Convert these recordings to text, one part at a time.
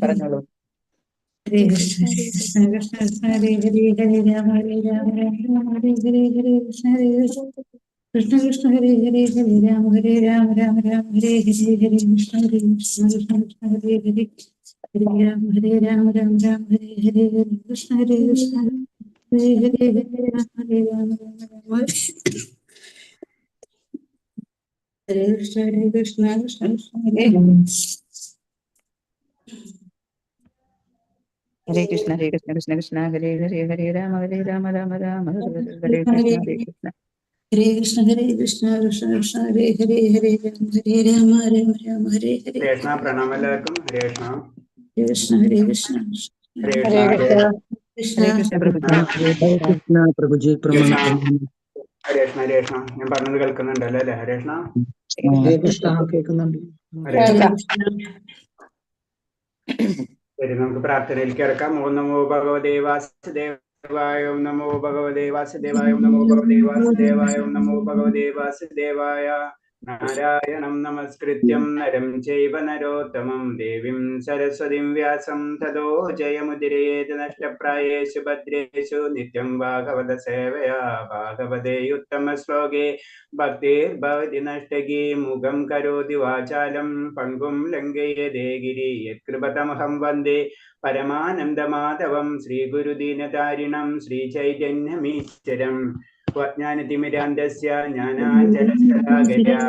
പറഞ്ഞോളൂ. ഹരേ കൃഷ്ണ കൃഷ്ണ കൃഷ്ണ ഹരേ ഹരേ ഹരേ രാമ ഹരേ രാമ രാമ ഹരേ ഹരേ ഹരേ കൃഷ്ണ കൃഷ്ണ കൃഷ്ണ ഹരേ ഹരേ ഹരേ രാമ ഹരേ രാമ രാമ രാമ ഹരേ ഹരേ ഹരേ കൃഷ്ണ കൃഷ്ണ കൃഷ്ണ ഹരേ ഹരേ ഹരേ രാമ ഹരേ രാമ രാമ രാമ ഹരേ ഹരേ ഹരേ കൃഷ്ണ കൃഷ്ണ ഹരേ ഹരേ ഹരേ രാമ ഹരേ രാമ രാമ രാമ ഹരേ കൃഷ്ണ കൃഷ്ണ കൃഷ്ണ ഹരേ ഹരേ കൃഷ്ണ ഹരേ കൃഷ്ണ കൃഷ്ണ കൃഷ്ണ ഹരേ ഹരേ ഹരേ രാമ ഹരേ രാമ രാമ രാമ ഹരേ ഹരേ കൃഷ്ണ ഹരേ കൃഷ്ണ. ഹരേ കൃഷ്ണ കൃഷ്ണ കൃഷ്ണ ഹരേ ഹരേ ഹരേ രാമ രാമ രാമ ഹരേ ഹരേ. കൃഷ്ണ പ്രണാമം എല്ലാവർക്കും. ഹരേ കൃഷ്ണ. കൃഷ്ണ ഹരേ കൃഷ്ണ ഹരേ ഹരേ കൃഷ്ണ. കൃഷ്ണ ഹരേ കൃഷ്ണ പ്രഭുജി. കൃഷ്ണ പ്രഭുജി ഹരേ കൃഷ്ണ. ഹരേ കൃഷ്ണ. ഹരേ കൃഷ്ണ. ഞാൻ പറഞ്ഞത് കേൾക്കുന്നുണ്ടല്ലോ അല്ലേ? ഹരേ കൃഷ്ണ. കൃഷ്ണ കേൾക്കുന്നുണ്ട്. ഹരേ കൃഷ്ണ. ശരി, നമുക്ക് പ്രാർത്ഥനയിലേക്ക് ഇറക്കാം. ഓം നമോ ഭഗവതേ വാസുദേവായ, ഓം നമോ ഭഗവതേ വാസുദേവായ, ഓം നമോ ഭഗവതേ വാസുദേവായ, ഓം നമോ ഭഗവതേ വാസുദേവായ. നാരായണം നമസ്കൃത്യം നരം ചൈവ നരോത്തമം ദേവീം സരസ്വതീം വ്യാസം തതോ ജയമുദിരേത് നഷ്ടപ്രായേഷു ഭദ്രേഷു നിത്യം ഭാഗവത സേവയാ ഭാഗവതേ ഉത്തമ ശ്ലോകേ ഭക്തിർഭവതി നഷ്ടകീ മുഖം കരോതി വാചാലം പങ്കും ലംഘയതേ ഗിരി യത്കൃപതമഹം വന്ദേ പരമാനന്ദമാധവം ശ്രീഗുരുദീനതാരിണം ശ്രീചൈതന്യമീശ്വരം ജ്ഞാനതിമിരാന്തസ്യ ജ്ഞാനാഞ്ജലശലാകയാ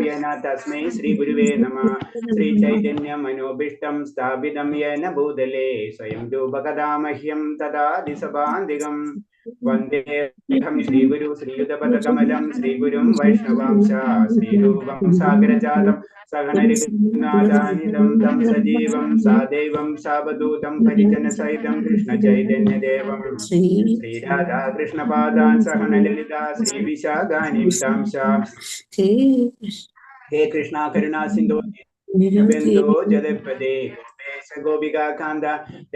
യേന തസ്മൈ ശ്രീഗുരുവേ നമഃ. ശ്രീചൈതന്യമനോഭീഷ്ടം സ്ഥാപിതം യേന ഭൂതലേ സ്വയം രൂപകഥാമഹ്യം തദാതി സഭാന്തികം വന്ദേഹം ശ്രീഗുരു ശ്രീയുതപദകമലം ശ്രീഗുരും വൈഷ്ണവാംശ ശ്രീരൂപം സാഗരജാതം സഗണരഘുനാഥാനിധം തം സജീവം സാദൈവം സാവധൂതം പരിജനസഹിതം കൃഷ്ണചൈതന്യദേവം ശ്രീരാധാ കൃഷ്ണപാദാൻ സഹനലളിതാ ശ്രീവിശാഖാനിംശാംശ. ഹേ കൃഷ്ണ കരുണാ സിന്ധോ ബിന്ദോ ജലപദേ ഗോപേശ ഗോപികാ കാന്ത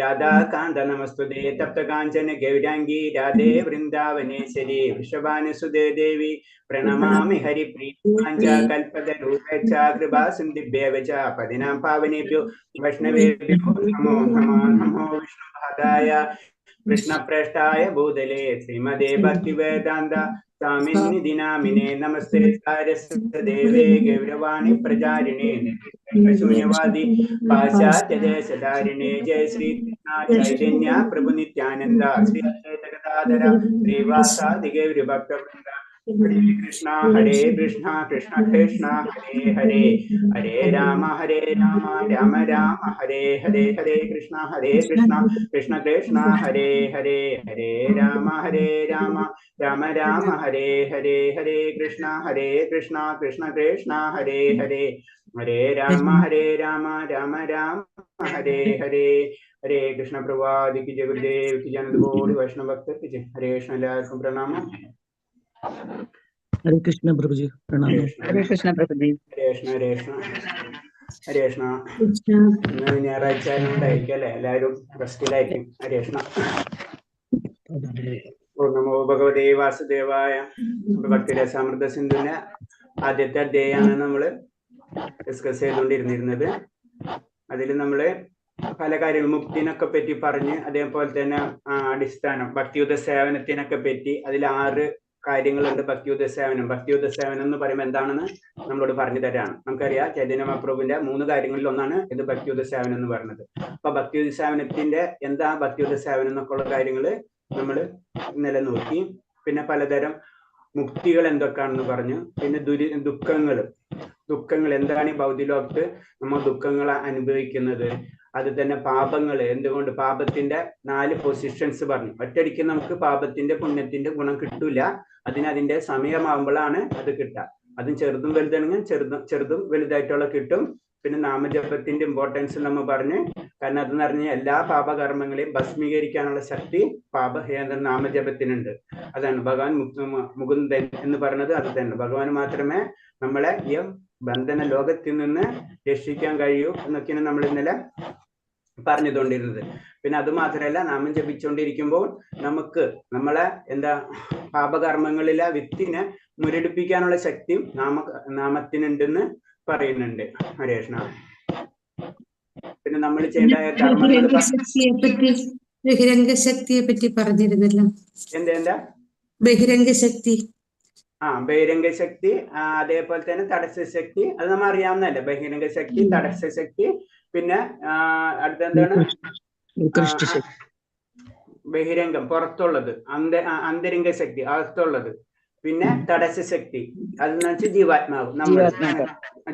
രാധാ കാന്ത നമസ്തുതേ തപ്ത കാഞ്ചന ഗൗരാംഗി രാധേ വൃന്ദാവനേശ്വരി വൃഷഭാനുസുതേ ദേവി പ്രണമാമി ഹരിപ്രിയ കൽപതരൂപേച്ഛ കൃപാ സിന്ധിഭ്യേവ ച പതിനാം പാവനേഭ്യോ വൈഷ്ണവേഭ്യോ നമോ നമോ നമോ വിഷ്ണുപാദായ കൃഷ്ണപ്രേഷ്ഠായ ഭൂതലേ ശ്രീമദേ ഭക്തിവേദാന്ത സ്വാമിനിധി നാമിനേ നമസ്തേ സാരസ്വതദേവേ ഗൗരവാണി പ്രചാരിണേ ശൂന്യവാദി പാശ്ചാത്യദേശധാരിണേ ജയ ശ്രീ കൃഷ്ണ ചൈതന്യ പ്രഭു നിത്യാനന്ദ ശ്രീ അദ്വൈത ഗദാധര ശ്രീവാസാദി ഗൗരഭക്തവൃന്ദ. ഹരേ കൃഷ്ണ കൃഷ്ണ കൃഷ്ണ ഹരേ ഹരേ ഹരേ രാമ രാമ രാമ ഹരേ ഹരേ. ഹരേ കൃഷ്ണ കൃഷ്ണ കൃഷ്ണ ഹരേ ഹരേ ഹരേ രാമ രാമ രാമ ഹരേ ഹരേ. ഹരേ കൃഷ്ണ കൃഷ്ണ കൃഷ്ണ ഹരേ ഹരേ ഹരേ രാമ രാമ രാമ ഹരേ ഹരേ. ഹരേ കൃഷ്ണ പ്രഭാതിക്ക് ജയ ഗുരുദേവ് की जय बोल वैष्णव भक्त की जय. हरे कृष्ण എല്ലാവർക്കും പ്രണാമം. ഹരേ കൃഷ്ണ പ്രഭുജി പ്രണാമം. ഹരേ കൃഷ്ണ പ്രഭുജി. ഹരേ കൃഷ്ണ ഹരേ കൃഷ്ണ. ഇന്ന് ഞായറാഴ്ച ആയതുകൊണ്ടായിരിക്കും അല്ലെ എല്ലാവരും റെസ്റ്റിലായിരിക്കും. ഹരേ കൃഷ്ണ. ഓം നമോ ഭഗവതേ വാസുദേവായ. ഭക്തിരസാമൃത സിന്ധുവിന്റെ ആദ്യത്തെ അധ്യായമാണ് നമ്മള് ഡിസ്കസ് ചെയ്തുകൊണ്ടിരുന്നിരുന്നത്. അതിൽ നമ്മള് പല കാര്യങ്ങൾ മുക്തിനൊക്കെ പറ്റി പറഞ്ഞ്, അതേപോലെ തന്നെ അടിസ്ഥാനം ഭക്തിയുത സേവനത്തിനൊക്കെ പറ്റി അതിൽ 6 കാര്യങ്ങളുണ്ട്. ഭക്തിയുത സേവനം എന്ന് പറയുമ്പോൾ എന്താണെന്ന് നമ്മളോട് പറഞ്ഞു തരാണ്. നമുക്കറിയാം ചൈതന്യ മഹാപ്രഭുവിന്റെ 3 കാര്യങ്ങളിൽ ഒന്നാണ് ഇത് ഭക്തിയുത സേവനം എന്ന് പറയുന്നത്. അപ്പൊ ഭക്തിയുത സേവനത്തിന്റെ എന്താ ഭക്തിയുത സേവനം എന്നൊക്കെ ഉള്ള കാര്യങ്ങള് നമ്മൾ ഇന്നലെ നോക്കി. പിന്നെ പലതരം മുക്തികൾ എന്തൊക്കെയാണെന്ന് പറഞ്ഞു. പിന്നെ ദുഃഖങ്ങൾ എന്താണ് ഈ ഭൗതിക ലോകത്ത് നമ്മൾ ദുഃഖങ്ങളെ അനുഭവിക്കുന്നത്. അത് തന്നെ പാപങ്ങൾ, എന്തുകൊണ്ട് പാപത്തിന്റെ 4 പൊസിഷൻസ് പറഞ്ഞു. ഒറ്റയടിക്ക് നമുക്ക് പാപത്തിന്റെ പുണ്യത്തിന്റെ ഗുണം കിട്ടൂല. അതിന്റെ സമയമാകുമ്പോഴാണ് അത് കിട്ടുക. അതും ചെറുതും വലുതാണെങ്കിൽ ചെറുതും വലുതായിട്ടുള്ള കിട്ടും, പിന്നെ നാമജപത്തിന്റെ ഇമ്പോർട്ടൻസ് നമ്മൾ പറഞ്ഞ്, കാരണം അതെന്ന് പറഞ്ഞാൽ എല്ലാ പാപകർമ്മങ്ങളെയും ഭസ്മീകരിക്കാനുള്ള ശക്തി നാമജപത്തിനുണ്ട്. അതാണ് ഭഗവാൻ മുകുന്ദൻ എന്ന് പറഞ്ഞത്. അത് തന്നെ, ഭഗവാന് മാത്രമേ നമ്മളെ ഈ ബന്ധന ലോകത്തിൽ നിന്ന് രക്ഷിക്കാൻ കഴിയൂ എന്നൊക്കെയാണ് നമ്മൾ ഇന്നലെ പറഞ്ഞുകൊണ്ടിരുന്നത്. പിന്നെ അത് മാത്രമല്ല, നാമം ജപിച്ചുകൊണ്ടിരിക്കുമ്പോൾ നമുക്ക് നമ്മളെ പാപകർമ്മങ്ങളിലെ വിത്തിനെ മുരടിപ്പിക്കാനുള്ള ശക്തിയും നാമത്തിനുണ്ടെന്ന് പറയുന്നുണ്ട്. ഹരേ കൃഷ്ണ. പിന്നെ നമ്മൾ ചെയ്യേണ്ട കർമ്മങ്ങൾ ബഹിരംഗ ശക്തിയെ പറ്റി പറഞ്ഞിരുന്നല്ലോ. എന്താ ബഹിരംഗ ശക്തി? ബഹിരംഗ ശക്തി, അതേപോലെ തന്നെ തടസ്സ ശക്തി, അത് നമ്മൾ അറിയാവുന്നതല്ലേ. ബഹിരംഗ ശക്തി, തടസ്സ ശക്തി, പിന്നെ അടുത്തെന്താണ് ബഹിരംഗം പുറത്തുള്ളത്, അന്തരംഗ ശക്തി അകത്തുള്ളത്, പിന്നെ തടസ്സ ശക്തി അതെന്ന് വെച്ചാൽ ജീവാത്മാവ്,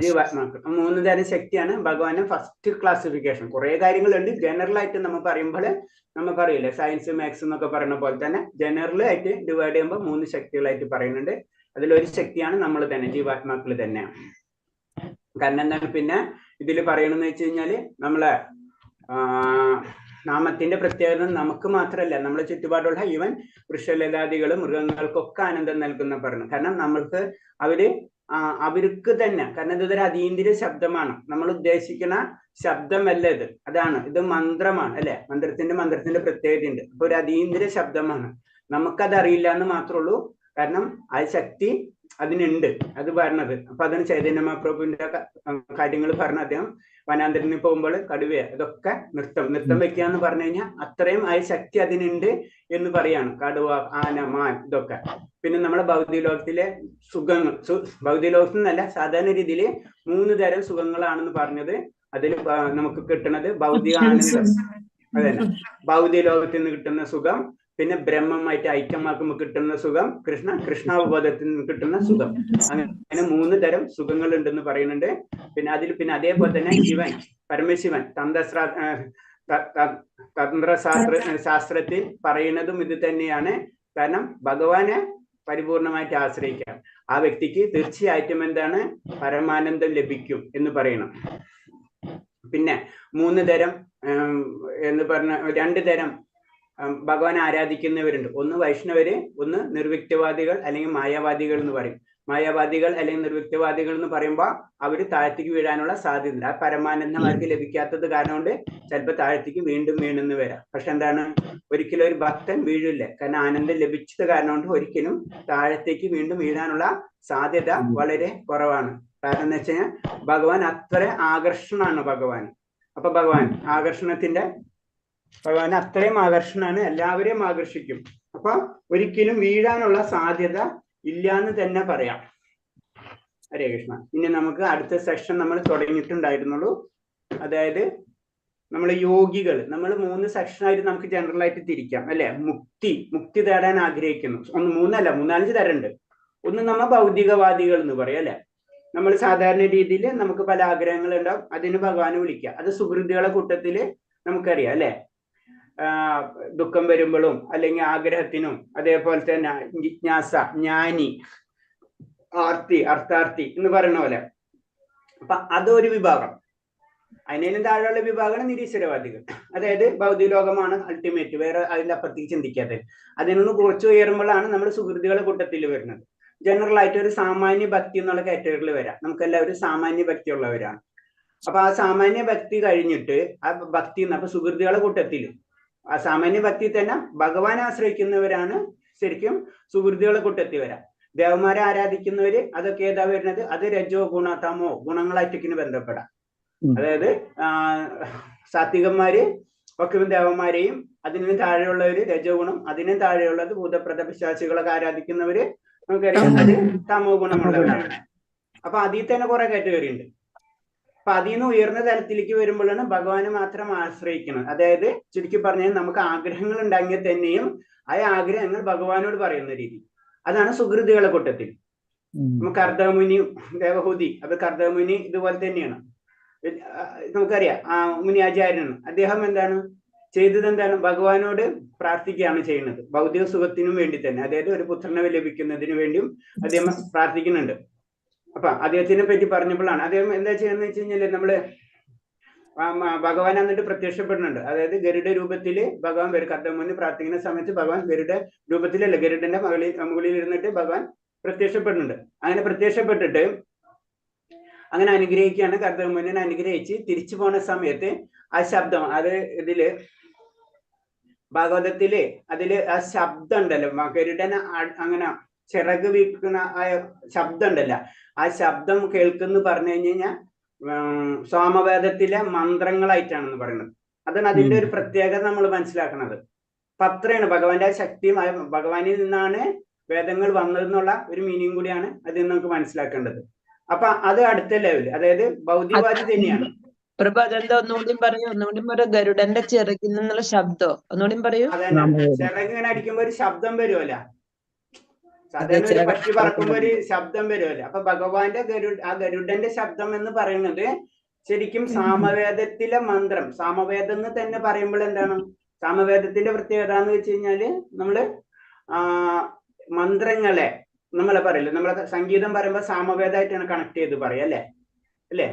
ജീവാത്മാക്കൾ. 3 തരം ശക്തിയാണ് ഭഗവാന്റെ ഫസ്റ്റ് ക്ലാസിഫിക്കേഷൻ. കുറെ കാര്യങ്ങളുണ്ട്. ജനറൽ ആയിട്ട് നമ്മൾ പറയുമ്പോൾ നമുക്കറിയില്ലേ, സയൻസ് മാത്സ് എന്നൊക്കെ പറയുന്ന പോലെ തന്നെ ജനറൽ ആയിട്ട് ഡിവൈഡ് ചെയ്യുമ്പോൾ 3 ശക്തികളായിട്ട് പറയുന്നുണ്ട്. അതിലൊരു ശക്തിയാണ് നമ്മൾ തന്നെ, ജീവാത്മാക്കൾ തന്നെയാണ്. കാരണം എന്താണ് പിന്നെ ഇതിൽ പറയണമെന്ന് വെച്ച് കഴിഞ്ഞാല്, നമ്മളെ നാമത്തിന്റെ പ്രത്യേകത നമുക്ക് മാത്രമല്ല, നമ്മളെ ചുറ്റുപാടുള്ള ഈവൻ വൃക്ഷലതാദികളും മൃഗങ്ങൾക്കൊക്കെ ആനന്ദം നൽകുന്ന പറഞ്ഞു. കാരണം നമ്മൾക്ക് അവർക്ക് തന്നെ, കാരണം ഇതൊരു അതീന്ദ്രിയ ശബ്ദമാണ്. നമ്മൾ ഉദ്ദേശിക്കുന്ന ശബ്ദമല്ല ഇത്. ഇത് മന്ത്രമാണ് അല്ലെ. മന്ത്രത്തിന്റെ പ്രത്യേകതയുണ്ട്. അപ്പൊ ഒരു അതീന്ദ്രിയ ശബ്ദമാണ്. നമുക്കത് അറിയില്ല എന്ന് മാത്രമേ ഉള്ളൂ. കാരണം ആ ശക്തി അതിനുണ്ട്, അത് പറഞ്ഞത്. അപ്പൊ അതിന് ചൈതന്യ മഹാപ്രഭുവിന്റെ കാര്യങ്ങൾ പറഞ്ഞ അദ്ദേഹം വനാന്തരത്തിൽ പോകുമ്പോൾ കടുവ ഇതൊക്കെ നൃത്തം വെക്കുക എന്ന് പറഞ്ഞു കഴിഞ്ഞാൽ അത്രയും ആ ശക്തി അതിനുണ്ട് എന്ന് പറയാണ്. കടുവ, ആന, മാൻ ഇതൊക്കെ. പിന്നെ നമ്മുടെ ഭൗതിക ലോകത്തിലെ സുഖങ്ങൾ, ഭൗതിക ലോകത്തിൽ നിന്നല്ല, സാധാരണ രീതിയിൽ 3 തരം സുഖങ്ങളാണെന്ന് പറഞ്ഞത്. അതിൽ നമുക്ക് കിട്ടുന്നത് ഭൗതിക ആനന്ദം, അതന്നെ ഭൗതിക ലോകത്തിൽ നിന്ന് കിട്ടുന്ന സുഖം, പിന്നെ ബ്രഹ്മമായിട്ട് ഐക്യമാക്കുമ്പോൾ കിട്ടുന്ന സുഖം, കൃഷ്ണാവബോധത്തിൽ നിന്ന് കിട്ടുന്ന സുഖം. അങ്ങനെ 3 തരം സുഖങ്ങൾ ഉണ്ടെന്ന് പറയുന്നുണ്ട്. പിന്നെ അതേപോലെ തന്നെ ശിവൻ, പരമശിവൻ തന്ത്രശാസ്ത്രത്തിൽ പറയുന്നതും ഇത് തന്നെയാണ്. കാരണം ഭഗവാനെ പരിപൂർണമായിട്ട് ആശ്രയിക്കാം, ആ വ്യക്തിക്ക് തീർച്ചയായിട്ടും എന്താണ് പരമാനന്ദം ലഭിക്കും എന്ന് പറയണം. പിന്നെ 3 തരം എന്ന് പറഞ്ഞ 2 തരം ഭഗവാൻ ആരാധിക്കുന്നവരുണ്ട്. ഒന്ന് വൈഷ്ണവര്, ഒന്ന് നിർവിക്തവാദികൾ അല്ലെങ്കിൽ മായാവാദികൾ എന്ന് പറയും. മായാവാദികൾ അല്ലെങ്കിൽ നിർവിക്തവാദികൾ എന്ന് പറയുമ്പോൾ അവര് താഴത്തേക്ക് വീഴാനുള്ള സാധ്യതയുണ്ട്. ആ പരമാനന്ദം അവർക്ക് ലഭിക്കാത്തത് കാരണം കൊണ്ട് ചിലപ്പോൾ താഴത്തേക്ക് വീണ്ടും വീണെന്ന് വരാം. പക്ഷെ എന്താണ്, ഒരിക്കലും ഒരു ഭക്തൻ വീഴില്ല. കാരണം ആനന്ദം ലഭിച്ചത് കാരണം കൊണ്ട് ഒരിക്കലും താഴത്തേക്ക് വീണ്ടും വീഴാനുള്ള സാധ്യത വളരെ കുറവാണ്. കാരണം എന്ന് വെച്ച് കഴിഞ്ഞാൽ ഭഗവാൻ അത്ര ആകർഷണമാണ് ഭഗവാൻ. അപ്പൊ ഭഗവാൻ അത്രയും ആകർഷണമാണ്, എല്ലാവരെയും ആകർഷിക്കും. അപ്പൊ ഒരിക്കലും വീഴാനുള്ള സാധ്യത ഇല്ല എന്ന് തന്നെ പറയാം. ഹരേ കൃഷ്ണ. ഇനി നമുക്ക് അടുത്ത സെക്ഷൻ നമ്മൾ തുടങ്ങിയിട്ടുണ്ടായിരുന്നുള്ളൂ. അതായത് നമ്മൾ യോഗികൾ, നമ്മൾ 3 സെക്ഷനായിട്ട് നമുക്ക് ജനറൽ ആയിട്ട് തിരിക്കാം അല്ലെ. മുക്തി തേടാൻ ആഗ്രഹിക്കുന്നു. 3-4 തരമുണ്ട്. ഒന്ന് നമ്മ ഭൗതികവാദികൾ എന്ന് പറയും അല്ലെ. നമ്മൾ സാധാരണ രീതിയിൽ നമുക്ക് പല ആഗ്രഹങ്ങൾ ഉണ്ടാവും, അതിന് ഭഗവാനെ വിളിക്കുക. അത് സുഹൃത്തുക്കളെ കൂട്ടത്തില് നമുക്കറിയാം അല്ലെ. ദുഃഖം വരുമ്പോഴും അല്ലെങ്കിൽ ആഗ്രഹത്തിനും, അതേപോലെ തന്നെ ജിജ്ഞാസ, ജ്ഞാനി, അർത്ഥാർത്ഥി എന്ന് പറയുന്ന പോലെ. അപ്പൊ അതൊരു വിഭാഗം. അതിനേലും താഴെയുള്ള വിഭാഗമാണ് നിരീശ്വരവാദികൾ. അതായത് ഭൗതിക ലോകമാണ് അൾട്ടിമേറ്റ്, വേറെ അതിന്റെ അപ്പുറത്തേക്ക് ചിന്തിക്കാതെ. അതിനൊന്ന് കുറച്ച് ഉയരുമ്പോഴാണ് നമ്മൾ സുഹൃത്തുക്കളെ കൂട്ടത്തിൽ വരുന്നത്. ജനറൽ ആയിട്ട് ഒരു സാമാന്യ ഭക്തി എന്നുള്ള കാറ്റഗറിയിൽ വരാം. നമുക്കെല്ലാവരും സാമാന്യ ഭക്തി ഉള്ളവരാണ്. അപ്പൊ ആ സാമാന്യ ഭക്തി കഴിഞ്ഞിട്ട് ആ ഭക്തി അപ്പൊ സുഹൃത്തുക്കളെ കൂട്ടത്തിൽ ആ സാമാന്യ ഭക്തി തന്നെ ഭഗവാനെ ആശ്രയിക്കുന്നവരാണ് ശരിക്കും സുഹൃത്തുക്കളെ കൂട്ടത്തിൽ വരാം. ദേവന്മാരെ ആരാധിക്കുന്നവര് അതൊക്കെ ഏതാ വരുന്നത്, അത് രജോ ഗുണ തമോ ഗുണങ്ങളായിട്ടൊക്കെ ബന്ധപ്പെടാം. അതായത് സാത്വികന്മാര് ഒക്കെ ദേവന്മാരെയും, അതിനും താഴെയുള്ളവര് രജോ ഗുണം, അതിനും താഴെയുള്ളത് ഭൂതപ്രേത പിശാചുകളൊക്കെ ആരാധിക്കുന്നവര് നമുക്കറിയാം അത് തമോ ഗുണമുള്ളവരാണ്. അപ്പൊ അതിൽ തന്നെ കുറെ കാറ്റഗറി ഉണ്ട്. അപ്പൊ അതിൽ നിന്ന് ഉയർന്ന തലത്തിലേക്ക് വരുമ്പോഴാണ് ഭഗവാനെ മാത്രം ആശ്രയിക്കുന്നത്. അതായത് ചുരുക്കി പറഞ്ഞാൽ നമുക്ക് ആഗ്രഹങ്ങൾ ഉണ്ടാകിയ തന്നെയും ആ ആഗ്രഹങ്ങൾ ഭഗവാനോട് പറയുന്ന രീതി, അതാണ് സുഹൃത്തുക്കളെ കൂട്ടത്തിൽ. നമുക്ക് കർദമുനി, ദേവഹൂതി, അത് കർദമുനി ഇതുപോലെ തന്നെയാണ്. നമുക്കറിയാം ആ മുനിയാചാര്യനാണ്. അദ്ദേഹം ചെയ്തത് ഭഗവാനോട് പ്രാർത്ഥിക്കുകയാണ് ചെയ്യുന്നത്. ഭൗതിക സുഖത്തിനും വേണ്ടി തന്നെ, അതായത് ഒരു പുത്രനെ ലഭിക്കുന്നതിന് വേണ്ടിയും അദ്ദേഹം പ്രാർത്ഥിക്കുന്നുണ്ട്. അപ്പൊ അദ്ദേഹത്തിനെ പറ്റി പറഞ്ഞപ്പോഴാണ് അദ്ദേഹം എന്താ ചെയ്യുന്നത് വെച്ച് കഴിഞ്ഞാല് നമ്മള് ഭഗവാൻ എന്നിട്ട് പ്രത്യക്ഷപ്പെടുന്നുണ്ട്. അതായത് ഗരുഡ രൂപത്തില് ഭഗവാൻ വരും. കർദമുനി പ്രാർത്ഥിക്കുന്ന സമയത്ത് ഭഗവാൻ ഗരുഡ രൂപത്തിലല്ല, ഗരുഡന്റെ മുകളിൽ ഇരുന്നിട്ട് ഭഗവാൻ പ്രത്യക്ഷപ്പെടുന്നുണ്ട്. അങ്ങനെ പ്രത്യക്ഷപ്പെട്ടിട്ട് അങ്ങനെ അനുഗ്രഹിക്കുകയാണ്. കർദമുനിനെ അനുഗ്രഹിച്ച് തിരിച്ചു പോണ സമയത്ത് ആ ശബ്ദം, അത് ഇതില് ഭാഗവതത്തില് അതില് ആ ശബ്ദം ഉണ്ടല്ലോ, ഗരുഡനെ അങ്ങനെ ചിറക് വീക്കുന്ന ആ ശബ്ദം ഉണ്ടല്ലോ, ആ ശബ്ദം കേൾക്കുന്നു പറഞ്ഞു കഴിഞ്ഞാൽ സാമവേദത്തിലെ മന്ത്രങ്ങളായിട്ടാണെന്ന് പറയുന്നത്. അതാണ് അതിന്റെ ഒരു പ്രത്യേകത നമ്മൾ മനസ്സിലാക്കുന്നത്. അപ്പൊ അത്രയാണ് ഭഗവാന്റെ ശക്തിയും ഭഗവാനിൽ നിന്നാണ് വേദങ്ങൾ വന്നതെന്നുള്ള ഒരു മീനിങ് കൂടിയാണ് അതിൽ നമുക്ക് മനസ്സിലാക്കേണ്ടത്. അപ്പൊ അത് അടുത്ത ലെവല്, അതായത് ഭൗതികവാദി തന്നെയാണ്. പ്രഭു അതെന്താ ഒന്നുകൂടി പറയൂ, ഗരുഡന്റെ ചിറകിൽ നിന്നുള്ള ശബ്ദോ ഒന്നുകൂടി പറയൂ. അതന്നെ, ചിറക് ഇങ്ങനെ അടിക്കുമ്പോ ഒരു ശബ്ദം വരുമല്ല, സാധാരണ ഒരു പക്ഷി പറക്കുമ്പോ ഒരു ശബ്ദം വരുമല്ലോ. അപ്പൊ ഭഗവാന്റെ ആ ഗരുഡന്റെ ശബ്ദം എന്ന് പറയുന്നത് ശരിക്കും സാമവേദത്തിലെ മന്ത്രം. സാമവേദം എന്ന് തന്നെ പറയുമ്പോൾ എന്താണ് സാമവേദത്തിന്റെ പ്രത്യേകത എന്ന് വെച്ച് കഴിഞ്ഞാല് നമ്മള് മന്ത്രങ്ങളെ നമ്മളെ പറയില്ല, നമ്മളെ സംഗീതം പറയുമ്പോൾ സാമവേദമായിട്ടാണ് കണക്ട് ചെയ്ത് പറയാം അല്ലേ.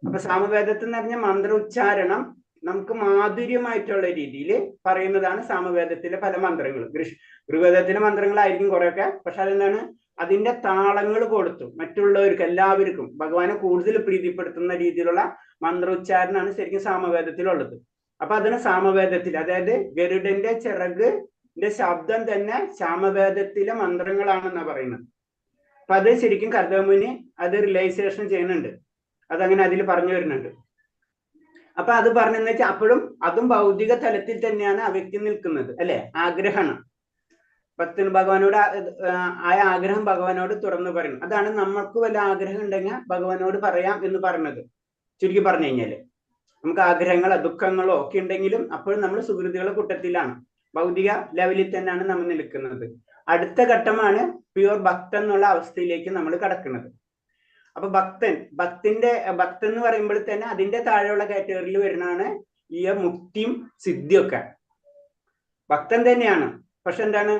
അപ്പൊ സാമവേദത്തിൽ എന്ന് പറഞ്ഞ മന്ത്ര ഉച്ചാരണം നമുക്ക് മാധുര്യമായിട്ടുള്ള രീതിയിൽ പറയുന്നതാണ് സാമവേദത്തിലെ പല മന്ത്രങ്ങളും. ഋഗ്വേദത്തിലെ മന്ത്രങ്ങളായിരിക്കും കുറെയൊക്കെ, പക്ഷെ അതെന്താണ് അതിന്റെ താളങ്ങൾ കൊടുത്തു മറ്റുള്ളവർക്ക് എല്ലാവർക്കും ഭഗവാനെ കൂടുതൽ പ്രീതിപ്പെടുത്തുന്ന രീതിയിലുള്ള മന്ത്രോച്ചാരണമാണ് ശരിക്കും സാമവേദത്തിലുള്ളത്. അപ്പൊ അതിന് സാമവേദത്തിൽ, അതായത് ഗരുഡന്റെ ചിറകിന്റെ ശബ്ദം തന്നെ സാമവേദത്തിലെ മന്ത്രങ്ങളാണെന്നാണ് പറയുന്നത്. അപ്പൊ അത് ശരിക്കും കർദമുനി അത് റിയലൈസേഷൻ ചെയ്യുന്നുണ്ട്, അതങ്ങനെ അതിൽ പറഞ്ഞു വരുന്നുണ്ട്. അപ്പൊ അത് പറഞ്ഞെന്ന് വെച്ചാൽ അപ്പോഴും അതും ഭൗതിക തലത്തിൽ തന്നെയാണ് ആ വ്യക്തി നിൽക്കുന്നത് അല്ലെ. ആഗ്രഹമാണ് ഭക്തന് ഭഗവാനോട്, ആ ആഗ്രഹം ഭഗവാനോട് തുറന്നു പറയണം. അതാണ് നമ്മൾക്ക് വല്ല ആഗ്രഹം ഉണ്ടെങ്കിൽ ഭഗവാനോട് പറയാം എന്ന് പറയുന്നത്. ചുരുക്കി പറഞ്ഞു കഴിഞ്ഞാല് നമുക്ക് ആഗ്രഹങ്ങളോ ദുഃഖങ്ങളോ ഒക്കെ ഉണ്ടെങ്കിലും അപ്പോഴും നമ്മൾ സുഹൃത്തുക്കളുടെ കൂട്ടത്തിലാണ്, ഭൗതിക ലെവലിൽ തന്നെയാണ് നമ്മൾ നിൽക്കുന്നത്. അടുത്ത ഘട്ടമാണ് പ്യുവർ ഭക്തൻ എന്നുള്ള അവസ്ഥയിലേക്ക് നമ്മൾ കടക്കുന്നത്. അപ്പൊ ഭക്തൻ എന്ന് പറയുമ്പോൾ തന്നെ അതിന്റെ താഴെയുള്ള കാറ്റഗറിയിൽ വരുന്നതാണ് ഈ മുക്തിയും സിദ്ധിയൊക്കെ. ഭക്തൻ തന്നെയാണ്, പക്ഷെ എന്താണ്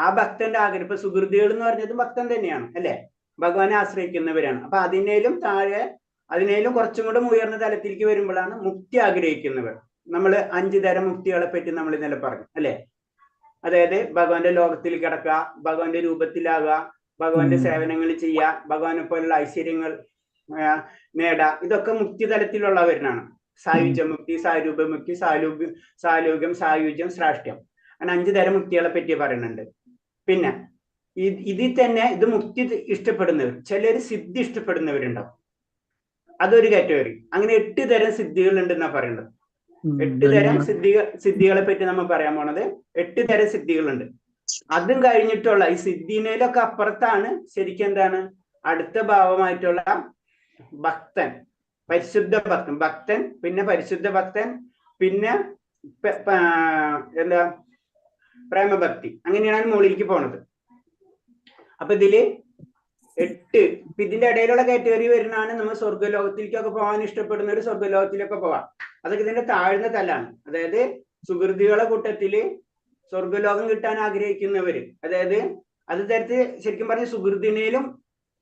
ആ ഭക്തന്റെ ആഗ്രഹം. ഇപ്പൊ സുഹൃത്തുക്കൾ എന്ന് പറഞ്ഞത് ഭക്തൻ തന്നെയാണ് അല്ലെ, ഭഗവാനെ ആശ്രയിക്കുന്നവരാണ്. അപ്പൊ അതിനേലും കുറച്ചും കൂടെ ഉയർന്ന തലത്തിലേക്ക് വരുമ്പോഴാണ് മുക്തി ആഗ്രഹിക്കുന്നവർ. നമ്മൾ 5 തരം മുക്തികളെ പറ്റി നമ്മൾ ഇന്നലെ പറഞ്ഞു അല്ലെ. അതായത് ഭഗവാന്റെ ലോകത്തിൽ കിടക്കുക, ഭഗവാന്റെ രൂപത്തിലാകുക, ഭഗവാന്റെ സേവനങ്ങൾ ചെയ്യുക, ഭഗവാനെ പോലുള്ള ഐശ്വര്യങ്ങൾ നേടുക, ഇതൊക്കെ മുക്തി തലത്തിലുള്ളവരാണ്. സായുജ്യ മുക്തി, സാരൂപമുക്തി, സാലൂക്യം, സായുജ്യം, ശ്രാഷ്ട്യം, അങ്ങനെ 5 തരം മുക്തികളെ പറ്റി പറയുന്നുണ്ട്. പിന്നെ ഇതിൽ തന്നെ ഇത് മുക്തി ഇഷ്ടപ്പെടുന്നവർ, ചിലർ സിദ്ധി ഇഷ്ടപ്പെടുന്നവരുണ്ടാവും, അതൊരു കാറ്റഗറി. അങ്ങനെ 8 തരം സിദ്ധികൾ ഉണ്ടെന്നാ പറയുന്നത്. 8 തരം സിദ്ധികളെ പറ്റി നമ്മൾ പറയാൻ പോണത്. 8 തരം സിദ്ധികളുണ്ട്. അതും കഴിഞ്ഞിട്ടുള്ള ഈ സിദ്ധിനേലൊക്കെ അപ്പുറത്താണ് ശരിക്കും എന്താണ് അടുത്ത ഭാവമായിട്ടുള്ള ഭക്തൻ, പരിശുദ്ധ ഭക്തൻ, പിന്നെ പരിശുദ്ധ ഭക്തൻ, പിന്നെ എന്താ പ്രേമഭക്തി. അങ്ങനെയാണ് മുകളിലേക്ക് പോണത്. അപ്പൊ ഇതില് 8, ഇതിന്റെ ഇടയിലുള്ള കാറ്റഗറി വരുന്നതാണ് നമ്മൾ സ്വർഗ്ഗലോകത്തിലേക്കൊക്കെ പോകാൻ ഇഷ്ടപ്പെടുന്ന ഒരു സ്വർഗ്ഗലോകത്തിലൊക്കെ പോവാം. അതൊക്കെ ഇതിന്റെ താഴ്ന്ന തലാണ്. അതായത് സുഹൃത്തുക്കളുടെ കൂട്ടത്തില് സ്വർഗ്ഗലോകം കിട്ടാൻ ആഗ്രഹിക്കുന്നവര്, അതായത് അത് തരത്തിൽ ശരിക്കും പറഞ്ഞ സുഹൃത്തിനേലും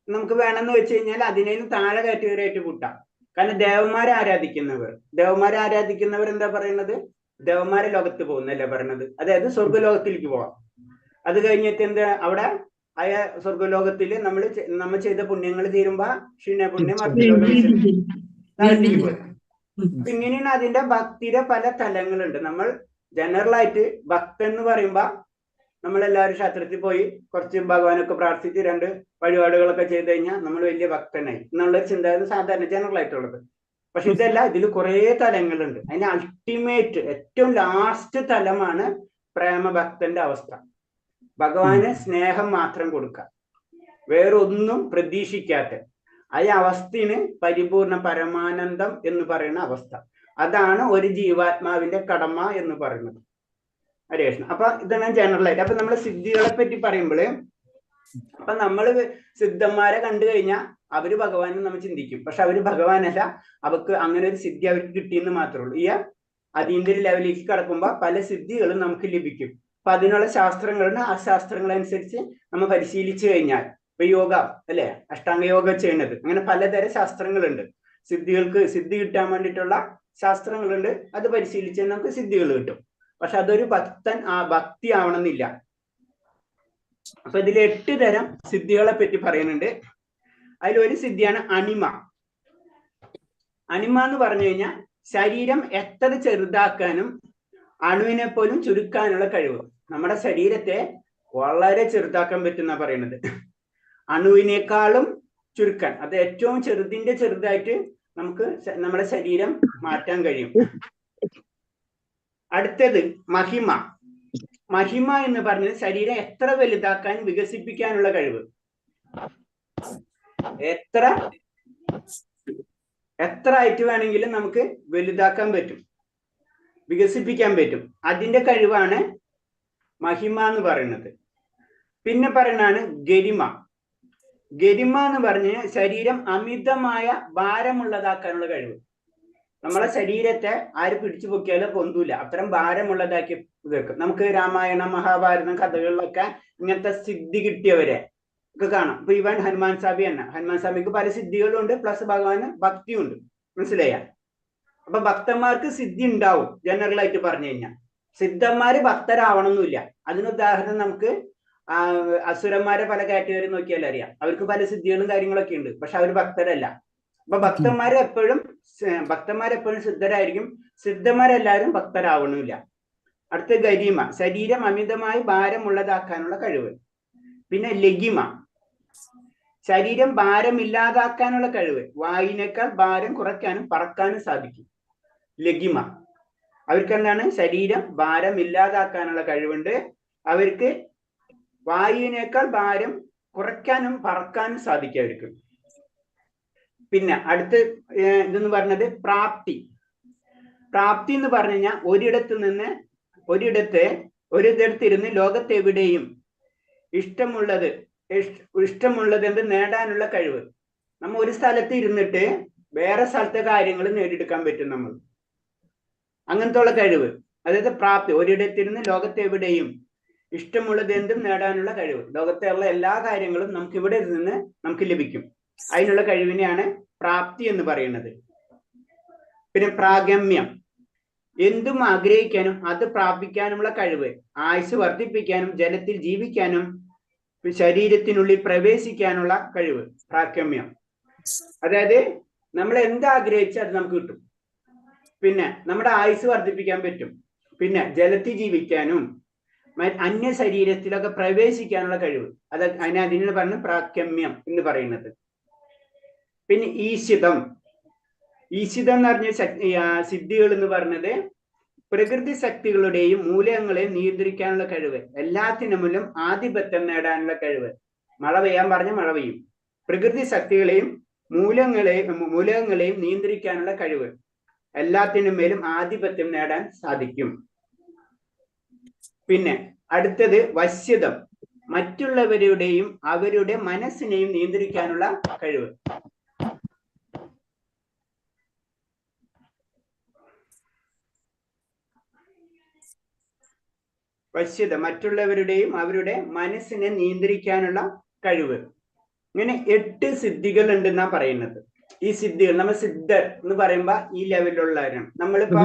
നമുക്ക് വേണമെന്ന് വെച്ച് കഴിഞ്ഞാൽ അതിനേലും താഴെ കാറ്റഗറി ആയിട്ട് കൂട്ടാം. കാരണം ദേവന്മാരെ ആരാധിക്കുന്നവർ എന്താ പറയുന്നത്, ദേവന്മാരെ ലോകത്ത് പോകുന്നല്ലേ പറയുന്നത്. അതായത് സ്വർഗ്ഗലോകത്തിലേക്ക് പോവാം. അത് കഴിഞ്ഞിട്ട് എന്താ അവിടെ ആയ സ്വർഗ്ഗലോകത്തില് നമ്മൾ ചെയ്ത പുണ്യങ്ങൾ തീരുമ്പോ പുണ്യം താഴത്തേക്ക് പോയി. ഇങ്ങനെയാണ് അതിന്റെ ഭക്തിയുടെ പല തലങ്ങളുണ്ട്. നമ്മൾ ജനറൽ ആയിട്ട് ഭക്തൻ എന്ന് പറയുമ്പോ നമ്മളെല്ലാവരും ക്ഷേത്രത്തിൽ പോയി കുറച്ച് ഭഗവാനൊക്കെ പ്രാർത്ഥിച്ച് 2 വഴിപാടുകളൊക്കെ ചെയ്ത് കഴിഞ്ഞാൽ നമ്മൾ വലിയ ഭക്തനായി എന്നുള്ളൊരു ചിന്താഗതി സാധാരണ ജനറൽ ആയിട്ടുള്ളത്. പക്ഷെ ഇതല്ല, ഇതിൽ കുറെ തലങ്ങളുണ്ട്. അതിന് അൾട്ടിമേറ്റ് ഏറ്റവും ലാസ്റ്റ് തലമാണ് പ്രേമഭക്തന്റെ അവസ്ഥ. ഭഗവാന് സ്നേഹം മാത്രം കൊടുക്കുക, വേറൊന്നും പ്രതീക്ഷിക്കാത്ത ആ അവസ്ഥയാണ് പരിപൂർണ പരമാനന്ദം എന്ന് പറയുന്ന അവസ്ഥ. അതാണ് ഒരു ജീവാത്മാവിന്റെ കടമ എന്ന് പറയുന്നത്. ഹരേ കൃഷ്ണ. അപ്പൊ ഇതാണ് ജനറൽ ആയിട്ട്. അപ്പൊ നമ്മള് സിദ്ധികളെ പറ്റി പറയുമ്പോള് അപ്പൊ നമ്മള് സിദ്ധന്മാരെ കണ്ടു കഴിഞ്ഞാൽ അവര് ഭഗവാനെ നമ്മൾ ചിന്തിക്കും. പക്ഷെ അവര് ഭഗവാനല്ല, അവർക്ക് അങ്ങനെ ഒരു സിദ്ധി അവർക്ക് കിട്ടിയെന്ന് മാത്രമേ ഉള്ളൂ. ഈ അതീന്ദ്ര ലെവലിലേക്ക് കടക്കുമ്പോ പല സിദ്ധികളും നമുക്ക് ലഭിക്കും. അപ്പൊ അതിനുള്ള ശാസ്ത്രങ്ങളുണ്ട്. ആ ശാസ്ത്രങ്ങൾ അനുസരിച്ച് നമ്മൾ പരിശീലിച്ചു കഴിഞ്ഞാൽ ഇപ്പൊ യോഗ അല്ലെ, അഷ്ടാംഗ യോഗ ചെയ്യുന്നത്, അങ്ങനെ പലതരം ശാസ്ത്രങ്ങളുണ്ട്. സിദ്ധി കിട്ടാൻ വേണ്ടിയിട്ടുള്ള ശാസ്ത്രങ്ങളുണ്ട്. അത് പരിശീലിച്ചാൽ നമുക്ക് സിദ്ധികൾ കിട്ടും. പക്ഷെ അതൊരു ഭക്തി ആവണമെന്നില്ല. അപ്പൊ ഇതിൽ 8 തരം സിദ്ധികളെ പറ്റി പറയുന്നുണ്ട്. അതിലൊരു സിദ്ധിയാണ് അണിമ. അണിമ എന്ന് പറഞ്ഞു കഴിഞ്ഞാൽ ശരീരം എത്ര ചെറുതാക്കാനും അണുവിനെ പോലും ചുരുക്കാനുള്ള കഴിവ്. നമ്മുടെ ശരീരത്തെ വളരെ ചെറുതാക്കാൻ പറ്റുന്ന പറയുന്നത്. അണുവിനേക്കാളും ചുരുക്കാൻ, അത് ഏറ്റവും ചെറുതായിട്ട് നമുക്ക് നമ്മുടെ ശരീരം മാറ്റാൻ കഴിയും. അടുത്തത് മഹിമ. മഹിമ എന്ന് പറഞ്ഞത് ശരീരം എത്ര വലുതാക്കാൻ വികസിപ്പിക്കാനുള്ള കഴിവ്. എത്ര ആയിട്ട് വേണമെങ്കിലും നമുക്ക് വലുതാക്കാൻ പറ്റും, വികസിപ്പിക്കാൻ പറ്റും. അതിന്റെ കഴിവാണ് മഹിമ എന്ന് പറയുന്നത്. പിന്നെ പറയുന്നതാണ് ഗരിമ. ഗരിമ എന്ന് പറഞ്ഞ ശരീരം അമിതമായ ഭാരമുള്ളതാക്കാനുള്ള കഴിവ്. നമ്മളെ ശരീരത്തെ ആര് പിടിച്ചു പൊക്കിയാലോ പൊന്തൂല, അത്തരം ഭാരമുള്ളതാക്കി വെക്കും. നമുക്ക് രാമായണം, മഹാഭാരതം കഥകളിലൊക്കെ ഇങ്ങനത്തെ സിദ്ധി കിട്ടിയവരെ ഒക്കെ കാണാം. ഇപ്പൊ ഇവൻ ഹനുമാൻ സ്വാമി തന്നെ, ഹനുമാൻ സ്വാമിക്ക് പല സിദ്ധികളും ഉണ്ട്, പ്ലസ് ഭഗവാന് ഭക്തിയുണ്ട്. മനസ്സിലായ? അപ്പൊ ഭക്തന്മാർക്ക് സിദ്ധി ഉണ്ടാവും. ജനറൽ ആയിട്ട് പറഞ്ഞു കഴിഞ്ഞാൽ സിദ്ധന്മാര് ഭക്തരാവണമെന്നില്ല. അതിനുദാഹരണം നമുക്ക് അസുരന്മാരെ പല കാറ്റഗറി നോക്കിയാൽ അറിയാം. അവർക്ക് പല സിദ്ധികളും കാര്യങ്ങളൊക്കെ ഉണ്ട്, പക്ഷെ അവർ ഭക്തരല്ല. അപ്പൊ ഭക്തന്മാരെപ്പോഴും സിദ്ധരായിരിക്കും. സിദ്ധന്മാരെല്ലാവരും ഭക്തരാവണമില്ല. അടുത്ത ഗരിമ, ശരീരം അമിതമായി ഭാരമുള്ളതാക്കാനുള്ള കഴിവ്. പിന്നെ ലഘിമ, ശരീരം ഭാരമില്ലാതാക്കാനുള്ള കഴിവ്. വായുവിനേക്കാൾ ഭാരം കുറയ്ക്കാനും പറക്കാനും സാധിക്കും. ലഘിമ, അവർക്ക് എന്താണ്? ശരീരം ഭാരമില്ലാതാക്കാനുള്ള കഴിവുണ്ട്. അവർക്ക് വായുവിനേക്കാൾ ഭാരം കുറയ്ക്കാനും പറക്കാനും സാധിക്കും അവർക്ക്. പിന്നെ അടുത്ത് ഇതെന്ന് പറഞ്ഞത് പ്രാപ്തി. പ്രാപ്തി എന്ന് പറഞ്ഞു കഴിഞ്ഞാൽ ഒരിടത്തിരുന്ന് ലോകത്തെവിടെയും ഇഷ്ടമുള്ളത് എന്ത് നേടാനുള്ള കഴിവ്. നമ്മൾ ഒരു സ്ഥലത്ത് ഇരുന്നിട്ട് വേറെ സ്ഥലത്തെ കാര്യങ്ങൾ നേടിയെടുക്കാൻ പറ്റും നമ്മൾ. അങ്ങനത്തെ ഉള്ള കഴിവ്, അതായത് പ്രാപ്തി. ഒരിടത്തിരുന്ന് ലോകത്തെവിടെയും ഇഷ്ടമുള്ളത് എന്തും നേടാനുള്ള കഴിവ്. ലോകത്തുള്ള എല്ലാ കാര്യങ്ങളും നമുക്ക് ഇവിടെ നിന്ന് നമുക്ക് ലഭിക്കും. അതിനുള്ള കഴിവിനെയാണ് പ്രാപ്തി എന്ന് പറയുന്നത്. പിന്നെ പ്രാഗമ്യം, എന്തും ആഗ്രഹിക്കാനും അത് പ്രാപിക്കാനുമുള്ള കഴിവ്. ആയുസ് വർദ്ധിപ്പിക്കാനും ജലത്തിൽ ജീവിക്കാനും ശരീരത്തിനുള്ളിൽ പ്രവേശിക്കാനുള്ള കഴിവ്. പ്രാഗമ്യം, അതായത് നമ്മൾ എന്താഗ്രഹിച്ചാൽ അത് നമുക്ക് കിട്ടും. പിന്നെ നമ്മുടെ ആയുസ് വർദ്ധിപ്പിക്കാൻ പറ്റും. പിന്നെ ജലത്തിൽ ജീവിക്കാനും അന്യ ശരീരത്തിലൊക്കെ പ്രവേശിക്കാനുള്ള കഴിവ്. അതിനാണ് പറഞ്ഞ പ്രാഗമ്യം എന്ന് പറയുന്നത്. പിന്നെ ഈശിതം എന്ന് പറഞ്ഞ സിദ്ധികൾ എന്ന് പറഞ്ഞത് പ്രകൃതി ശക്തികളുടെയും മൂലകങ്ങളെയും നിയന്ത്രിക്കാനുള്ള കഴിവ്. എല്ലാത്തിനുമുള്ളും ആധിപത്യം നേടാനുള്ള കഴിവ്. മഴ പെയ്യാൻ പറഞ്ഞ മഴ പെയ്യും. പ്രകൃതി ശക്തികളെയും മൂലകങ്ങളെയും നിയന്ത്രിക്കാനുള്ള കഴിവ്. എല്ലാത്തിനും മേലും ആധിപത്യം നേടാൻ സാധിക്കും. പിന്നെ അടുത്തത് വശ്യതം, മറ്റുള്ളവരുടെയും അവരുടെ മനസ്സിനെയും നിയന്ത്രിക്കാനുള്ള കഴിവ്. വശ്യത, മറ്റുള്ളവരുടെയും അവരുടെ മനസ്സിനെ നിയന്ത്രിക്കാനുള്ള കഴിവ്. ഇങ്ങനെ 8 സിദ്ധികൾ ഉണ്ടെന്നാ പറയുന്നത്. ഈ സിദ്ധികൾ നമ്മൾ സിദ്ധർ എന്ന് പറയുമ്പോ ഈ ലെവലിലുള്ളവരാണ്. നമ്മളിപ്പോ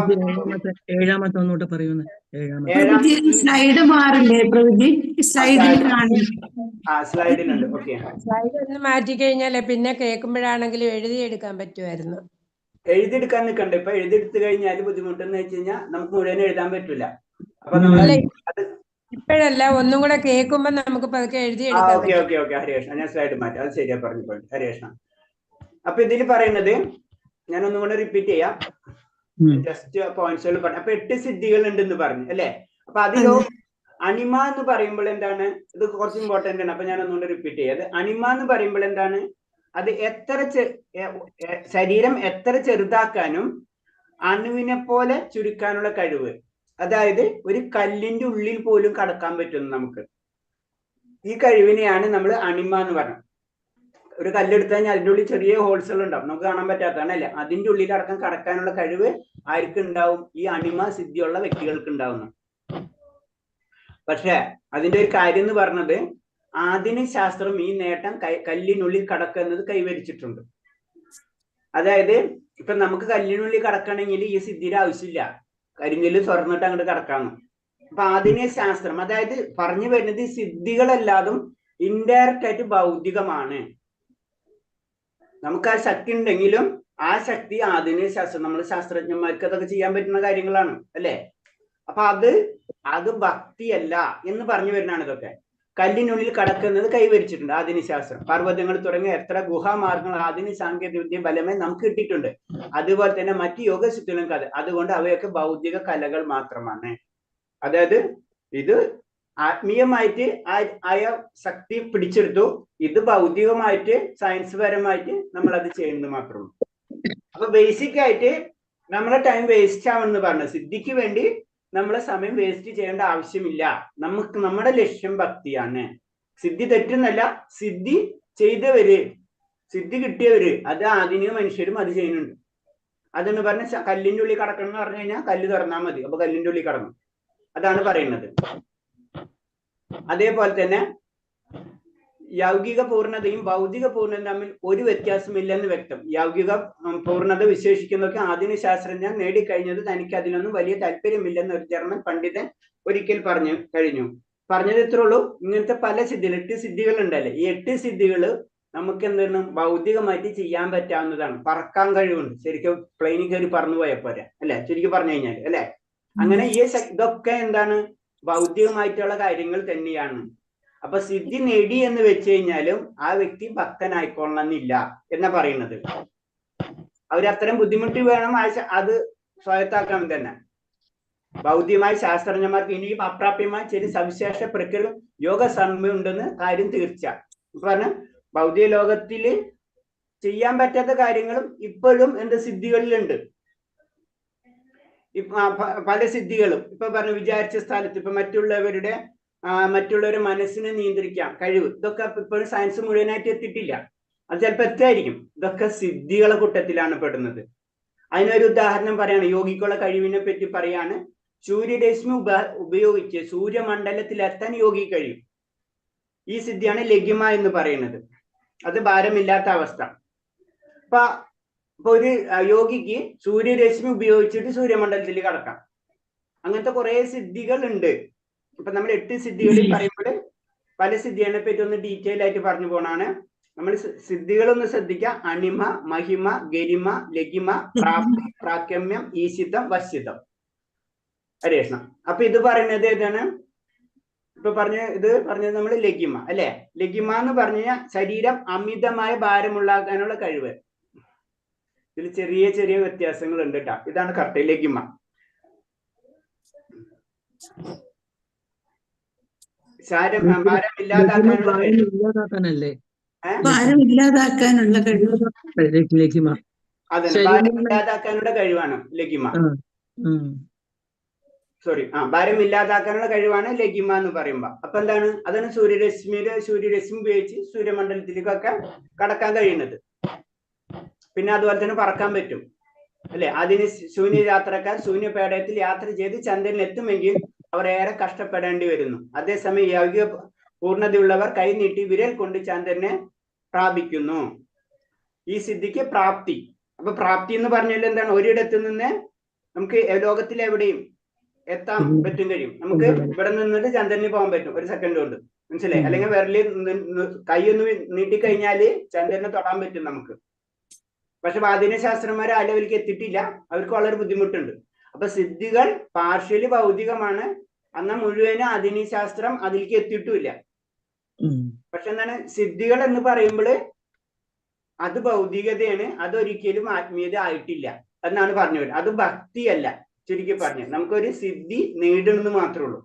ഏഴാമത്തെ ഒന്നുകൂടെ പറയുന്നത്. സ്ലൈഡ് മാറില്ലേ പ്രഭുജി? സ്ലൈഡിലുണ്ട്. ഓക്കെ, സ്ലൈഡ് ഒന്ന് മാറ്റി കഴിഞ്ഞാലേ പിന്നെ കേൾക്കുമ്പോഴാണെങ്കിലും എഴുതിയെടുക്കാൻ പറ്റുമായിരുന്നു. എഴുതിയെടുക്കാൻ നിൽക്കണ്ട. ഇപ്പൊ എഴുതിയെടുത്തു കഴിഞ്ഞാൽ ബുദ്ധിമുട്ടെന്ന് വെച്ച് കഴിഞ്ഞാൽ നമുക്ക് മുഴുവൻ എഴുതാൻ പറ്റൂല. അപ്പൊ നമ്മൾ ഇപ്പോഴല്ല, ഒന്നും കൂടെ കേൾക്കുമ്പോ നമുക്ക് പതുക്കെ എഴുതിയെടുക്കാം. ഓക്കെ ഹരികൃഷ്ണ, ഞാൻ സ്ലൈഡ് മാറ്റാം. അത് ശരിയാ പറഞ്ഞു ഹരികൃഷ്ണ. അപ്പൊ ഇതിൽ പറയുന്നത് ഞാൻ ഒന്നും കൂടെ റിപ്പീറ്റ് ചെയ്യാം, ജസ്റ്റ് പോയിന്റ്സുകൾ പറഞ്ഞു. അപ്പൊ 8 സിദ്ധികൾ ഉണ്ടെന്ന് പറഞ്ഞു അല്ലെ. അപ്പൊ അതിലോ അണിമ എന്ന് പറയുമ്പോൾ എന്താണ്? ഇത് കുറച്ച് ഇമ്പോർട്ടന്റ് ആണ്. അപ്പൊ ഞാൻ ഒന്നുകൂടെ റിപ്പീറ്റ് ചെയ്യാം. അണിമ എന്ന് പറയുമ്പോൾ എന്താണ്? അത് ശരീരം എത്ര ചെറുതാക്കാനും അണുവിനെ പോലെ ചുരുക്കാനുള്ള കഴിവ്. അതായത് ഒരു കല്ലിന്റെ ഉള്ളിൽ പോലും കടക്കാൻ പറ്റുന്നു നമുക്ക്. ഈ കഴിവിനെയാണ് നമ്മൾ അണിമ എന്ന് പറയുന്നത്. ഒരു കല്ലെടുത്തു കഴിഞ്ഞാൽ അതിൻ്റെ ഉള്ളിൽ ചെറിയ ഹോൾസുകൾ ഉണ്ടാവും, നമുക്ക് കാണാൻ പറ്റാത്തതാണ് അല്ലെ. അതിന്റെ ഉള്ളിൽ അടക്കം കടക്കാനുള്ള കഴിവ് ആർക്ക് ഉണ്ടാവും? ഈ അണിമ സിദ്ധിയുള്ള വ്യക്തികൾക്ക് ഉണ്ടാവുന്നു. പക്ഷെ അതിന്റെ ഒരു കാര്യം എന്ന് പറഞ്ഞത്, ആധുനിക ശാസ്ത്രം ഈ നേട്ടം കല്ലിനുള്ളിൽ കടക്കുന്നത് കൈവരിച്ചിട്ടുണ്ട്. അതായത് ഇപ്പൊ നമുക്ക് കല്ലിനുള്ളിൽ കടക്കണമെങ്കിൽ ഈ സിദ്ധിയുടെ ആവശ്യമില്ല, കരിങ്കല്ല് തുറന്നിട്ട് അങ്ങോട്ട് കടക്കാന്ന്. അപ്പൊ ആധുനിക ശാസ്ത്രം അതായത് പറഞ്ഞു വരുന്നത് ഈ സിദ്ധികളെല്ലാതും ഇൻഡയറക്റ്റ് ആയിട്ട് ഭൗതികമാണ്. നമുക്ക് ആ ശക്തി ഉണ്ടെങ്കിലും ആ ശക്തി ആധുനിക ശാസ്ത്രം, നമ്മൾ ശാസ്ത്രജ്ഞന്മാർക്ക് അതൊക്കെ ചെയ്യാൻ പറ്റുന്ന കാര്യങ്ങളാണ് അല്ലെ. അപ്പൊ അത് ഭക്തിയല്ല എന്ന് പറഞ്ഞു വരുന്നതാണ് ഇതൊക്കെ. കല്ലിനുള്ളിൽ കടക്കുന്നത് കൈവരിച്ചിട്ടുണ്ട് ആധുനിക ശാസ്ത്രം. പർവ്വതങ്ങൾ തുടങ്ങിയ എത്ര ഗുഹാമാർഗങ്ങൾ ആധുനിക സാങ്കേതിക വിദ്യ ബലമായി നമുക്ക് കിട്ടിയിട്ടുണ്ട്. അതുപോലെ തന്നെ മറ്റ് യോഗസിദ്ധികളും കഥ. അതുകൊണ്ട് അവയൊക്കെ ഭൗതിക കലകൾ മാത്രമാണ്. അതായത് ഇത് ആത്മീയമായിട്ട് ആയ ശക്തി പിടിച്ചെടുത്തു, ഇത് ഭൗതികമായിട്ട് സയൻസ് പരമായിട്ട് നമ്മൾ അത് ചെയ്യുന്നത് മാത്രമേ. അപ്പൊ ബേസിക് ആയിട്ട് നമ്മളെ ടൈം വേസ്റ്റ് ആവണമെന്ന് പറഞ്ഞു. സിദ്ധിക്ക് വേണ്ടി നമ്മളെ സമയം വേസ്റ്റ് ചെയ്യേണ്ട ആവശ്യമില്ല. നമ്മുടെ ലക്ഷ്യം ഭക്തിയാണ്. സിദ്ധി തെറ്റുന്നല്ല, സിദ്ധി ചെയ്തവര്, സിദ്ധി കിട്ടിയവര്, അത് ആധുനിക മനുഷ്യരും അത് ചെയ്യുന്നുണ്ട്. അതെന്ന് പറഞ്ഞ കല്ലിന്റെ ഉള്ളിൽ കടക്കണം എന്ന് പറഞ്ഞു കഴിഞ്ഞാൽ കല്ല് തുറന്നാൽ മതി, അപ്പൊ കല്ലിന്റെ ഉള്ളിൽ കടന്നു. അതാണ് പറയുന്നത്. അതേപോലെ തന്നെ യൗകിക പൂർണ്ണതയും ഭൗതിക പൂർണ്ണതയും തമ്മിൽ ഒരു വ്യത്യാസമില്ലെന്ന് വ്യക്തം. യൗകിക പൂർണ്ണത വിശേഷിക്കുന്നതൊക്കെ ആധുനിക ശാസ്ത്രജ്ഞൻ നേടിക്കഴിഞ്ഞത് തനിക്ക് അതിലൊന്നും വലിയ താല്പര്യമില്ലെന്ന് ഒരു ജർമ്മൻ പണ്ഡിതൻ ഒരിക്കൽ പറഞ്ഞത് ഇത്രേ ഉള്ളൂ. ഇങ്ങനത്തെ പല സിദ്ധികൾ, 8 സിദ്ധികൾ ഉണ്ടല്ലേ, ഈ 8 സിദ്ധികൾ നമുക്ക് എന്താണ് ഭൗതികമായിട്ട് ചെയ്യാൻ പറ്റാവുന്നതാണ്. പറക്കാൻ കഴിവുണ്ട്, ശരിക്കും പ്ലെയിനിൽ കയറി പറന്നു പോയ പോരാ അല്ലെ, ശരിക്കും പറഞ്ഞു കഴിഞ്ഞാൽ അല്ലെ. അങ്ങനെ ഇതൊക്കെ എന്താണ് ഭൗതികമായിട്ടുള്ള കാര്യങ്ങൾ തന്നെയാണ്. അപ്പൊ സിദ്ധി നേടി എന്ന് വെച്ച് കഴിഞ്ഞാലും ആ വ്യക്തി ഭക്തനായിക്കൊള്ളണമെന്നില്ല എന്നാ പറയുന്നത്. അവരത്രയും ബുദ്ധിമുട്ടി വേണം അത് സ്വായത്താക്കാൻ തന്നെ. ഭൗതികമായ ശാസ്ത്രജ്ഞന്മാർക്ക് ഇനിയും അപ്രാപ്യമായ ചില സവിശേഷ പ്രക്രിയ യോഗ സമയം ഉണ്ടെന്ന് കാര്യം തീർച്ച. പറഞ്ഞ ഭൗതിക ലോകത്തില് ചെയ്യാൻ പറ്റാത്ത കാര്യങ്ങളും ഇപ്പോഴും എന്റെ സിദ്ധികളിലുണ്ട്. പല സിദ്ധികളും ഇപ്പൊ പറഞ്ഞു വിചാരിച്ച സ്ഥലത്ത് ഇപ്പൊ മറ്റുള്ളവരുടെ മനസ്സിനെ നിയന്ത്രിക്കാം കഴിവ്, ഇതൊക്കെ ഇപ്പോഴും സയൻസ് മുഴുവനായിട്ട് എത്തിയിട്ടില്ല. അത് ചിലപ്പോൾ എത്തായിരിക്കും. ഇതൊക്കെ സിദ്ധികളെ കൂട്ടത്തിലാണ് പെടുന്നത്. അതിനൊരു ഉദാഹരണം പറയാണ്, യോഗിക്കുള്ള കഴിവിനെ പറ്റി പറയാണ്. സൂര്യരശ്മി ഉപയോഗിച്ച് സൂര്യമണ്ഡലത്തിൽ എത്താൻ യോഗി കഴിയും. ഈ സിദ്ധിയാണ് ലഘിമ എന്ന് പറയുന്നത്. അത് ഭാരമില്ലാത്ത അവസ്ഥ. ഇപ്പൊ ഒരു യോഗിക്ക് സൂര്യരശ്മി ഉപയോഗിച്ചിട്ട് സൂര്യമണ്ഡലത്തിൽ കടക്കാം. അങ്ങനത്തെ കുറെ സിദ്ധികൾ ഉണ്ട്. ഇപ്പൊ നമ്മൾ 8 സിദ്ധികളിൽ പറയുമ്പോൾ പല സിദ്ധികളെ പറ്റി ഒന്ന് ഡീറ്റെയിൽ ആയിട്ട് പറഞ്ഞു പോണാണ്. നമ്മൾ സിദ്ധികളൊന്ന് ശ്രദ്ധിക്കുക. അണിമ, മഹിമ, ഗരിമ, ലഘിമ, പ്രാപ്തി, പ്രാക്യമ്യം, ഈശിതം, വശ്യതം, ഹരേഷ്ണം. അപ്പൊ ഇത് പറയുന്നത് ഏതാണ്? ഇപ്പൊ പറഞ്ഞത് നമ്മൾ ലഘിമ അല്ലെ. ലഘിമ എന്ന് പറഞ്ഞു കഴിഞ്ഞാൽ ശരീരം അമിതമായ ഭാരമുള്ളാക്കാനുള്ള കഴിവ്. ഇതിൽ ചെറിയ ചെറിയ വ്യത്യാസങ്ങൾ ഉണ്ട് കേട്ടോ. ഇതാണ് കറക്റ്റ് ലഘിമ. ഭാരമില്ലാതാക്കാനുള്ള കഴിവ്. അതെ, ഭാരമില്ലാതാക്കാനുള്ള കഴിവാണ് ലഘിമ. ഭാരമില്ലാതാക്കാനുള്ള കഴിവാണ് ലഘിമ എന്ന് പറയുമ്പോ. അപ്പൊ എന്താണ്? അതാണ് സൂര്യരശ്മി ഉപയോഗിച്ച് സൂര്യമണ്ഡലത്തിലേക്കൊക്കെ കടക്കാൻ കഴിയുന്നത്. പിന്നെ അതുപോലെ തന്നെ പറക്കാൻ പറ്റും അല്ലെ. അതിന് ശൂന്യയാത്രക്കാർ ശൂന്യപേടകത്തിൽ യാത്ര ചെയ്ത് ചന്ദ്രനിൽ എത്തുമെങ്കിൽ അവർ ഏറെ കഷ്ടപ്പെടേണ്ടി വരുന്നു. അതേസമയം യൗകിക പൂർണ്ണതയുള്ളവർ കൈ നീട്ടി വിരൽ കൊണ്ട് ചന്ദ്രനെ പ്രാപിക്കുന്നു. ഈ സിദ്ധിക്ക് പ്രാപ്തി. അപ്പൊ പ്രാപ്തി എന്ന് പറഞ്ഞാൽ എന്താണ്? ഒരിടത്ത് നിന്ന് നമുക്ക് ലോകത്തിൽ എവിടെയും എത്താൻ പറ്റും കഴിയും. നമുക്ക് ഇവിടെ നിന്നിട്ട് ചന്ദ്രനിൽ പോകാൻ പറ്റും 1 സെക്കൻഡ് കൊണ്ട്, മനസ്സിലായി? അല്ലെങ്കിൽ വിരലിൽ കൈയൊന്ന് നീട്ടിക്കഴിഞ്ഞാല് ചന്ദ്രനെ തൊടാൻ പറ്റും നമുക്ക്. പക്ഷെ ആധുനിക ശാസ്ത്രന്മാർ ആ ലെവലിലേക്ക് എത്തിയിട്ടില്ല. അവർക്ക് വളരെ ബുദ്ധിമുട്ടുണ്ട്. അപ്പൊ സിദ്ധികൾ പാർഷ്യലി ഭൗതികമാണ്, എന്നാൽ മുഴുവനും ആധുനിക ശാസ്ത്രം അതിലേക്ക് എത്തിയിട്ടുമില്ല. പക്ഷെ എന്താണ് സിദ്ധികൾ എന്ന് പറയുമ്പോൾ അത് ഭൗതികതയാണ്, അതൊരിക്കലും ആത്മീയത ആയിട്ടില്ല എന്നാണ് പറഞ്ഞു വരുന്നത്. അത് ഭക്തിയല്ല. ചുരുക്കി പറഞ്ഞു നമുക്കൊരു സിദ്ധി നേടണമെന്ന് മാത്രമേ ഉള്ളൂ.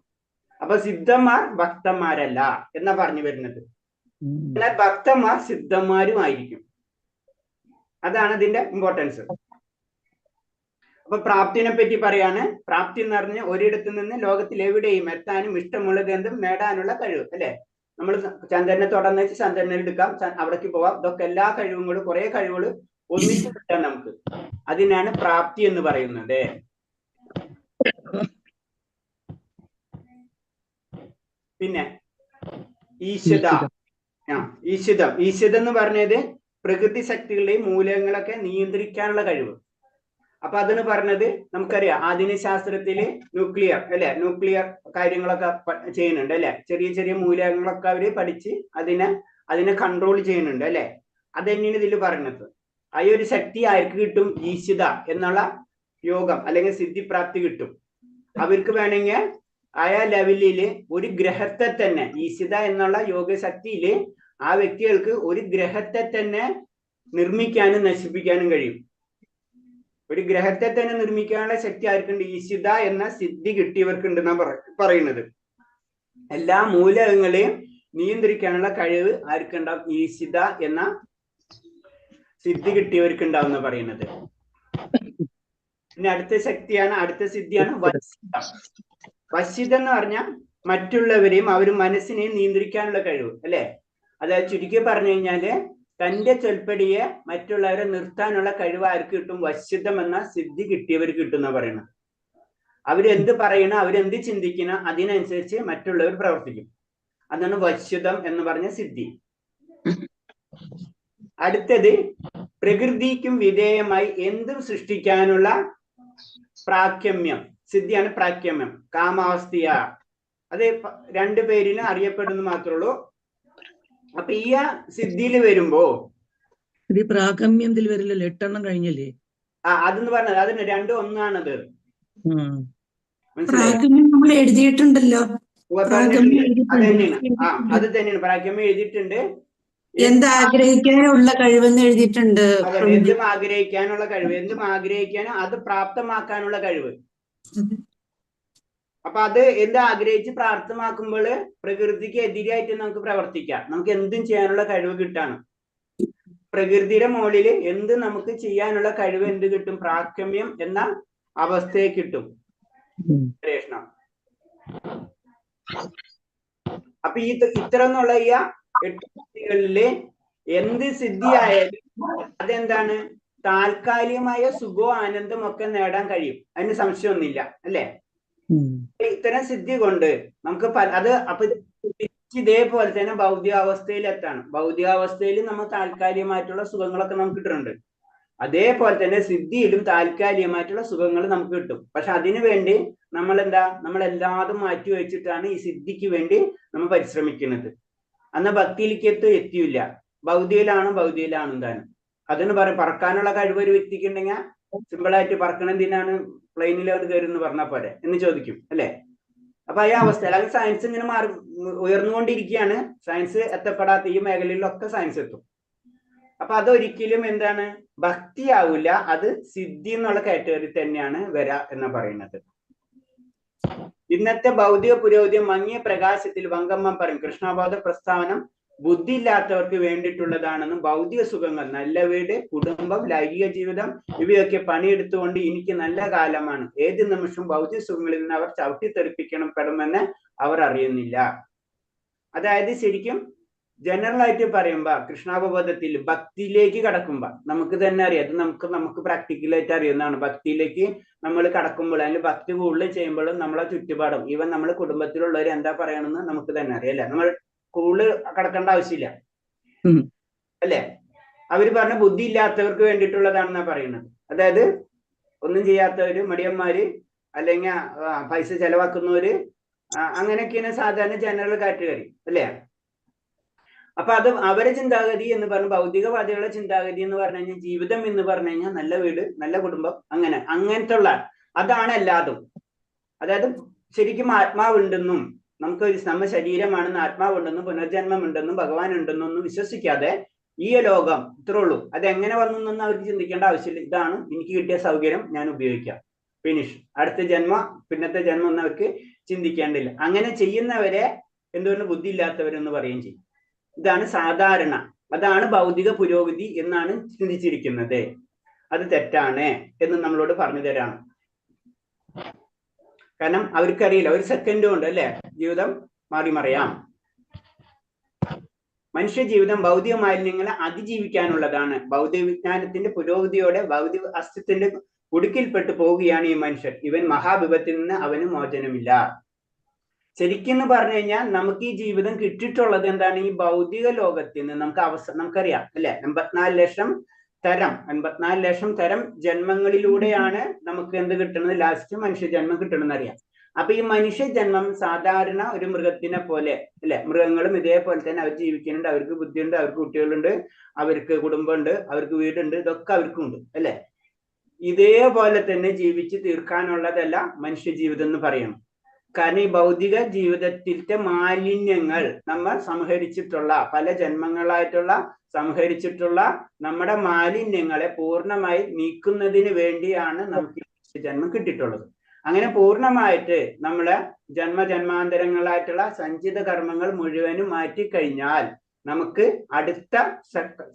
അപ്പൊ സിദ്ധന്മാർ ഭക്തന്മാരല്ല എന്നാ പറഞ്ഞു വരുന്നത്. എന്നാൽ ഭക്തന്മാർ സിദ്ധന്മാരും ആയിരിക്കും. അതാണ് ഇതിന്റെ ഇമ്പോർട്ടൻസ്. അപ്പൊ പ്രാപ്തിനെ പറ്റി പറയാണ്. പ്രാപ്തി എന്ന് പറഞ്ഞാൽ ഒരിടത്ത് നിന്ന് ലോകത്തിൽ എവിടെയും എത്താനും ഇഷ്ടമുള്ളത് എന്തും നേടാനുള്ള കഴിവ് അല്ലെ. നമ്മൾ ചന്ദ്രനെ തുടർന്ന് വെച്ച് ചന്ദ്രനെ എടുക്കാം, അവിടേക്ക് പോവാം. ഇതൊക്കെ എല്ലാ കഴിവുകളും കുറെ കഴിവുകൾ ഒന്നിച്ച് കിട്ടാൻ നമുക്ക്. അതിനാണ് പ്രാപ്തി എന്ന് പറയുന്നത്. പിന്നെ ഈശ്വത. ഈശ്വതം എന്ന് പറഞ്ഞത് പ്രകൃതി ശക്തികളുടെയും മൂലകങ്ങളൊക്കെ നിയന്ത്രിക്കാനുള്ള കഴിവ്. അപ്പൊ അതിന് പറഞ്ഞത് നമുക്കറിയാം, ആധുനിക ശാസ്ത്രത്തില് ന്യൂക്ലിയർ അല്ലെ, ന്യൂക്ലിയർ കാര്യങ്ങളൊക്കെ ചെയ്യുന്നുണ്ട് അല്ലെ. ചെറിയ ചെറിയ മൂലകങ്ങളൊക്കെ അവര് പഠിച്ച് അതിനെ കൺട്രോൾ ചെയ്യുന്നുണ്ട് അല്ലെ. അത് തന്നെയാണ് ഇതിൽ പറഞ്ഞത്. ആ ഒരു ശക്തി ആർക്ക് കിട്ടും? ഈശ്വത എന്നുള്ള യോഗം അല്ലെങ്കിൽ സിദ്ധിപ്രാപ്തി കിട്ടും. അവർക്ക് വേണമെങ്കിൽ ആയ ലെവലില് ഒരു ഗ്രഹത്തെ തന്നെ, ഈശ്വത എന്നുള്ള യോഗശക്തിയില് ആ വ്യക്തികൾക്ക് ഒരു ഗ്രഹത്തെ തന്നെ നിർമ്മിക്കാനും നശിപ്പിക്കാനും കഴിയും. ഒരു ഗ്രഹത്തെ തന്നെ നിർമ്മിക്കാനുള്ള ശക്തി ആർക്കുണ്ട്? ഈശ്വത എന്ന സിദ്ധി കിട്ടിയവർക്കുണ്ടെന്നാ പറയുന്നത്. എല്ലാ മൂലകങ്ങളെയും നിയന്ത്രിക്കാനുള്ള കഴിവ് ആർക്കുണ്ടാവും? ഈശ്വത എന്ന സിദ്ധി കിട്ടിയവർക്കുണ്ടാവും എന്ന് പറയുന്നത്. പിന്നെ അടുത്ത ശക്തിയാണ്, അടുത്ത സിദ്ധിയാണ് വശ്യത. വശ്യത എന്ന് പറഞ്ഞാൽ മറ്റുള്ളവരെയും അവര് മനസ്സിനെയും നിയന്ത്രിക്കാനുള്ള കഴിവ് അല്ലെ. അതായത് ചുരുക്കി പറഞ്ഞു കഴിഞ്ഞാല് തന്റെ ചൊൽപ്പടിയെ മറ്റുള്ളവരെ നിർത്താനുള്ള കഴിവ് ആർക്ക് കിട്ടും? വശ്യതം എന്ന സിദ്ധി കിട്ടിയവർക്ക് കിട്ടും എന്നാ പറയുന്നത്. അവരെന്ത് പറയണം, അവരെന്ത് ചിന്തിക്കണം, അതിനനുസരിച്ച് മറ്റുള്ളവർ പ്രവർത്തിക്കും. അതാണ് വശ്യതം എന്ന് പറഞ്ഞ സിദ്ധി. അടുത്തത് പ്രകൃതിക്കും വിധേയമായി എന്തും സൃഷ്ടിക്കാനുള്ള പ്രാക്യമം സിദ്ധിയാണ്. പ്രാക്യമം കാമാവസ്ഥയ. അത് രണ്ടു പേരിലും അറിയപ്പെടുന്നു മാത്രമേ ഉള്ളൂ. അപ്പൊ ഈ സിദ്ധിയിൽ വരുമ്പോ പ്രാഗമ്യത്തിൽ വരില്ലല്ലോ, 8 എണ്ണം കഴിഞ്ഞല്ലേ? അതെന്ന് പറഞ്ഞത് അതിന് രണ്ടും ഒന്നാണത്. നമ്മൾ എഴുതിയിട്ടുണ്ടല്ലോ. അത് തന്നെയാണ്. അത് തന്നെയാണ് പ്രാക്യമം എഴുതിയിട്ടുണ്ട്. എന്താഗ്രഹിക്കാനുള്ള കഴിവെന്ന് എഴുതിയിട്ടുണ്ട്. എന്തും ആഗ്രഹിക്കാനുള്ള കഴിവ്, എന്തും ആഗ്രഹിക്കാനും അത് പ്രാപ്തമാക്കാനുള്ള കഴിവ്. അപ്പൊ അത് എന്ത് ആഗ്രഹിച്ച് പ്രാപ്തമാക്കുമ്പോൾ പ്രകൃതിക്ക് എതിരായിട്ട് നമുക്ക് പ്രവർത്തിക്കാം. നമുക്ക് എന്തും ചെയ്യാനുള്ള കഴിവ് കിട്ടാണ്. പ്രകൃതിയുടെ മുകളില് എന്ത് നമുക്ക് ചെയ്യാനുള്ള കഴിവ് എന്ത് കിട്ടും? പ്രാക്യമം എന്ന അവസ്ഥയെ കിട്ടും. അപ്പൊ ഇത്തരം എന്നുള്ള ഈ 8 സിദ്ധികളില് എന്ത് സിദ്ധിയായാലും അതെന്താണ്? താൽക്കാലികമായ സുഖവും ആനന്ദവും ഒക്കെ നേടാൻ കഴിയും. അതിന് സംശയമൊന്നുമില്ല അല്ലെ. ഇത്തരം സിദ്ധി കൊണ്ട് നമുക്ക് അത് അപ്പൊ ഇതേപോലെ തന്നെ ഭൗതികാവസ്ഥയിൽ എത്താണ്. ഭൗതികാവസ്ഥയിൽ നമ്മൾ താൽക്കാലികമായിട്ടുള്ള സുഖങ്ങളൊക്കെ നമുക്ക് കിട്ടുന്നുണ്ട്. അതേപോലെ തന്നെ സിദ്ധിയിലും താൽക്കാലികമായിട്ടുള്ള സുഖങ്ങൾ നമുക്ക് കിട്ടും. പക്ഷെ അതിനു വേണ്ടി നമ്മളെല്ലാതും മാറ്റി വെച്ചിട്ടാണ് ഈ സിദ്ധിക്ക് വേണ്ടി നമ്മൾ പരിശ്രമിക്കുന്നത്. അന്ന് ഭക്തിയിലേക്ക് എത്തിയില്ല. ഭൗതിയിലാണ് താനും. അതിന് പറക്കാനുള്ള കഴിവ് ഒരു വ്യക്തിക്ക് ഉണ്ടെങ്കിൽ സിമ്പിളായിട്ട് പറക്കണം. എന്തിനാണ് പ്ലെയിനിൽ അത് കയറുന്നു പറഞ്ഞാൽ പോരെ എന്ന് ചോദിക്കും അല്ലെ. അപ്പൊ ഈ അവസ്ഥ അല്ലെങ്കിൽ സയൻസ് ഇങ്ങനെ ഉയർന്നുകൊണ്ടിരിക്കുകയാണ്. സയൻസ് എത്തപ്പെടാത്ത ഈ മേഖലയിലൊക്കെ സയൻസ് എത്തും. അപ്പൊ അതൊരിക്കലും എന്താണ്? ഭക്തിയാവില്ല. അത് സിദ്ധി എന്നുള്ള കാറ്റഗറി തന്നെയാണ് വരാ എന്ന് പറയുന്നത്. ഇന്നത്തെ ഭൗതിക പുരോഗതി മങ്ങിയ പ്രകാശത്തിൽ വങ്കമ്മ പറയും കൃഷ്ണബോധ പ്രസ്ഥാനം ബുദ്ധി ഇല്ലാത്തവർക്ക് വേണ്ടിയിട്ടുള്ളതാണെന്നും ഭൗതിക സുഖങ്ങൾ, നല്ല വീട്, കുടുംബം, ലൈംഗിക ജീവിതം ഇവയൊക്കെ പണിയെടുത്തുകൊണ്ട് എനിക്ക് നല്ല കാലമാണ്. ഏത് നിമിഷവും ഭൗതിക സുഖങ്ങളിൽ നിന്ന് അവർ ചവിട്ടിത്തെറിപ്പിക്കപ്പെടുമെന്ന് അവർ അറിയുന്നില്ല. അതായത് ശരിക്കും ജനറൽ ആയിട്ട് പറയുമ്പോ കൃഷ്ണാവബോധത്തിൽ ഭക്തിയിലേക്ക് കടക്കുമ്പോ നമുക്ക് തന്നെ അറിയാം. അത് നമുക്ക് പ്രാക്ടിക്കലായിട്ട് അറിയുന്നതാണ്. ഭക്തിയിലേക്ക് നമ്മൾ കടക്കുമ്പോൾ അല്ലെങ്കിൽ ഭക്തി കൂടുതൽ ചെയ്യുമ്പോഴും നമ്മളെ ചുറ്റുപാടും ഈവൻ നമ്മളെ കുടുംബത്തിലുള്ളവർ എന്താ പറയണമെന്ന് നമുക്ക് തന്നെ അറിയാം അല്ലെ. നമ്മൾ കൂടുതൽ കടക്കേണ്ട ആവശ്യമില്ല അല്ലെ. അവര് പറഞ്ഞ ബുദ്ധി ഇല്ലാത്തവർക്ക് വേണ്ടിയിട്ടുള്ളതാണെന്നാ പറയുന്നത്. അതായത് ഒന്നും ചെയ്യാത്തവര്, മടിയന്മാര്, അല്ലെങ്കിൽ പൈസ ചെലവാക്കുന്നവര്, അങ്ങനെയൊക്കെയാണ് സാധാരണ ജനറൽ കാറ്റഗറി അല്ലേ. അപ്പൊ അത് അവരെ ചിന്താഗതി എന്ന് പറഞ്ഞ ഭൗതികവാദികളുടെ ചിന്താഗതി എന്ന് പറഞ്ഞു കഴിഞ്ഞാൽ ജീവിതം എന്ന് പറഞ്ഞു കഴിഞ്ഞാൽ നല്ല വീട്, നല്ല കുടുംബം, അങ്ങനത്തെ ഉള്ള അതാണ് എല്ലാതും. അതായത് ശരിക്കും ആത്മാവുണ്ടെന്നും നമുക്ക് നമ്മ ശരീരമാണെന്ന് ആത്മാവുണ്ടെന്നും പുനർജന്മം ഉണ്ടെന്നും ഭഗവാൻ ഉണ്ടെന്നും ഒന്നും വിശ്വസിക്കാതെ ഈ ലോകം ഇത്രേ ഉള്ളൂ, അതെങ്ങനെ വന്നു എന്നൊന്നും അവർക്ക് ചിന്തിക്കേണ്ട ആവശ്യമില്ല. ഇതാണ് എനിക്ക് കിട്ടിയ സൗകര്യം, ഞാൻ ഉപയോഗിക്കാം, ഫിനിഷ്. അടുത്ത ജന്മം, പിന്നത്തെ ജന്മം ഒന്നും അവർക്ക് ചിന്തിക്കേണ്ടില്ല. അങ്ങനെ ചെയ്യുന്നവരെ എന്തുകൊണ്ട് ബുദ്ധി ഇല്ലാത്തവരെന്ന് പറയുകയും ചെയ്യും. ഇതാണ് സാധാരണ, അതാണ് ഭൗതിക പുരോഗതി എന്നാണ് ചിന്തിച്ചിരിക്കുന്നത്. അത് തെറ്റാണ് എന്ന് നമ്മളോട് പറഞ്ഞു തരാണ്. കാരണം അവർക്കറിയില്ല, ഒരു സെക്കൻഡ് കൊണ്ട് അല്ലെ ജീവിതം മാറിമറിയാം. മനുഷ്യ ജീവിതം ഭൗതിക മാലിന്യങ്ങളെ അതിജീവിക്കാനുള്ളതാണ്. ഭൗതിക വിജ്ഞാനത്തിന്റെ പുരോഗതിയോടെ ഭൗതിക അസ്തിത്വത്തിന്റെ കുടുക്കിൽപ്പെട്ടു പോവുകയാണ് ഈ മനുഷ്യൻ. ഇവൻ മഹാവിപത്തിൽ നിന്ന് അവന് മോചനമില്ല. ശരിക്കും പറഞ്ഞു കഴിഞ്ഞാൽ നമുക്ക് ഈ ജീവിതം കിട്ടിയിട്ടുള്ളത് എന്താണ്? ഈ ഭൗതിക ലോകത്തിൽ നിന്ന് നമുക്കറിയാം അല്ലെ, 84 ലക്ഷം തരം ജന്മങ്ങളിലൂടെയാണ് നമുക്ക് എന്ത് കിട്ടുന്നത്? ലാസ്റ്റ് മനുഷ്യ ജന്മം കിട്ടണമെന്ന് അറിയാം. അപ്പൊ ഈ മനുഷ്യ ജന്മം സാധാരണ ഒരു മൃഗത്തിനെ പോലെ അല്ലെ, മൃഗങ്ങളും ഇതേപോലെ തന്നെ അവർ ജീവിക്കുന്നുണ്ട്, അവർക്ക് ബുദ്ധിയുണ്ട്, അവർക്ക് കുട്ടികളുണ്ട്, അവർക്ക് കുടുംബമുണ്ട്, അവർക്ക് വീടുണ്ട്, ഇതൊക്കെ അവർക്കും ഉണ്ട് അല്ലെ. ഇതേപോലെ തന്നെ ജീവിച്ച് തീർക്കാനുള്ളതല്ല മനുഷ്യ ജീവിതം എന്ന് പറയണം. കാരണം ഈ ഭൗതിക ജീവിതത്തിലത്തെ മാലിന്യങ്ങൾ നമ്മൾ സംഹരിച്ചിട്ടുള്ള പല ജന്മങ്ങളായിട്ടുള്ള സംഹരിച്ചിട്ടുള്ള നമ്മുടെ മാലിന്യങ്ങളെ പൂർണ്ണമായി നീക്കുന്നതിന് വേണ്ടിയാണ് നമുക്ക് ജന്മം കിട്ടിയിട്ടുള്ളത്. അങ്ങനെ പൂർണ്ണമായിട്ട് നമ്മളെ ജന്മജന്മാന്തരങ്ങളായിട്ടുള്ള സഞ്ചിത കർമ്മങ്ങൾ മുഴുവനും മാറ്റിക്കഴിഞ്ഞാൽ നമുക്ക് അടുത്ത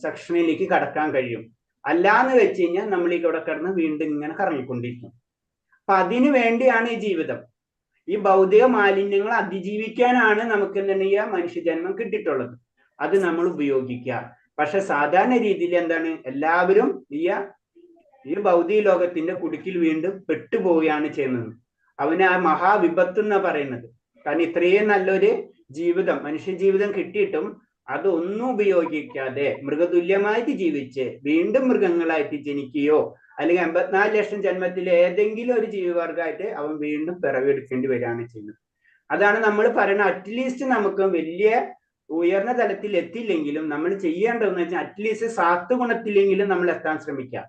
സെക്ഷനിലേക്ക് കടക്കാൻ കഴിയും. അല്ലാന്ന് വെച്ച് കഴിഞ്ഞാൽ നമ്മൾ ഈ കൂടെ കിടന്ന് വീണ്ടും ഇങ്ങനെ കറങ്ങിക്കൊണ്ടിരിക്കും. അപ്പൊ അതിനു വേണ്ടിയാണ് ഈ ജീവിതം. ഈ ഭൗതിക മാലിന്യങ്ങൾ അതിജീവിക്കാനാണ് നമുക്ക് എന്താണ് മനുഷ്യജന്മം കിട്ടിയിട്ടുള്ളത്. അത് നമ്മൾ ഉപയോഗിക്കുക. പക്ഷെ സാധാരണ രീതിയിൽ എന്താണ്, എല്ലാവരും ഈ ഭൗതിക ലോകത്തിന്റെ കുടുക്കിൽ വീണ്ടും പെട്ടുപോവുകയാണ് ചെയ്യുന്നത്. അവന് ആ മഹാവിപത്ത് എന്നാ പറയുന്നത്. കാരണം ഇത്രയും നല്ലൊരു ജീവിതം, മനുഷ്യ ജീവിതം കിട്ടിയിട്ടും അതൊന്നും ഉപയോഗിക്കാതെ മൃഗതുല്യമായിട്ട് ജീവിച്ച് വീണ്ടും മൃഗങ്ങളായിട്ട് ജനിക്കുകയോ അല്ലെങ്കിൽ 84 ലക്ഷം ജന്മത്തിലെ ഏതെങ്കിലും ഒരു ജീവിവർഗമായിട്ട് അവൻ വീണ്ടും പിറവിയെടുക്കേണ്ടി വരികയാണ് ചെയ്യുന്നത്. അതാണ് നമ്മൾ പറയുന്നത്. അറ്റ്ലീസ്റ്റ് നമുക്ക് വലിയ ഉയർന്ന തലത്തിൽ എത്തില്ലെങ്കിലും നമ്മൾ ചെയ്യേണ്ടതെന്ന് വെച്ചാൽ അറ്റ്ലീസ്റ്റ് സാത്വഗുണത്തിലെങ്കിലും നമ്മൾ എത്താൻ ശ്രമിക്കുക.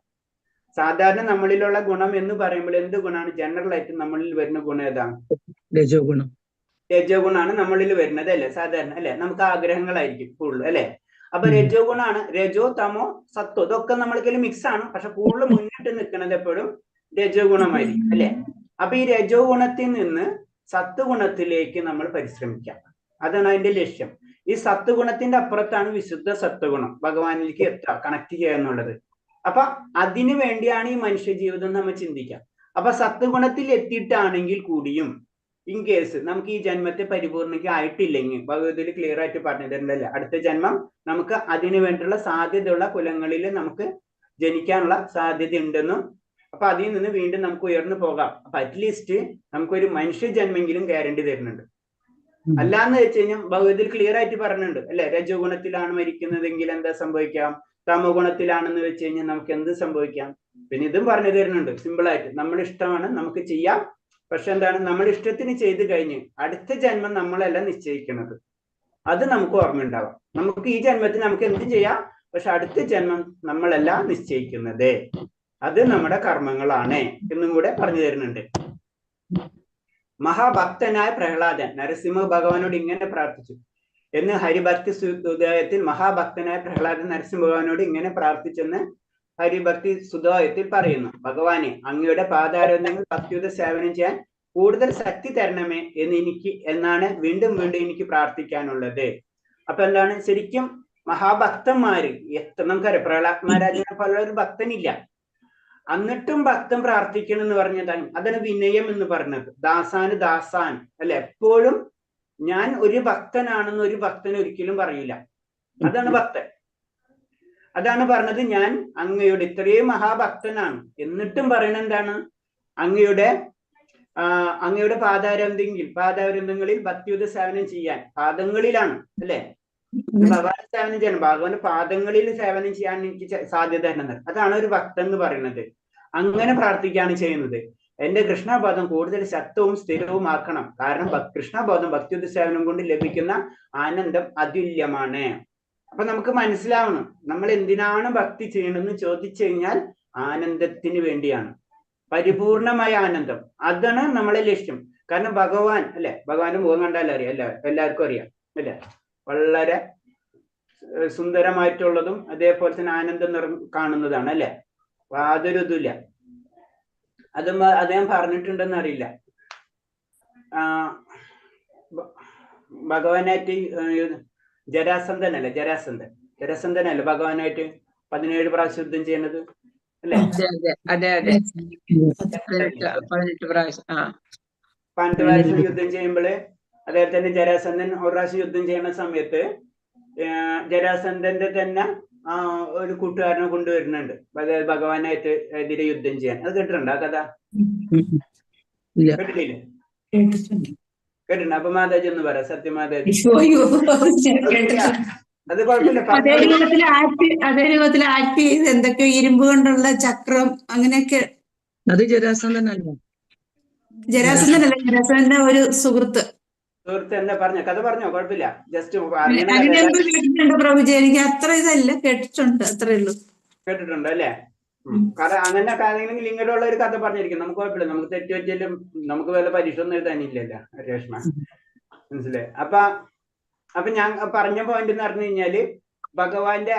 സാധാരണ നമ്മളിലുള്ള ഗുണം എന്ന് പറയുമ്പോൾ എന്ത് ഗുണമാണ്? ജനറൽ ആയിട്ട് നമ്മളിൽ വരുന്ന ഗുണം ഏതാണ്? രജോ ഗുണമാണ് നമ്മളിൽ വരുന്നത് അല്ലെ, സാധാരണ അല്ലെ. നമുക്ക് ആഗ്രഹങ്ങളായിരിക്കും കൂടുതൽ അല്ലെ. അപ്പൊ രജോ ഗുണമാണ്. രജോ, തമോ, സത്വം ഇതൊക്കെ നമ്മൾക്കെല്ലാം മിക്സ് ആണ്. പക്ഷെ കൂടുതൽ മുന്നിട്ട് നിൽക്കുന്നത് എപ്പോഴും രജോ ഗുണമായിരിക്കും അല്ലെ. അപ്പൊ ഈ രജോ ഗുണത്തിൽ നിന്ന് സത്വഗുണത്തിലേക്ക് നമ്മൾ പരിശ്രമിക്കാം. അതാണ് അതിന്റെ ലക്ഷ്യം. ഈ സത്വഗുണത്തിന്റെ അപ്പുറത്താണ് വിശുദ്ധ സത്വഗുണം, ഭഗവാനിലേക്ക് എത്തുക, കണക്ട് ചെയ്യുക എന്നുള്ളത്. അപ്പൊ അതിനു വേണ്ടിയാണ് ഈ മനുഷ്യ ജീവിതം നമ്മൾ ചിന്തിക്കാം. അപ്പൊ സത്വഗുണത്തിൽ എത്തിയിട്ടാണെങ്കിൽ കൂടിയും ഇൻ കേസ് നമുക്ക് ഈ ജന്മത്തെ പരിപൂർണയ്ക്ക് ആയിട്ടില്ലെങ്കിൽ, ഭഗവതിയിൽ ക്ലിയർ ആയിട്ട് പറഞ്ഞു തരുന്നതല്ലേ, അടുത്ത ജന്മം നമുക്ക് അതിനു വേണ്ടിയുള്ള സാധ്യതയുള്ള കുലങ്ങളിൽ നമുക്ക് ജനിക്കാനുള്ള സാധ്യത ഉണ്ടെന്നും അപ്പൊ അതിൽ നിന്ന് വീണ്ടും നമുക്ക് ഉയർന്നു പോകാം. അപ്പൊ അറ്റ്ലീസ്റ്റ് നമുക്കൊരു മനുഷ്യ ജന്മെങ്കിലും ഗ്യാരണ്ടി തരുന്നുണ്ട്. അല്ലാന്ന് വെച്ച് കഴിഞ്ഞാൽ ഭഗവതിയിൽ ക്ലിയർ ആയിട്ട് പറഞ്ഞിട്ടുണ്ട് അല്ലെ, രജോ ഗുണത്തിലാണ് മരിക്കുന്നതെങ്കിൽ എന്താ സംഭവിക്കാം, തമോ ഗുണത്തിലാണെന്ന് വെച്ച് കഴിഞ്ഞാൽ നമുക്ക് എന്ത് സംഭവിക്കാം. പിന്നെ ഇതും പറഞ്ഞു തരുന്നുണ്ട് സിമ്പിൾ ആയിട്ട്. നമ്മുടെ ഇഷ്ടമാണ്, നമുക്ക് ചെയ്യാം. പക്ഷെ എന്താണ്, നമ്മുടെ ഇഷ്ടത്തിന് ചെയ്ത് കഴിഞ്ഞ് അടുത്ത ജന്മം നമ്മളല്ല നിശ്ചയിക്കുന്നത്. അത് നമുക്ക് ഓർമ്മയുണ്ടാവാം. നമുക്ക് ഈ ജന്മത്തിൽ നമുക്ക് എന്തും ചെയ്യാം, പക്ഷെ അടുത്ത ജന്മം നമ്മളല്ല നിശ്ചയിക്കുന്നത്. അത് നമ്മുടെ കർമ്മങ്ങളാണ് എന്നും കൂടെ പറഞ്ഞു തരുന്നുണ്ട്. മഹാഭക്തനായ പ്രഹ്ലാദൻ നരസിംഹ ഭഗവാനോട് ഇങ്ങനെ പ്രാർത്ഥിച്ചു എന്ന് ഹരിഭക്തി സുധോയത്തിൽ മഹാഭക്തനായ പ്രഹ്ലാദൻ നരസിംഹ ഭഗവാനോട് ഇങ്ങനെ പ്രാർത്ഥിച്ചെന്ന് ഹരിഭക്തി സുധോയത്തിൽ പറയുന്നു. ഭഗവാനെ, അങ്ങയുടെ പാദാരവിന്ദങ്ങൾ ഭക്തിയുടെ സേവനം ചെയ്യാൻ കൂടുതൽ ശക്തി തരണമേ എന്നാണ് വീണ്ടും വീണ്ടും എനിക്ക് പ്രാർത്ഥിക്കാനുള്ളത്. അപ്പൊ എന്താണ്, ശരിക്കും മഹാഭക്തന്മാര് നമുക്കറിയാം, പ്രഹ്ലാദ് മഹാരാജിനെ പോലെ ഒരു ഭക്തനില്ല. എന്നിട്ടും ഭക്തൻ പ്രാർത്ഥിക്കണം എന്ന് പറഞ്ഞതാണ്. അതാണ് വിനയം എന്ന് പറഞ്ഞത്. ദാസാന് ദാസാൻ അല്ലെ. എപ്പോഴും ഞാൻ ഒരു ഭക്തനാണെന്ന് ഒരു ഭക്തൻ ഒരിക്കലും പറയില്ല. അതാണ് ഭക്തൻ. അതാണ് പറഞ്ഞത്, ഞാൻ അങ്ങയുടെ ഇത്രയും മഹാഭക്തനാണ്, എന്നിട്ടും പറയണ എന്താണ്, അങ്ങയുടെ പാദാരവിന്ദങ്ങളിൽ ഭക്തിയുത സേവനം ചെയ്യാൻ, പാദങ്ങളിലാണ് അല്ലെ, ഭഗവാൻ സേവനം ചെയ്യണം, ഭഗവാന്റെ പാദങ്ങളിൽ സേവനം ചെയ്യാൻ എനിക്ക് സാധ്യത തരുന്നത്. അതാണ് ഒരു ഭക്തൻ എന്ന് പറയുന്നത്. അങ്ങനെ പ്രാർത്ഥിക്കുകയാണ് ചെയ്യുന്നത്. എന്റെ കൃഷ്ണബോധം കൂടുതൽ ശക്തവും സ്ഥിരവുമാക്കണം. കാരണം കൃഷ്ണബോധം ഭക്തിയുത സേവനം കൊണ്ട് ലഭിക്കുന്ന ആനന്ദം അതുല്യമാണ്. അപ്പൊ നമുക്ക് മനസ്സിലാവണം, നമ്മൾ എന്തിനാണ് ഭക്തി ചെയ്യണമെന്ന് ചോദിച്ചു കഴിഞ്ഞാൽ ആനന്ദത്തിന് വേണ്ടിയാണ്. പരിപൂർണമായ ആനന്ദം, അതാണ് നമ്മളെ ലക്ഷ്യം. കാരണം ഭഗവാൻ അല്ലെ, ഭഗവാന്റെ മുഖം കണ്ടാൽ അറിയാം, എല്ലാവർക്കും അറിയാം അല്ലെ, വളരെ സുന്ദരമായിട്ടുള്ളതും അതേപോലെ തന്നെ ആനന്ദം കാണുന്നതാണ് അല്ലെ, യാതൊരു ഇതുമില്ല. അദ്ദേഹം പറഞ്ഞിട്ടുണ്ടെന്ന് അറിയില്ല. ഭഗവാനായിട്ട് ജരാസന്ധനല്ലേ ഭഗവാനായിട്ട് 17 പ്രാവശ്യം യുദ്ധം ചെയ്യുന്നത് അല്ലെ. 18 പ്രാവശ്യം യുദ്ധം ചെയ്യുമ്പോള് അതേപോലെ തന്നെ ജരാസന്ധൻ ഒരു പ്രാവശ്യം യുദ്ധം ചെയ്യുന്ന സമയത്ത് ജരാസന്ധന്റെ തന്നെ ഒരു കൂട്ടുകാരനെ കൊണ്ടുവരുന്നുണ്ട് ഭഗവാനായിട്ട് എതിരെ യുദ്ധം ചെയ്യാൻ. അത് കേട്ടിട്ടുണ്ടോ ആ കഥ? കേട്ടിട്ടില്ലേ? കേട്ടിട്ടുണ്ട്. അപ്പൊ മാതാജി ഒന്ന് പറ, സത്യമാതാജി. അയ്യോ, ഞാൻ കേട്ടിട്ടില്ല. അത് കുഴപ്പമില്ല, അതേ പറഞ്ഞു. രൂപത്തിൽ ആക്ട് ചെയ്ത് എന്തൊക്കെയോ ഇരുമ്പ് കൊണ്ടുള്ള ചക്രം അങ്ങനെയൊക്കെ. അത് ജരാസന്ധനല്ല. ജരാസന്ധനല്ല, ജരാസന്ധന്റെ ഒരു സുഹൃത്ത്. സുഹൃത്ത് എന്താ പറഞ്ഞോ, കഥ പറഞ്ഞോ, കുഴപ്പമില്ല. ജസ്റ്റ് അങ്ങനെ എന്തോ കേട്ടിട്ടുണ്ട് പ്രഭുജി. എനിക്ക് അത്ര ഇതല്ല, കേട്ടിട്ടുണ്ട്, അത്രേ ഉള്ളൂ. കേട്ടിട്ടുണ്ട് അല്ലേ? കഥ അങ്ങനെ കാര്യമെങ്കിൽ ഇങ്ങനെയുള്ള ഒരു കഥ പറഞ്ഞിരിക്കും. നമുക്ക് കുഴപ്പമില്ല, നമുക്ക് തെറ്റ് പറ്റിയാലും നമുക്ക് വല്ല പരീക്ഷ ഒന്നും എഴുതാനില്ലല്ലോ രേഷ്മ, മനസ്സിലായി? അപ്പൊ ഞാൻ പറഞ്ഞ പോയിന്റ് എന്ന് പറഞ്ഞു കഴിഞ്ഞാല് ഭഗവാന്റെ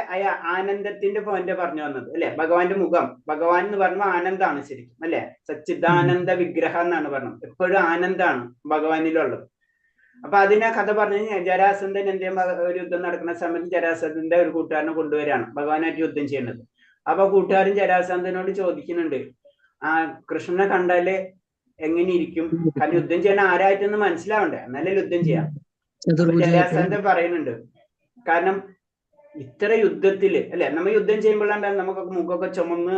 ആനന്ദത്തിന്റെ പോയിന്റ് പറഞ്ഞു വന്നത് അല്ലെ. ഭഗവാന്റെ മുഖം, ഭഗവാൻ എന്ന് പറയുമ്പോൾ ആനന്ദാണ് ശരിക്കും അല്ലെ. സച്ചിദാനന്ദ വിഗ്രഹം എന്നാണ് പറഞ്ഞത്. എപ്പോഴും ആനന്ദാണ് ഭഗവാനിലുള്ളത്. അപ്പൊ അതിനെ കഥ പറഞ്ഞു കഴിഞ്ഞാൽ ജരാസന്ധൻ എന്തെങ്കിലും ഒരു യുദ്ധം നടക്കുന്ന സമയത്ത് ജരാസന്ധന്റെ ഒരു കൂട്ടുകാരനെ കൊണ്ടുവരാണ് ഭഗവാനായിട്ട് യുദ്ധം ചെയ്യുന്നത്. അപ്പൊ കൂട്ടുകാരൻ ജരാസന്ധനോട് ചോദിക്കുന്നുണ്ട്, കൃഷ്ണനെ കണ്ടാല് എങ്ങനെ ഇരിക്കും? കാരണം യുദ്ധം ചെയ്യണ ആരായിട്ടൊന്ന് മനസ്സിലാവണ്ടേ, എന്നാലേ യുദ്ധം ചെയ്യാം. ജരാസന്ധൻ പറയുന്നുണ്ട്, കാരണം ഇത്ര യുദ്ധത്തില് അല്ലെ, നമ്മൾ യുദ്ധം ചെയ്യുമ്പോഴാണ് നമുക്കൊക്കെ മുഖമൊക്കെ ചുമന്ന്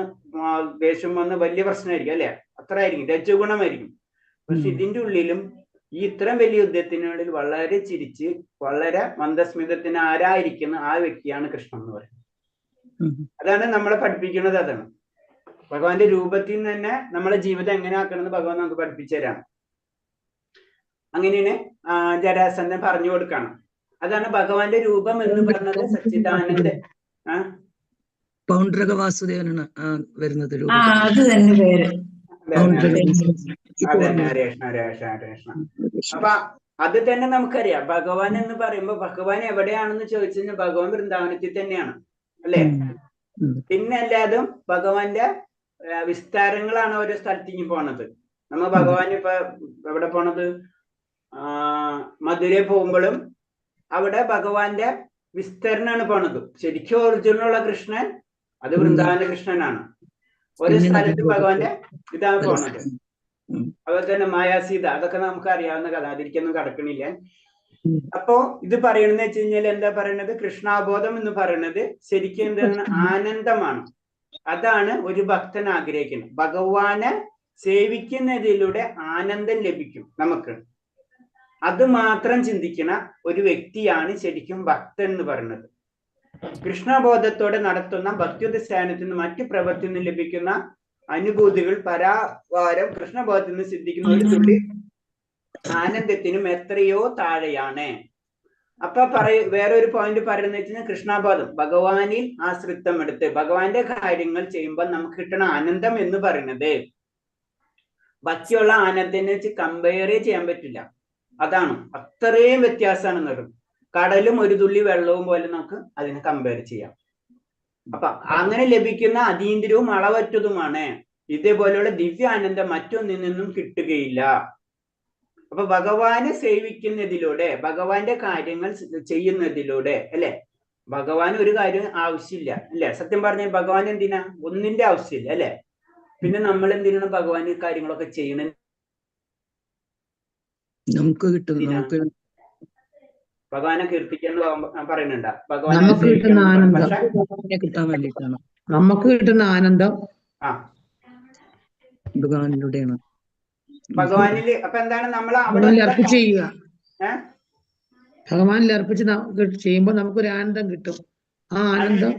ദേഷ്യം വന്ന് വലിയ പ്രശ്നമായിരിക്കും അല്ലെ, അത്ര ആയിരിക്കും, രജഗുണമായിരിക്കും. പക്ഷെ ഇതിന്റെ ഉള്ളിലും ഈ ഇത്രയും വലിയ യുദ്ധത്തിനുള്ളിൽ വളരെ ചിരിച്ച് വളരെ മന്ദസ്മിതത്തിന് ആരായിരിക്കുന്ന ആ വ്യക്തിയാണ് കൃഷ്ണൻ എന്ന് പറയുന്നത്. അതാണ് നമ്മളെ പഠിപ്പിക്കുന്നത്. അതാണ് ഭഗവാന്റെ രൂപത്തിൽ നിന്ന് തന്നെ നമ്മളെ ജീവിതം എങ്ങനെ ആക്കണമെന്ന് ഭഗവാൻ നമുക്ക് പഠിപ്പിച്ചു തരാണ്. അങ്ങനെയാണ് ജരാസന്ധൻ പറഞ്ഞു കൊടുക്കണം. അതാണ് ഭഗവാന്റെ രൂപം എന്ന് പറഞ്ഞത്. സച്ചിദാനന്ദ പൗണ്ഡ്രക വാസുദേവനാണ് വരുന്നത്. അത് തന്നെ പേര്. അപ്പൊ അത് തന്നെ നമുക്കറിയാം. ഭഗവാൻ എന്ന് പറയുമ്പോ ഭഗവാൻ എവിടെയാണെന്ന് ചോദിച്ചു കഴിഞ്ഞാൽ ഭഗവാൻ വൃന്ദാവനത്തിൽ തന്നെയാണ് അല്ലെ. പിന്നെ അല്ലാതും ഭഗവാന്റെ വിസ്താരങ്ങളാണ് ഓരോ സ്ഥലത്തേക്ക് പോണത്. നമ്മ ഭഗവാൻ ഇപ്പൊ എവിടെ പോണത്, മധുരയിൽ പോകുമ്പോഴും അവിടെ ഭഗവാന്റെ വിസ്തരണമാണ് പോണത്. ശരിക്കും ഒറിജിനലുള്ള കൃഷ്ണൻ അത് വൃന്ദാവന കൃഷ്ണനാണ്. ഓരോ സ്ഥലത്ത് ഭഗവാന്റെ ഇതാണ് പോണത്. അതുപോലെ തന്നെ മായാസീത, അതൊക്കെ നമുക്ക് അറിയാവുന്ന കഥ, അതിരിക്കൊന്നും കടക്കണില്ല. അപ്പോ ഇത് പറയണെന്ന് വെച്ച് കഴിഞ്ഞാൽ എന്താ പറയണത്, കൃഷ്ണാബോധം എന്ന് പറയുന്നത് ശരിക്കും എന്താണ്, ആനന്ദമാണ്. അതാണ് ഒരു ഭക്തൻ ആഗ്രഹിക്കുന്നത്. ഭഗവാനെ സേവിക്കുന്നതിലൂടെ ആനന്ദം ലഭിക്കും നമുക്ക്. അത് മാത്രം ചിന്തിക്കുന്ന ഒരു വ്യക്തിയാണ് ശരിക്കും ഭക്തൻ എന്ന് പറയുന്നത്. കൃഷ്ണബോധത്തോടെ നടത്തുന്ന ഭക്തിയുദ്ധസ്ഥാനത്തിൽ നിന്ന് മറ്റു പ്രവൃത്തിയിൽ നിന്ന് ലഭിക്കുന്ന അനുഭൂതികൾ പരാവാരം കൃഷ്ണബോധത്തിൽ നിന്ന് സിദ്ധിക്കുന്ന ഒരു തുള്ളി ആനന്ദത്തിനും എത്രയോ താഴെയാണ്. അപ്പൊ വേറൊരു പോയിന്റ് പറയുന്നത് വെച്ചാൽ കൃഷ്ണബോധം, ഭഗവാനിൽ ആശ്രിതം എടുത്ത് ഭഗവാന്റെ കാര്യങ്ങൾ ചെയ്യുമ്പോൾ നമുക്ക് കിട്ടുന്ന ആനന്ദം എന്ന് പറയുന്നത് ബാക്കിയുള്ള ആനന്ദത്തിനെ വെച്ച് കമ്പയർ ചെയ്യാൻ പറ്റില്ല. അതാണ്, അത്രയും വ്യത്യാസമാണ് നടക്കും. കടലും ഒരു തുള്ളി വെള്ളവും പോലെ നമുക്ക് അതിനെ കമ്പയർ ചെയ്യാം. അപ്പൊ അങ്ങനെ ലഭിക്കുന്ന അതീന്ദ്രവും അളവറ്റതുമാണ്. ഇതേപോലെയുള്ള ദിവ്യാനന്ദം മറ്റൊന്നിൽ നിന്നും കിട്ടുകയില്ല. അപ്പൊ ഭഗവാനെ സേവിക്കുന്നതിലൂടെ, ഭഗവാന്റെ കാര്യങ്ങൾ ചെയ്യുന്നതിലൂടെ അല്ലെ, ഭഗവാൻ ഒരു കാര്യം ആവശ്യമില്ല അല്ലെ. സത്യം പറഞ്ഞ ഭഗവാൻ എന്തിനാ, ഒന്നിന്റെ ആവശ്യമില്ല അല്ലെ. പിന്നെ നമ്മൾ എന്തിനാണ് ഭഗവാന് കാര്യങ്ങളൊക്കെ ചെയ്യണ, നമുക്ക് കിട്ടുന്ന ഭഗവാനെ കീർത്തിക്കാന്ന് പറയുന്നുണ്ട. നമുക്ക് കിട്ടുന്ന ആനന്ദം കിട്ടാൻ വേണ്ടിയിട്ടാണ്. നമുക്ക് കിട്ടുന്ന ആനന്ദം ഭഗവാനിലൂടെയാണ്. ഭഗവാനില് അപ്പൊ എന്താണ് നമ്മൾ അവിടെ അർപ്പിച്ച് ചെയ്യുക, ഭഗവാനിൽ അർപ്പിച്ച് ചെയ്യുമ്പോൾ നമുക്കൊരു ആനന്ദം കിട്ടും. ആ ആനന്ദം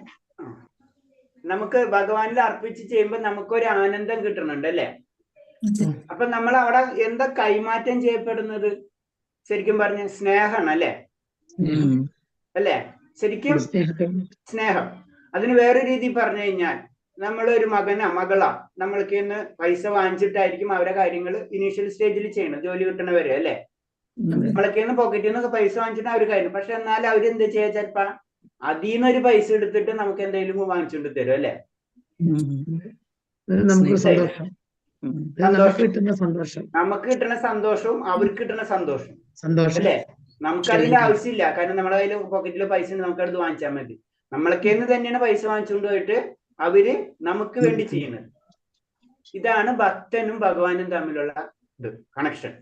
നമുക്ക് ഭഗവാനിൽ അർപ്പിച്ച് ചെയ്യുമ്പോൾ നമുക്കൊരു ആനന്ദം കിട്ടുന്നുണ്ട് അല്ലെ. അപ്പൊ നമ്മൾ അവിടെ എന്താ കൈമാറ്റം ചെയ്യപ്പെടുന്നത്, ശരിക്കും പറഞ്ഞ സ്നേഹമാണ് അല്ലെ. അല്ലെ, ശരിക്കും സ്നേഹം. അതിന് വേറെ രീതി പറഞ്ഞു കഴിഞ്ഞാൽ നമ്മളൊരു മകനാ മകളാ, നമ്മൾക്ക് ഇന്ന് പൈസ വാങ്ങിച്ചിട്ടായിരിക്കും അവരെ കാര്യങ്ങൾ ഇനീഷ്യൽ സ്റ്റേജിൽ ചെയ്യണം, ജോലി കിട്ടണവരെ അല്ലെ. നമ്മൾക്ക് ഇന്ന് പോക്കറ്റിൽ നിന്നൊക്കെ പൈസ വാങ്ങിച്ചിട്ട് അവർ കാര്യം, പക്ഷെ എന്നാൽ അവരെന്ത് ചെയ്യാ, ചിലപ്പോ അതിൽ നിന്നൊരു പൈസ എടുത്തിട്ട് നമുക്ക് എന്തെങ്കിലും വാങ്ങിച്ചുകൊണ്ട് തരും അല്ലെ. നമുക്ക് സന്തോഷം, നമുക്ക് കിട്ടുന്ന സന്തോഷവും അവർക്ക് കിട്ടുന്ന സന്തോഷം അല്ലെ. നമുക്ക് അതിന്റെ ആവശ്യമില്ല, കാരണം നമ്മുടെ കയ്യിൽ പോക്കറ്റിൽ പൈസ ഉണ്ട്, നമുക്ക് അടുത്ത് വാങ്ങിച്ചാൽ മതി. നമ്മളൊക്കെന്ന് തന്നെയാണ് പൈസ വാങ്ങിച്ചുകൊണ്ട് പോയിട്ട് അവര് നമുക്ക് വേണ്ടി ചെയ്യുന്നത്. ഇതാണ് ഭക്തനും ഭഗവാനും തമ്മിലുള്ള ഇത് കണക്ഷൻ.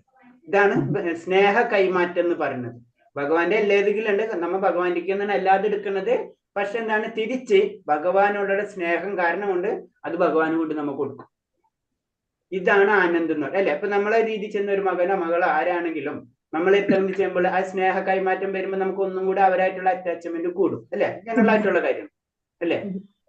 ഇതാണ് സ്നേഹ കൈമാറ്റം എന്ന് പറയുന്നത്. ഭഗവാന്റെ എല്ലാതെങ്കിലും ഉണ്ട്, നമ്മൾ ഭഗവാന്റെ നിന്നാണ് എല്ലാതും എടുക്കുന്നത്. പക്ഷെ എന്താണ്, തിരിച്ച് ഭഗവാനോടുള്ള സ്നേഹം കാരണം കൊണ്ട് അത് ഭഗവാന് കൊണ്ട് നമുക്ക് കൊടുക്കും. ഇതാണ് ആനന്ദം എന്ന് പറയുന്നത് അല്ലെ. അപ്പൊ നമ്മളെ രീതി ചെന്ന ഒരു മകനോ മകളോ ആരാണെങ്കിലും നമ്മളെ തമ്മിൽ ചെയ്യുമ്പോൾ ആ സ്നേഹ കൈമാറ്റം വരുമ്പോൾ നമുക്ക് ഒന്നും കൂടെ അവരായിട്ടുള്ള അറ്റാച്ച്മെന്റ് കൂടും അല്ലെ? ജനറൽ ആയിട്ടുള്ള കാര്യം അല്ലെ?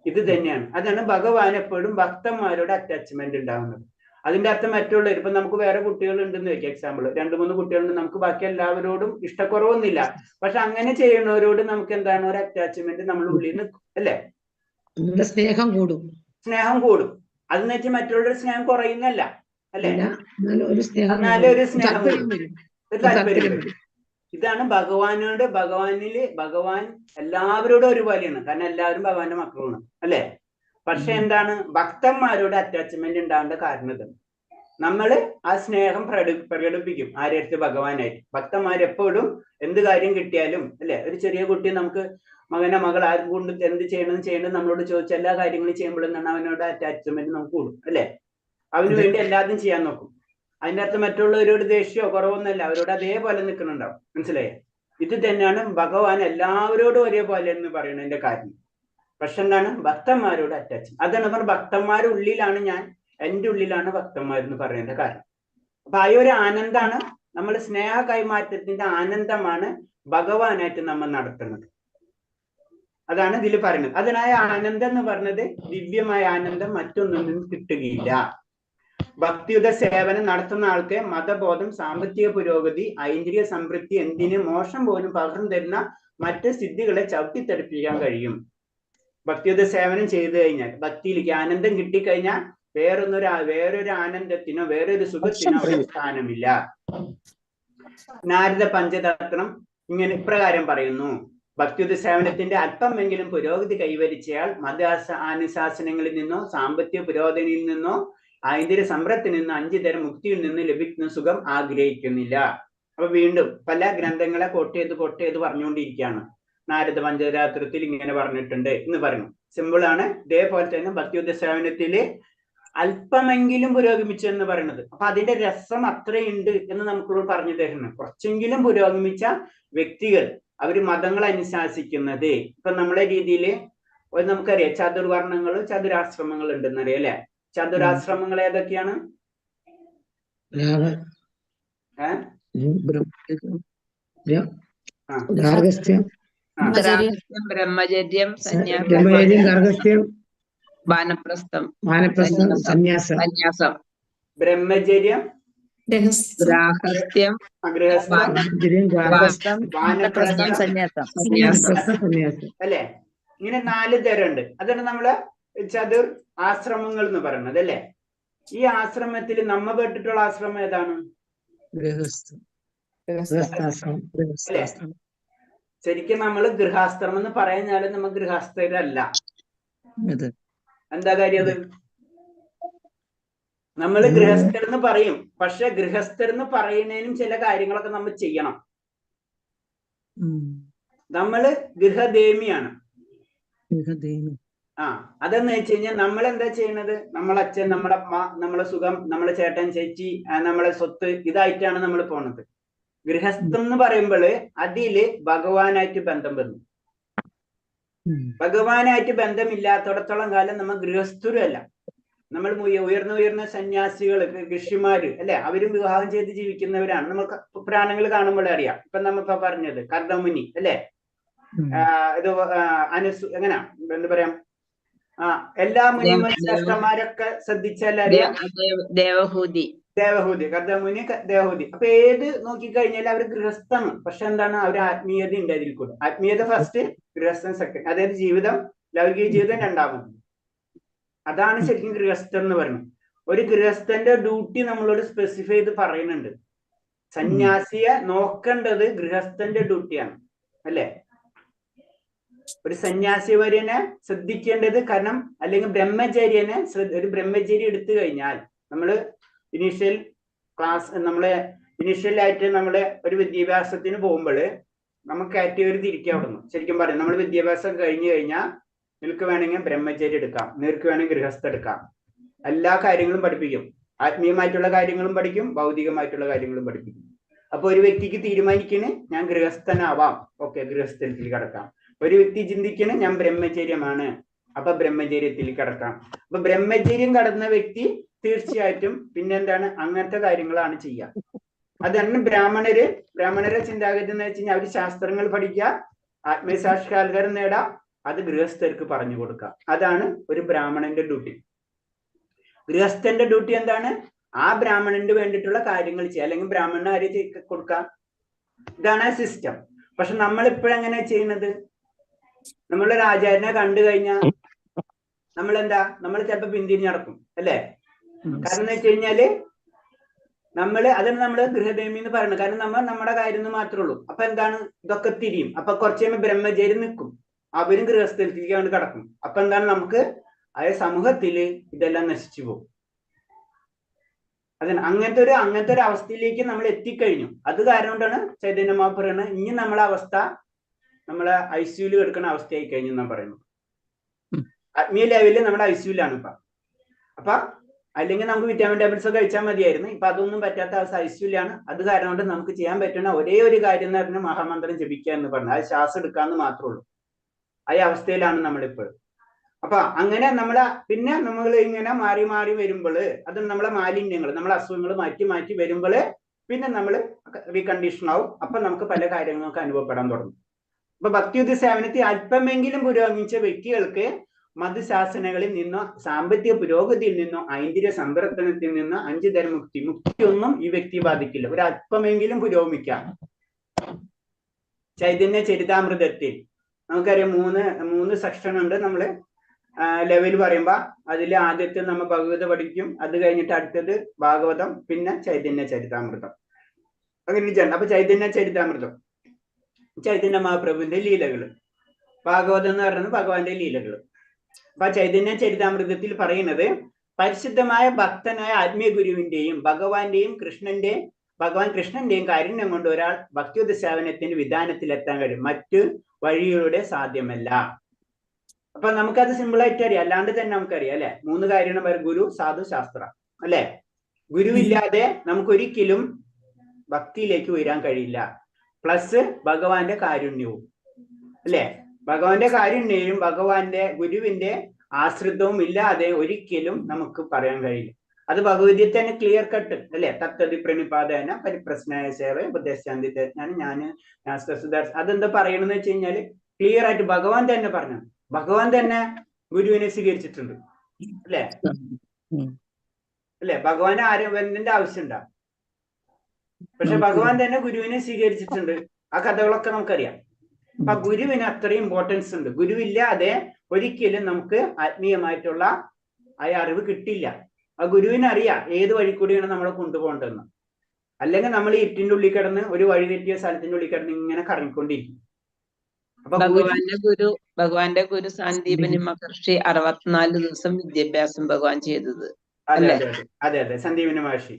ഇത് തന്നെയാണ്. അതാണ് ഭഗവാൻ എപ്പോഴും ഭക്തന്മാരോട് അറ്റാച്ച്മെന്റ് ഉണ്ടാവുന്നത്. അതിന്റെ അർത്ഥം മറ്റുള്ളവർ ഇപ്പൊ നമുക്ക് വേറെ കുട്ടികൾ ഉണ്ടെന്ന് വെക്കാം, എക്സാമ്പിൾ 2-3 കുട്ടികളുണ്ട്, നമുക്ക് ബാക്കി എല്ലാവരോടും ഇഷ്ടക്കുറവൊന്നുമില്ല. പക്ഷെ അങ്ങനെ ചെയ്യുന്നവരോട് നമുക്ക് എന്താണ് ഒരു അറ്റാച്ച്മെന്റ് നമ്മുടെ ഉള്ളിൽ നിൽക്കും അല്ലെ? സ്നേഹം കൂടും. സ്നേഹം കൂടും. അതെന്ന് വെച്ചാൽ മറ്റുള്ളവരുടെ സ്നേഹം കുറയുന്നല്ല അല്ലെ? എന്നാലും ഒരു സ്നേഹം കൂടും, ഒരു താല്പര്യം വരും. ഇതാണ് ഭഗവാൻ എല്ലാവരോടും ഒരുപോലെയാണ്. കാരണം എല്ലാവരും ഭഗവാന്റെ മക്കളാണ് അല്ലെ? പക്ഷെ എന്താണ് ഭക്തന്മാരോട് അറ്റാച്ച്മെന്റ് ഉണ്ടാവേണ്ട കാരണം ഇതാണ്. നമ്മള് ആ സ്നേഹം പ്രകടിപ്പിക്കും ആരെടുത്ത്? ഭഗവാനായിട്ട്. ഭക്തന്മാരെപ്പോഴും എന്ത് കാര്യം കിട്ടിയാലും അല്ലെ? ഒരു ചെറിയ കുട്ടി നമുക്ക് മകൾ ആരും കൊണ്ട് എന്ത് ചെയ്യണം നമ്മളോട് ചോദിച്ച എല്ലാ കാര്യങ്ങളും ചെയ്യുമ്പോഴെന്നാണ് അവനോട് അറ്റാച്ച്മെന്റ് നമുക്ക് കൂടും അല്ലെ? അവന് വേണ്ടി എല്ലാതും ചെയ്യാൻ നോക്കും. അതിന്റെ അർത്ഥം മറ്റുള്ളവരോട് ദേഷ്യമോ കുറവൊന്നുമല്ല, അവരോട് അതേപോലെ നിൽക്കുന്നുണ്ടാവും. മനസ്സിലായേ? ഇത് തന്നെയാണ് ഭഗവാൻ എല്ലാവരോടും ഒരേപോലെ എന്ന് പറയുന്നതിന്റെ കാര്യം. പക്ഷെ എന്താണ് ഭക്തന്മാരോട് അറ്റാച്ച്. അതാണ് പറഞ്ഞ ഭക്തന്മാരുടെ ഉള്ളിലാണ് എൻ്റെ ഉള്ളിലാണ് ഭക്തന്മാരെന്ന് പറയുന്നതിന്റെ കാരണം. അപ്പൊ ആ ഒരു ആനന്ദാണ് നമ്മൾ സ്നേഹ കൈമാറ്റത്തിന്റെ ആനന്ദമാണ് ഭഗവാനായിട്ട് നമ്മൾ നടത്തുന്നത്. അതാണ് ഇതിൽ പറയുന്നത്. അതിനായ ആനന്ദം എന്ന് പറഞ്ഞത് ദിവ്യമായ ആനന്ദം മറ്റൊന്നും നിന്നും കിട്ടുകയില്ല. ഭക്തിയുത സേവനം നടത്തുന്ന ആൾക്ക് മതബോധം, സാമ്പത്തിക പുരോഗതി, ഐന്ദ്രിയ സംതൃപ്തി, എന്തിന് മോശം പോലും പകർന്നു തരുന്ന മറ്റ് സിദ്ധികളെ ചവിട്ടിത്തെറിപ്പിക്കാൻ കഴിയും. ഭക്തിയുത സേവനം ചെയ്തു കഴിഞ്ഞാൽ, ഭക്തിയിലേക്ക് ആനന്ദം കിട്ടിക്കഴിഞ്ഞാൽ വേറൊരു ആനന്ദത്തിനോ വേറൊരു സുഖത്തിനോ അവിടെ സ്ഥാനമില്ല. നാരദ പഞ്ചതത്രം ഇങ്ങനെ ഇപ്രകാരം പറയുന്നു: ഭക്തിയുത സേവനത്തിന്റെ അല്പമെങ്കിലും പുരോഗതി കൈവരിച്ചയാൾ അനുശാസനങ്ങളിൽ നിന്നോ സാമ്പത്തിക പുരോഗതിയിൽ നിന്നോ ഐന്ദ്രിയ സമ്പ്രത്തിൽ നിന്ന് 5 തരം മുക്തിയിൽ നിന്ന് ലഭിക്കുന്ന സുഖം ആഗ്രഹിക്കുന്നില്ല. അപ്പൊ വീണ്ടും പല ഗ്രന്ഥങ്ങളെ കോട്ട് ചെയ്ത് പറഞ്ഞുകൊണ്ടിരിക്കുകയാണ്. നാരദ പഞ്ചരാത്രത്തിൽ ഇങ്ങനെ പറഞ്ഞിട്ടുണ്ട് എന്ന് പറഞ്ഞു. സിമ്പിൾ ആണ്. ഇതേപോലെ തന്നെ ഭക്തിയുദ്ധ സേവനത്തില് അല്പമെങ്കിലും പുരോഗമിച്ചു എന്ന് പറയുന്നത്. അപ്പൊ അതിന്റെ രസം അത്രയുണ്ട് എന്ന് നമുക്ക് പറഞ്ഞു തരുന്നു. കുറച്ചെങ്കിലും പുരോഗമിച്ച വ്യക്തികൾ, അവര് മതങ്ങൾ അനുശാസിക്കുന്നത്, ഇപ്പൊ നമ്മളെ രീതിയില് നമുക്കറിയാം ചതുർവർണ്ണങ്ങളും ചതുരാശ്രമങ്ങളും ഉണ്ടെന്നറിയാം അല്ലെ? ചതുരാശ്രമങ്ങൾ ഏതൊക്കെയാണ്? ബ്രഹ്മചര്യം, വാനപ്രസ്ഥം, സന്യാസം. ബ്രഹ്മചര്യം, ഗൃഹസ്ഥ്യം, വാനപ്രസ്ഥം, സന്യാസം അല്ലെ? ഇങ്ങനെ 4 തരം ഉണ്ട്. അതാണ് നമ്മള് ചതുർ ആശ്രമങ്ങൾ എന്ന് പറയുന്നത് അല്ലെ? ഈ ആശ്രമത്തിൽ നമ്മ കേട്ടിട്ടുള്ള ആശ്രമം ഏതാണ്? ശരിക്കും നമ്മള് ഗൃഹാശ്രമം എന്ന് പറഞ്ഞാലും നമ്മൾ ഗൃഹസ്ഥരല്ല. എന്താ കാര്യം? അത് നമ്മള് ഗൃഹസ്ഥർ എന്ന് പറയും. പക്ഷെ ഗൃഹസ്ഥർ എന്ന് പറയുന്നതിനും ചില കാര്യങ്ങളൊക്കെ നമ്മൾ ചെയ്യണം. നമ്മള് ഗൃഹദേമിയാണ്. അതെന്ന് വെച്ച് കഴിഞ്ഞാൽ നമ്മൾ എന്താ ചെയ്യണത്? നമ്മളെ അച്ഛൻ, നമ്മളെ അമ്മ, നമ്മളെ സുഖം, നമ്മളെ ചേട്ടൻ ചേച്ചി, നമ്മളെ സ്വത്ത്, ഇതായിട്ടാണ് നമ്മൾ പോണത്. ഗൃഹസ്ഥം എന്ന് പറയുമ്പോള് അതില് ഭഗവാനായിട്ട് ബന്ധം വരുന്നു. ഭഗവാനായിട്ട് ബന്ധമില്ലാത്തടത്തോളം കാലം നമ്മൾ ഗൃഹസ്ഥരും അല്ല. നമ്മൾ ഉയർന്ന സന്യാസികൾ, ഋഷിമാര് അല്ലെ? അവരും വിവാഹം ചെയ്ത് ജീവിക്കുന്നവരാണ്. നമുക്ക് പുരാണങ്ങൾ കാണുമ്പോഴേ അറിയാം. ഇപ്പൊ നമ്മിപ്പോ പറഞ്ഞത് കർദമുനി അല്ലെ? ഇത് എങ്ങനാ എന്താ പറയാ, എല്ലാ മുനിമാരൊക്കെ ശ്രദ്ധിച്ചാൽ അറിയാം. ദേവഹൂതി, കർദമുനി, ദേവഹൂതി. അപ്പൊ ഏത് നോക്കിക്കഴിഞ്ഞാൽ അവർ ഗൃഹസ്ഥമാണ്. പക്ഷെ എന്താണ്? അവർ ആത്മീയത ഉണ്ട് അതിൽ കൂടെ. ആത്മീയത ഫസ്റ്റ്, ഗൃഹസ്ഥൻ സെക്കൻഡ്. അതായത് ജീവിതം, ലൗകിക ജീവിതം രണ്ടാമത്. അതാണ് ശരിക്കും ഗൃഹസ്ഥൻ എന്ന് പറയുന്നത്. ഒരു ഗൃഹസ്ഥന്റെ ഡ്യൂട്ടി നമ്മളോട് സ്പെസിഫൈ ചെയ്ത് പറയുന്നുണ്ട്. സന്യാസിയെ നോക്കേണ്ടത് ഗൃഹസ്ഥന്റെ ഡ്യൂട്ടിയാണ് അല്ലെ? ഒരു സന്യാസിവര്യനെ ശ്രദ്ധിക്കേണ്ടത്, കാരണം അല്ലെങ്കിൽ ബ്രഹ്മചര്യനെ, ഒരു ബ്രഹ്മചര്യ എടുത്തു കഴിഞ്ഞാൽ നമ്മള് ഇനീഷ്യലായിട്ട് നമ്മള് ഒരു വിദ്യാഭ്യാസത്തിന് പോകുമ്പോൾ നമുക്ക് കാറ്റഗറി തിരിക്കുക അവിടുന്ന്. ശരിക്കും പറയാം, നമ്മൾ വിദ്യാഭ്യാസം കഴിഞ്ഞു കഴിഞ്ഞാൽ നിനക്ക് വേണമെങ്കിൽ ബ്രഹ്മചര്യം എടുക്കാം, നിനക്ക് വേണമെങ്കിൽ ഗൃഹസ്ഥ എടുക്കാം. എല്ലാ കാര്യങ്ങളും പഠിപ്പിക്കും. ആത്മീയമായിട്ടുള്ള കാര്യങ്ങളും പഠിക്കും, ഭൗതികമായിട്ടുള്ള കാര്യങ്ങളും പഠിപ്പിക്കും. അപ്പൊ ഒരു വ്യക്തിക്ക് തീരുമാനിക്കണേ ഞാൻ ഗൃഹസ്ഥനാവാം, ഓക്കെ, ഗൃഹസ്ഥത്തിൽ കിടക്കാം. ഒരു വ്യക്തി ചിന്തിക്കണേ ഞാൻ ബ്രഹ്മചര്യമാണ്, അപ്പൊ ബ്രഹ്മചര്യത്തിൽ കിടക്കാം. അപ്പൊ ബ്രഹ്മചര്യം കടന്ന വ്യക്തി തീർച്ചയായിട്ടും പിന്നെന്താണ് അങ്ങനത്തെ കാര്യങ്ങളാണ് ചെയ്യുക. അതാണ് ബ്രാഹ്മണരെ ചിന്താഗതി എന്ന് വെച്ച് കഴിഞ്ഞാൽ അവര് ശാസ്ത്രങ്ങൾ പഠിക്കുക, ആത്മസാക്ഷാത്കാരം നേടാം, അത് ഗൃഹസ്ഥർക്ക് പറഞ്ഞു കൊടുക്കാം. അതാണ് ഒരു ബ്രാഹ്മണന്റെ ഡ്യൂട്ടി. ഗൃഹസ്ഥന്റെ ഡ്യൂട്ടി എന്താണ്? ആ ബ്രാഹ്മണന് വേണ്ടിയിട്ടുള്ള കാര്യങ്ങൾ ചെയ്യുക, അല്ലെങ്കിൽ ബ്രാഹ്മണന് ആര് കൊടുക്കാം. ഇതാണ് ആ സിസ്റ്റം. പക്ഷെ നമ്മൾ ഇപ്പോഴെങ്ങനെ ചെയ്യുന്നത്? നമ്മളൊരു ആചാര്യനെ കണ്ടു കഴിഞ്ഞാൽ നമ്മൾ ചിലപ്പോ പിന്തിരിഞ്ഞ് നടക്കും, അല്ലേ? കാരണം എന്ന് വെച്ച് കഴിഞ്ഞാല് അതാണ് നമ്മള് ഗൃഹദേമി എന്ന് പറയുന്നത്. കാരണം നമ്മൾ നമ്മുടെ കാര്യം മാത്രമേ ഉള്ളൂ. അപ്പൊ എന്താണ്? ഇതൊക്കെ തിരിയും. അപ്പൊ കുറച്ച് കഴിയുമ്പോൾ ബ്രഹ്മചാരി നിൽക്കും, അവരും ഗൃഹസ്ഥലത്തേക്ക് കൊണ്ട് കിടക്കും. അപ്പൊ എന്താണ്? നമുക്ക് അതായത് സമൂഹത്തില് ഇതെല്ലാം നശിച്ചു പോകും. അതാണ് അങ്ങനത്തെ ഒരു അവസ്ഥയിലേക്ക് നമ്മൾ എത്തിക്കഴിഞ്ഞു. അത് കാരണം കൊണ്ടാണ് ചൈതന്യമാവ് പറയുന്നത് ഇനി നമ്മളെ അവസ്ഥ നമ്മളെ ഐസിയുല് എടുക്കുന്ന അവസ്ഥയായി കഴിഞ്ഞു എന്നാ പറയുന്നത്. ആത്മീയ ലെവലിൽ നമ്മുടെ ഐസിയുലാണ് ഇപ്പൊ. അപ്പൊ അല്ലെങ്കിൽ നമുക്ക് വിറ്റാമിൻ ടാബ്ലറ്റ്സ് ഒക്കെ കഴിച്ചാൽ മതിയായിരുന്നു. ഇപ്പൊ അതൊന്നും പറ്റാത്ത അവസ്ഥ ഐസിയുലാണ്. അത് കാരണം കൊണ്ട് നമുക്ക് ചെയ്യാൻ പറ്റുന്ന ഒരേ ഒരു കാര്യം എന്ന് പറഞ്ഞാൽ മഹാമന്ത്രം ജപിക്കുക എന്ന് പറഞ്ഞാൽ അത് ശ്വാസം എടുക്കാന്ന് മാത്രമേ ഉള്ളൂ. ആ അവസ്ഥയിലാണ് നമ്മളിപ്പോഴും. അപ്പൊ അങ്ങനെ പിന്നെ നമ്മൾ ഇങ്ങനെ മാറി മാറി വരുമ്പോൾ അത് നമ്മളെ മാലിന്യങ്ങൾ, നമ്മളെ അസുഖങ്ങൾ മാറ്റി വരുമ്പോൾ പിന്നെ നമ്മൾ റീകണ്ടീഷൻ ആവും. അപ്പൊ നമുക്ക് പല കാര്യങ്ങളും നമുക്ക് അനുഭവപ്പെടാൻ തുടങ്ങും. അപ്പൊ ഭക്തിയുദ്ധ സേവനത്തിൽ അല്പമെങ്കിലും പുരോഗമിച്ച വ്യക്തികൾക്ക് മതശാസനകളിൽ നിന്നോ സാമ്പത്തിക പുരോഗതിയിൽ നിന്നോ ഐന്ദ്രിയ സമ്പർത്തനത്തിൽ നിന്നോ 5 തരം മുക്തിയൊന്നും ഈ വ്യക്തി ബാധിക്കില്ല. ഒരു അല്പമെങ്കിലും പുരോഗമിക്കാം. ചൈതന്യ ചരിതാമൃതത്തിൽ നമുക്കറിയാം മൂന്ന് സെക്ഷൻ ഉണ്ട്. നമ്മള് ലെവൽ പറയുമ്പോ അതിൽ ആദ്യത്തെ നമ്മൾ ഭഗവത പഠിക്കും, അത് കഴിഞ്ഞിട്ട് അടുത്തത് ഭാഗവതം, പിന്നെ ചൈതന്യ ചരിതാമൃതം. അങ്ങനെ അപ്പൊ ചൈതന്യ ചരിതാമൃതം ചൈതന്യ മഹാപ്രഭുവിന്റെ ലീലകള്, ഭാഗവതം എന്ന് പറയുന്നത് ഭഗവാന്റെ ലീലകള്. അപ്പൊ ചൈതന്യ ചരിതാമൃതത്തിൽ പറയുന്നത് പരിശുദ്ധമായ ഭക്തനായ ആത്മീയ ഗുരുവിന്റെയും ഭഗവാൻ കൃഷ്ണന്റെയും കാരുണ്യം കൊണ്ട് ഒരാൾ ഭക്തിയുദ്ധ സേവനത്തിന്റെ വിധാനത്തിലെത്താൻ കഴിയും, മറ്റു വഴിയിലൂടെ സാധ്യമല്ല. അപ്പൊ നമുക്കത് സിമ്പിൾ ആയിട്ട് അറിയാം, അല്ലാണ്ട് തന്നെ നമുക്കറിയാം, അല്ലെ? 3 കാര്യമാണ്: ഗുരു, സാധു, ശാസ്ത്ര, അല്ലെ? ഗുരുവില്ലാതെ നമുക്കൊരിക്കലും ഭക്തിയിലേക്ക് ഉയരാൻ കഴിയില്ല. പ്ലസ് ഭഗവാന്റെ കാരുണ്യവും, അല്ലെ? ഭഗവാന്റെ കാരുണ്യവും ഗുരുവിന്റെ ആശ്രിതവും ഇല്ലാതെ ഒരിക്കലും നമുക്ക് പറയാൻ കഴിയില്ല. അത് ഭഗവതിയെ തന്നെ ക്ലിയർ കട്ട്, അല്ലെ? തത്വതി പ്രണിപാതേന പരിപ്രശ്നായ സേവ ഉപദേശാന്തി ഞാൻ അതെന്താ പറയണെന്ന് വെച്ച് കഴിഞ്ഞാല് ക്ലിയർ ആയിട്ട് ഭഗവാൻ തന്നെ പറഞ്ഞു. ഭഗവാൻ തന്നെ ഗുരുവിനെ സ്വീകരിച്ചിട്ടുണ്ട്, അല്ലെ? ഭഗവാന് എന്തിന്റെ ആവശ്യമുണ്ടാ? പക്ഷെ ഭഗവാൻ തന്നെ ഗുരുവിനെ സ്വീകരിച്ചിട്ടുണ്ട്. ആ കഥകളൊക്കെ നമുക്കറിയാം. അപ്പൊ ഗുരുവിന് അത്രയും ഇമ്പോർട്ടൻസ് ഉണ്ട്. ഗുരുവില്ലാതെ ഒരിക്കലും നമുക്ക് ആത്മീയമായിട്ടുള്ള ആ അറിവ് കിട്ടില്ല. ആ ഗുരുവിന് അറിയാം ഏത് വഴി കൂടിയാണ് നമ്മളെ കൊണ്ടുപോകേണ്ടതെന്ന്. അല്ലെങ്കിൽ നമ്മൾ ഇരുട്ടിന്റെ ഉള്ളിൽ കിടന്ന് ഒരു വഴി തെറ്റിയ സ്ഥലത്തിന്റെ ഉള്ളിൽ കിടന്ന് ഇങ്ങനെ കറങ്ങിക്കൊണ്ടിരിക്കും. അപ്പൊ ഭഗവാന്റെ ഗുരു സന്ദീപനി മഹർഷി 64 ദിവസം വിദ്യാഭ്യാസം ഭഗവാൻ ചെയ്തത്. അതെ സന്ദീപനി മഹർഷി.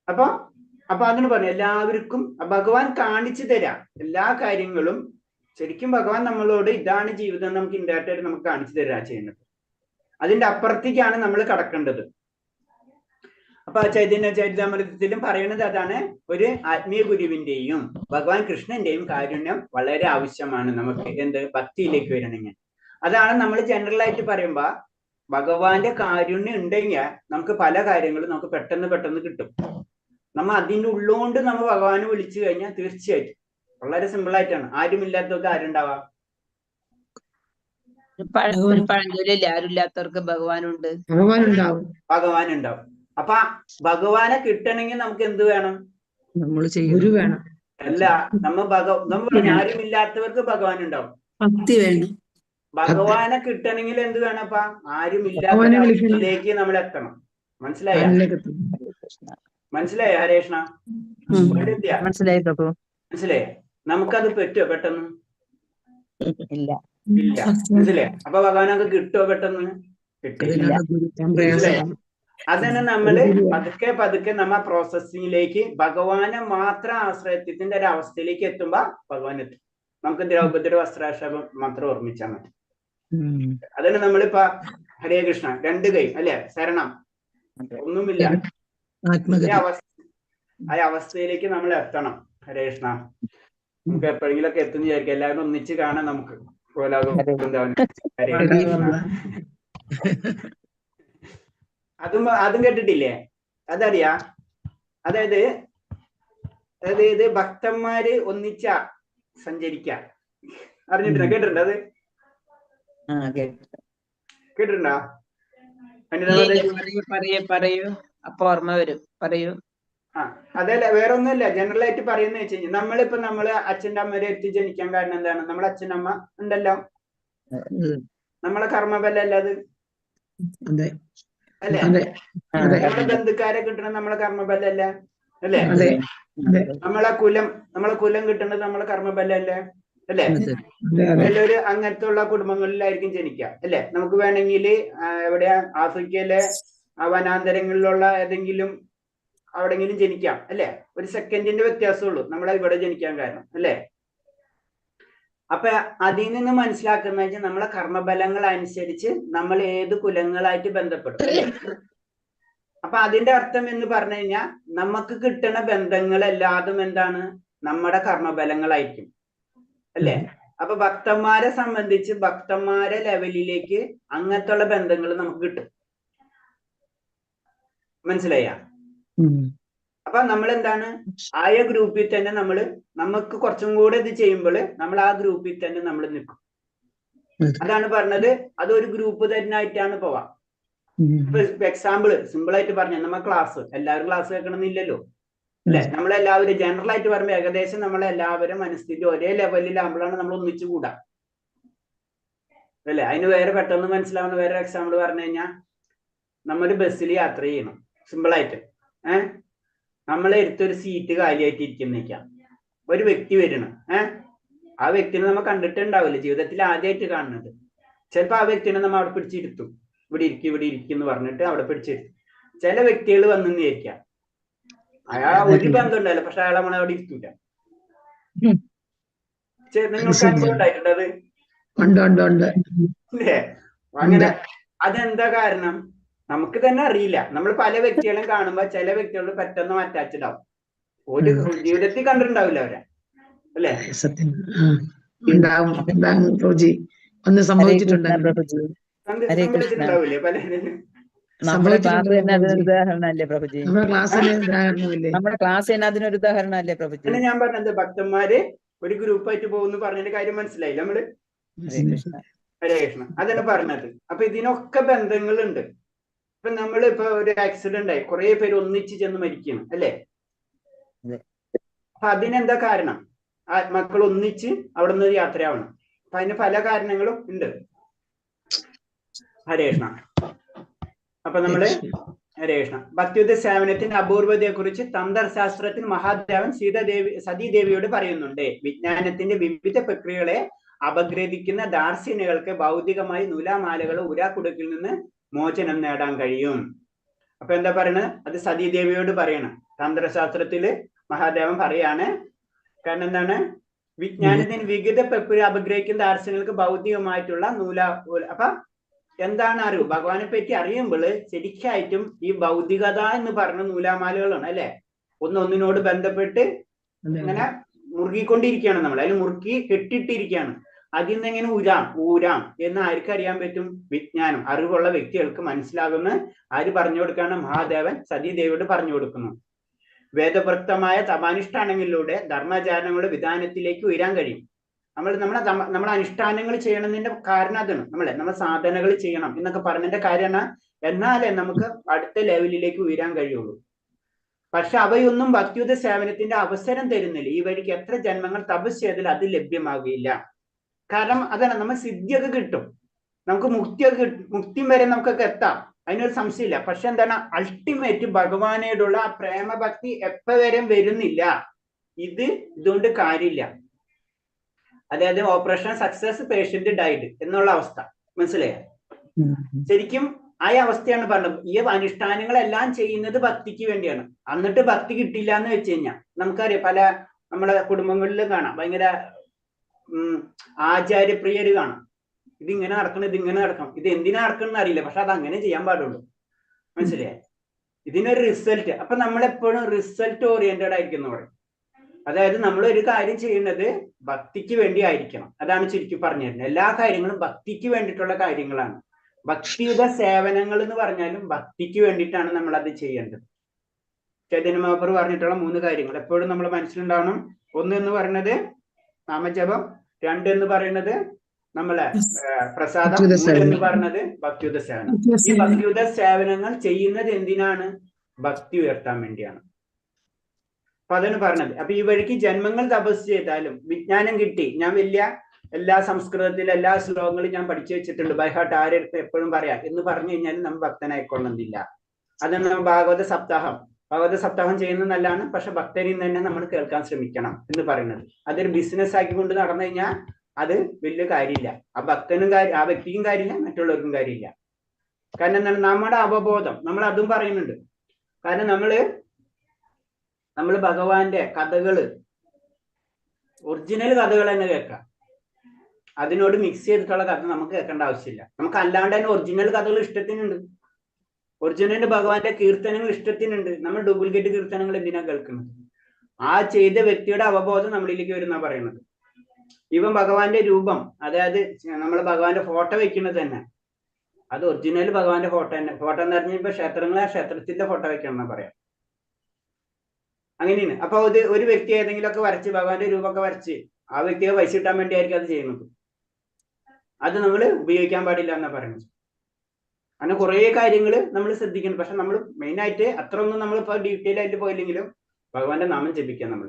അപ്പൊ അതിന് പറഞ്ഞു എല്ലാവർക്കും ഭഗവാൻ കാണിച്ചു തരാം എല്ലാ കാര്യങ്ങളും. ശരിക്കും ഭഗവാൻ നമ്മളോട് ഇതാണ് ജീവിതം നമുക്ക് ഇൻഡയറക്റ്റ് ആയിട്ട് നമുക്ക് കാണിച്ചു തരാ ചെയ്യുന്നത്. അതിന്റെ അപ്പുറത്തേക്കാണ് നമ്മൾ കടക്കേണ്ടത്. അപ്പൊ ചൈതന്യ ചരിതാമൃതത്തിലും പറയുന്നത് അതാണ്, ഒരു ആത്മീയ ഗുരുവിന്റെയും ഭഗവാൻ കൃഷ്ണന്റെയും കാരുണ്യം വളരെ ആവശ്യമാണ് നമുക്ക് ഭക്തിയിലേക്ക് വരണമെങ്കിൽ. അതാണ് നമ്മൾ ജനറൽ ആയിട്ട് പറയുമ്പോ ഭഗവാന്റെ കാരുണ്യം ഉണ്ടെങ്കിൽ നമുക്ക് പല കാര്യങ്ങളും നമുക്ക് പെട്ടെന്ന് കിട്ടും. നമ്മ അതിൻ്റെ ഉള്ളുകൊണ്ട് നമ്മൾ ഭഗവാനെ വിളിച്ചു കഴിഞ്ഞാൽ തീർച്ചയായിട്ടും വളരെ സിമ്പിൾ ആയിട്ടാണ്. ആരുമില്ലാത്തവർക്ക് ആരുണ്ടാവാം? പഴഞ്ചൊല്ലില്ല, ആരുമില്ലാത്തവർക്ക് ഭഗവാനുണ്ട്. ഭഗവാനുണ്ടാവും. അപ്പൊ ഭഗവാനെ കിട്ടണമെങ്കിൽ നമുക്ക് എന്ത് വേണം? ഗുരു വേണം. അല്ല, നമ്മൾ ആരുമില്ലാത്തവർക്ക് ഭഗവാൻ ഉണ്ടാവും. ഭക്തി വേണം. ഭഗവാനെ കിട്ടണമെങ്കിൽ എന്ത് വേണപ്പാ? ആരുമില്ലാത്തവരിലേക്ക് നമ്മൾ എത്തണം. മനസ്സിലായോ ഹരേഷ്ണ? മനസ്സിലായി പ്രഭു. മനസ്സിലായോ? നമുക്കത് പറ്റുമോ പെട്ടെന്ന്? ഇല്ല. മനസ്സിലായോ? അപ്പൊ ഭഗവാനൊക്കെ കിട്ടുമോ പെട്ടെന്ന്? കിട്ടില്ല. അതിന് നമ്മള് പതുക്കെ നമ്മ പ്രോസസ്സിങ്ങിലേക്ക് ഭഗവാനെ മാത്രം ആശ്രയത്തിന്റെ ഒരു അവസ്ഥയിലേക്ക് എത്തുമ്പോ ഭഗവാൻ എത്തും. നമുക്ക് ദ്രൗപദിയുടെ വസ്ത്രാക്ഷേപം മാത്രം ഓർമ്മിച്ചാൽ മതി. അതിന് നമ്മളിപ്പോ ഹരേ കൃഷ്ണ 2 കൈ, അല്ലെ? ശരണം, ഒന്നുമില്ല. ആ അവസ്ഥയിലേക്ക് നമ്മൾ എത്തണം. ഹരേ കൃഷ്ണ. നമുക്ക് എപ്പോഴെങ്കിലും ഒക്കെ എത്തുന്ന വിചാരിക്കും. എല്ലാവരും ഒന്നിച്ച് കാണാൻ നമുക്ക്. ഹരേ കൃഷ്ണ. അതും കേട്ടിട്ടില്ലേ? അതറിയാ? അതായത് അതായത് ഇത് ഭക്തന്മാര് ഒന്നിച്ച സഞ്ചരിക്കാം. അറിഞ്ഞിട്ടുണ്ടോ? കേട്ടിട്ടുണ്ടോ? അത് കേട്ടിട്ടുണ്ടോ? പറയൂ അപ്പൊ ഓർമ്മ വരും. പറയൂ. അതല്ല, വേറെ ഒന്നുമില്ല. ജനറൽ ആയിട്ട് പറയുന്ന വെച്ച് കഴിഞ്ഞാൽ നമ്മള് അച്ഛൻ്റെ അമ്മയുടെ അടുത്ത് ജനിക്കാൻ കാരണം എന്താണ്? നമ്മളെ അച്ഛനമ്മ ഉണ്ടല്ലോ, നമ്മളെ കർമ്മബലം അല്ല അത് അല്ലേ? നമ്മളെ ബന്ധുക്കാരെ കിട്ടണത് നമ്മളെ കർമ്മബലം അല്ല അല്ലേ? നമ്മളെ കുലം കിട്ടുന്നത് നമ്മളെ കർമ്മബലം അല്ലേ അല്ലേ? ചിലര് അങ്ങനത്തെ ഉള്ള കുടുംബങ്ങളിലായിരിക്കും ജനിക്കുക അല്ലെ? നമുക്ക് വേണമെങ്കിൽ എവിടെയാ ആഫ്രിക്കയിലെ വനാന്തരങ്ങളിലുള്ള ഏതെങ്കിലും അവിടെങ്കിലും ജനിക്കാം അല്ലെ? ഒരു സെക്കൻഡിന്റെ വ്യത്യാസമുള്ളൂ നമ്മളെ ഇവിടെ ജനിക്കാൻ കാരണം അല്ലെ? അപ്പൊ അതിൽ നിന്ന് മനസ്സിലാക്കുന്ന വെച്ചാൽ നമ്മളെ കർമ്മബലങ്ങൾ അനുസരിച്ച് നമ്മൾ ഏത് കുലങ്ങളായിട്ട് ബന്ധപ്പെടും അല്ലേ? അപ്പൊ അതിന്റെ അർത്ഥം എന്ന് പറഞ്ഞു കഴിഞ്ഞാൽ നമുക്ക് കിട്ടുന്ന ബന്ധങ്ങളെല്ലാതും എന്താണ്? നമ്മുടെ കർമ്മബലങ്ങളായിരിക്കും അല്ലെ? അപ്പൊ ഭക്തന്മാരെ സംബന്ധിച്ച് ഭക്തന്മാരെ ലെവലിലേക്ക് അങ്ങനത്തെ ഉള്ള ബന്ധങ്ങൾ നമുക്ക് കിട്ടും. മനസ്സിലായ? അപ്പൊ നമ്മൾ എന്താണ് ആയ ഗ്രൂപ്പിൽ തന്നെ നമുക്ക് കുറച്ചും കൂടെ ഇത് ചെയ്യുമ്പോൾ നമ്മൾ ആ ഗ്രൂപ്പിൽ തന്നെ നമ്മൾ നിൽക്കും. അതാണ് പറഞ്ഞത്, അതൊരു ഗ്രൂപ്പ് തന്നെ ആയിട്ടാണ് പോവാം. ഇപ്പൊ എക്സാമ്പിൾ സിമ്പിൾ ആയിട്ട് പറഞ്ഞാൽ നമ്മ ക്ലാസ് എല്ലാവരും ക്ലാസ് കേൾക്കണമെന്നില്ലല്ലോ അല്ലെ? നമ്മളെല്ലാവരും ജനറൽ ആയിട്ട് പറയുമ്പോൾ ഏകദേശം നമ്മളെല്ലാവരും മനസ്ഥിതി ഒരേ ലെവലിലാകുമ്പോഴാണ് നമ്മൾ ഒന്നിച്ചു കൂടാ അല്ലെ? അതിന് വേറെ പെട്ടെന്ന് മനസ്സിലാവുന്ന വേറെ എക്സാമ്പിൾ പറഞ്ഞു കഴിഞ്ഞാൽ നമ്മൊരു ബസ്സിൽ യാത്ര ചെയ്യണം. സിമ്പിൾ ആയിട്ട് നമ്മളെ എടുത്തൊരു സീറ്റ് കാലിയായിട്ട് ഇരിക്കുന്നേക്കാം. ഒരു വ്യക്തി വരണം. ആ വ്യക്തിനെ നമ്മൾ കണ്ടിട്ടുണ്ടാവില്ല, ജീവിതത്തിൽ ആദ്യമായിട്ട് കാണുന്നത്. ചിലപ്പോ ആ വ്യക്തിനെ നമ്മൾ അവിടെ പിടിച്ചിരുത്തും. ഇവിടെ ഇരിക്കും എന്ന് പറഞ്ഞിട്ട് അവിടെ പിടിച്ചിരുത്തും. ചില വ്യക്തികൾ വന്നിരിക്കാം, അയാൾ ഒരു ബന്ധം ഉണ്ടാവില്ല, പക്ഷെ അയാളെ നമ്മളെ അവിടെ ഇരുത്തൂല. നിങ്ങൾക്ക് അനുഭവം ഉണ്ടായിട്ടുണ്ടത് അല്ലേ? അങ്ങനെ അതെന്താ കാരണം? നമുക്ക് തന്നെ അറിയില്ല. നമ്മൾ പല വ്യക്തികളെയും കാണുമ്പോ ചില വ്യക്തികളോട് പെട്ടെന്ന് അറ്റാച്ച്ഡ് ആവും. ഒരു ജീവിതത്തിൽ കണ്ടിട്ടുണ്ടാവില്ല അവരെ അല്ലേ? സംഭവിച്ചിട്ടുണ്ടാവില്ലേ പലരും? നമ്മുടെ ക്ലാസ് തന്നെ അതിനൊരു ഉദാഹരണല്ലേ പ്രഭുജി? നമ്മുടെ ക്ലാസ് തന്നെ അതിനൊരു ഉദാഹരണല്ലേ പ്രഭുജി? ഞാൻ പറഞ്ഞത് ഭക്തന്മാര് ഒരു ഗ്രൂപ്പായിട്ട് പോകുന്നു പറഞ്ഞതിന്റെ കാര്യം മനസ്സിലായില്ല നമ്മള്? ഹരേ കൃഷ്ണ. അതാണ് പറഞ്ഞത്. അപ്പൊ ഇതിനൊക്കെ ബന്ധങ്ങളുണ്ട്. ഇപ്പൊ നമ്മളിപ്പോ ഒരു ആക്സിഡന്റ് ആയി കുറെ പേര് ഒന്നിച്ച് ചെന്ന് മരിക്കണം അല്ലേ? അപ്പൊ അതിനെന്താ കാരണം? മക്കൾ ഒന്നിച്ച് അവിടെ നിന്ന് യാത്രയാവണം. അപ്പൊ അതിന് പല കാരണങ്ങളും ഉണ്ട്. ഹരേ കൃഷ്ണ. അപ്പൊ നമ്മള് ഹരേ കൃഷ്ണ ഭക്തിയുദ്ധ സേവനത്തിന്റെ അപൂർവതയെ കുറിച്ച് തന്ത്രശാസ്ത്രത്തിൽ മഹാദേവൻ സതീദേവിയോട് പറയുന്നുണ്ട്. വിജ്ഞാനത്തിന്റെ വിവിധ പ്രക്രിയകളെ അപഗ്രഥിക്കുന്ന ദാർശനികൾക്ക് ഭൗതികമായി നൂലാമാലകൾ ഉരാക്കുടുക്കിൽ നിന്ന് മോചനം നേടാൻ കഴിയും. അപ്പൊ എന്താ പറയണത്? അത് സതീദേവിയോട് പറയണം. തന്ത്രശാസ്ത്രത്തില് മഹാദേവൻ പറയാണ്. കാരണം എന്താണ്? വിജ്ഞാനത്തിന് വിവിധ പ്രക്രിയ അപഗ്രഹിക്കുന്ന ദാർശനികൾക്ക് ഭൗതികമായിട്ടുള്ള അപ്പൊ എന്താണ് അറിവ്? ഭഗവാനെ പറ്റി അറിയുമ്പോൾ ശരിക്കായിട്ടും ഈ ഭൗതികത എന്ന് പറഞ്ഞ നൂലാമാലകളാണ് അല്ലെ? ഒന്നൊന്നിനോട് ബന്ധപ്പെട്ട് ഇങ്ങനെ മുറുകിക്കൊണ്ടിരിക്കുകയാണ്. നമ്മൾ അതിൽ മുറുക്കി കെട്ടിട്ടിരിക്കുകയാണ്. അതിൽ നിന്ന് എങ്ങനെ ഊരാം എന്ന് ആർക്കും അറിയാൻ പറ്റും? വിജ്ഞാനം അറിവുള്ള വ്യക്തികൾക്ക് മനസ്സിലാകുന്ന ആര് പറഞ്ഞു കൊടുക്കാണ്? മഹാദേവൻ സതീദേവിയോട് പറഞ്ഞു കൊടുക്കുന്നു. വേദപ്രക്തമായ തപാനുഷ്ഠാനങ്ങളിലൂടെ ധർമാചാരണങ്ങളുടെ വിധാനത്തിലേക്ക് ഉയരാൻ കഴിയും. നമ്മളെ അനുഷ്ഠാനങ്ങൾ ചെയ്യണമെന്നതിന്റെ കാരണം അതാണ്. നമ്മൾ സാധനകൾ ചെയ്യണം എന്നൊക്കെ പറഞ്ഞതിന്റെ കാര്യമാണ്. എന്നാലേ നമുക്ക് അടുത്ത ലെവലിലേക്ക് ഉയരാൻ കഴിയുള്ളൂ. പക്ഷെ അവയൊന്നും ഭക്തിയുദ്ധ സേവനത്തിന്റെ അവസരം തരുന്നില്ല. ഈ വഴിക്ക് എത്ര ജന്മങ്ങൾ തപസ് ചെയ്താൽ അത് ലഭ്യമാകില്ല. കാരണം അതാണ്, നമ്മൾ സിദ്ധിയൊക്കെ കിട്ടും, നമുക്ക് മുക്തിയൊക്കെ കിട്ടും, മുക്തി വരെ നമുക്കൊക്കെ എത്താം, അതിനൊരു സംശയമില്ല. പക്ഷെ എന്താണ്, അൾട്ടിമേറ്റ് ഭഗവാനോടുള്ള ആ പ്രേമഭക്തി എപ്പോഴും വരുന്നില്ല. ഇതുകൊണ്ട് കാര്യമില്ല. അതായത് ഓപ്പറേഷൻ സക്സസ്, പേഷ്യന്റ് ഡൈഡ് എന്നുള്ള അവസ്ഥ. മനസ്സിലായ? ശരിക്കും ആ അവസ്ഥയാണ് പറഞ്ഞത്. ഈ അനുഷ്ഠാനങ്ങളെല്ലാം ചെയ്യുന്നത് ഭക്തിക്ക് വേണ്ടിയാണ്. എന്നിട്ട് ഭക്തി കിട്ടില്ല എന്ന് വെച്ച് കഴിഞ്ഞാൽ നമുക്കറിയാം, പല നമ്മളെ കുടുംബങ്ങളിൽ കാണാം, ഭയങ്കര ആചാര്യപ്രിയര് കാണാം. ഇതിങ്ങനെ നടക്കണം, ഇതിങ്ങനെ നടക്കണം, ഇത് എന്തിനാ നടക്കണം അറിയില്ല, പക്ഷെ അത് അങ്ങനെ ചെയ്യാൻ പാടുള്ളൂ. മനസ്സിലായേ? ഇതിനൊരു റിസൾട്ട്. അപ്പൊ നമ്മളെപ്പോഴും റിസൾട്ട് ഓറിയന്റഡ് ആയിരിക്കും പറയും. അതായത് നമ്മൾ ഒരു കാര്യം ചെയ്യുന്നത് ഭക്തിക്ക് വേണ്ടി ആയിരിക്കണം. അതാണ് ചുരുക്കി പറഞ്ഞു തരുന്നത്. എല്ലാ കാര്യങ്ങളും ഭക്തിക്ക് വേണ്ടിയിട്ടുള്ള കാര്യങ്ങളാണ്. ഭക്തിയുടെ സേവനങ്ങൾ എന്ന് പറഞ്ഞാലും ഭക്തിക്ക് വേണ്ടിയിട്ടാണ് നമ്മൾ അത് ചെയ്യേണ്ടത്. ചൈതന്യ മഹാപ്രഭു പറഞ്ഞിട്ടുള്ള 3 കാര്യങ്ങൾ എപ്പോഴും നമ്മൾ മനസ്സിലുണ്ടാവണം. 1 എന്ന് പറയുന്നത് നാമജപം, 2 എന്ന് പറയുന്നത് നമ്മളെ പ്രസാദം, 3 എന്ന് പറയുന്നത് ഭക്തിയുത സേവനം. ഈ ഭക്തിയുത സേവനങ്ങൾ ചെയ്യുന്നത് എന്തിനാണ്? ഭക്തി ഉയർത്താൻ വേണ്ടിയാണ്. അപ്പൊ അതാണ് പറഞ്ഞത്. അപ്പൊ ഈ വഴിക്ക് ജന്മങ്ങൾ തപസ് ചെയ്താലും വിജ്ഞാനം കിട്ടി. ഞാൻ വലിയ എല്ലാ സംസ്കൃതത്തിലെ എല്ലാ ശ്ലോകങ്ങളും ഞാൻ പഠിച്ചു വെച്ചിട്ടുണ്ട്, ബൈഹാട്ട് ആരെടുത്ത് എപ്പോഴും പറയാം എന്ന് പറഞ്ഞു കഴിഞ്ഞാൽ നമ്മൾ ഭക്തനായിക്കൊള്ളുന്നില്ല. അതാണ് നമ്മൾ ഭാഗവത സപ്താഹം ചെയ്യുന്നത് നല്ലതാണ്, പക്ഷെ ഭക്തരിൽ നിന്ന് തന്നെ നമ്മൾ കേൾക്കാൻ ശ്രമിക്കണം എന്ന് പറയുന്നത്. അതൊരു ബിസിനസ് ആക്കിക്കൊണ്ട് നടന്നു കഴിഞ്ഞാൽ അത് വലിയ കാര്യമില്ല. ആ ഭക്തനും ആ വ്യക്തിക്കും കാര്യമില്ല, മറ്റുള്ളവർക്കും കാര്യമില്ല. കാരണം എന്താണ്? നമ്മുടെ അവബോധം, നമ്മൾ അതും പറയുന്നുണ്ട്. കാരണം നമ്മൾ ഭഗവാന്റെ കഥകള്, ഒറിജിനൽ കഥകൾ തന്നെ കേൾക്കാം. അതിനോട് മിക്സ് ചെയ്തിട്ടുള്ള കഥ നമുക്ക് കേൾക്കേണ്ട ആവശ്യമില്ല. നമുക്ക് അല്ലാണ്ട് തന്നെ ഒറിജിനൽ കഥകൾ ഇഷ്ടത്തിനുണ്ട്. ഒറിജിനൽ ഭഗവാന്റെ കീർത്തനങ്ങൾ ഇഷ്ടത്തിനുണ്ട്. നമ്മൾ ഡ്യൂപ്ലിക്കേറ്റ് കീർത്തനങ്ങൾ എന്തിനാ കേൾക്കുന്നത്? ആ ചെയ്ത വ്യക്തിയുടെ അവബോധം നമ്മളിലേക്ക് വരുന്ന പറയുന്നത്. ഇവൻ ഭഗവാന്റെ രൂപം, അതായത് നമ്മൾ ഭഗവാന്റെ ഫോട്ടോ വെക്കുന്നത് തന്നെ, അത് ഒറിജിനൽ ഭഗവാന്റെ ഫോട്ടോ തന്നെ. ഫോട്ടോ എന്ന് പറഞ്ഞാൽ ഇപ്പൊ ക്ഷേത്രത്തിന്റെ ഫോട്ടോ വെക്കണം എന്നാ പറയാം. അങ്ങനെയാണ്. അപ്പൊ ഒരു വ്യക്തി ഏതെങ്കിലും ഒക്കെ വരച്ച് ഭഗവാന്റെ രൂപമൊക്കെ വരച്ച് ആ വ്യക്തിയെ പൈസ കിട്ടാൻ വേണ്ടിയായിരിക്കും അത് ചെയ്യുന്നത്. അത് നമ്മൾ ഉപയോഗിക്കാൻ പാടില്ല എന്നാ പറയുന്നത്. അങ്ങനെ കുറെ കാര്യങ്ങൾ നമ്മൾ ശ്രദ്ധിക്കണം. പക്ഷെ നമ്മൾ മെയിൻ ആയിട്ട് അത്ര ഒന്നും നമ്മളിപ്പോ ഡീറ്റെയിൽ ആയിട്ട് പോയില്ലെങ്കിലും ഭഗവാന്റെ നാമം ജപിക്കാം നമ്മൾ.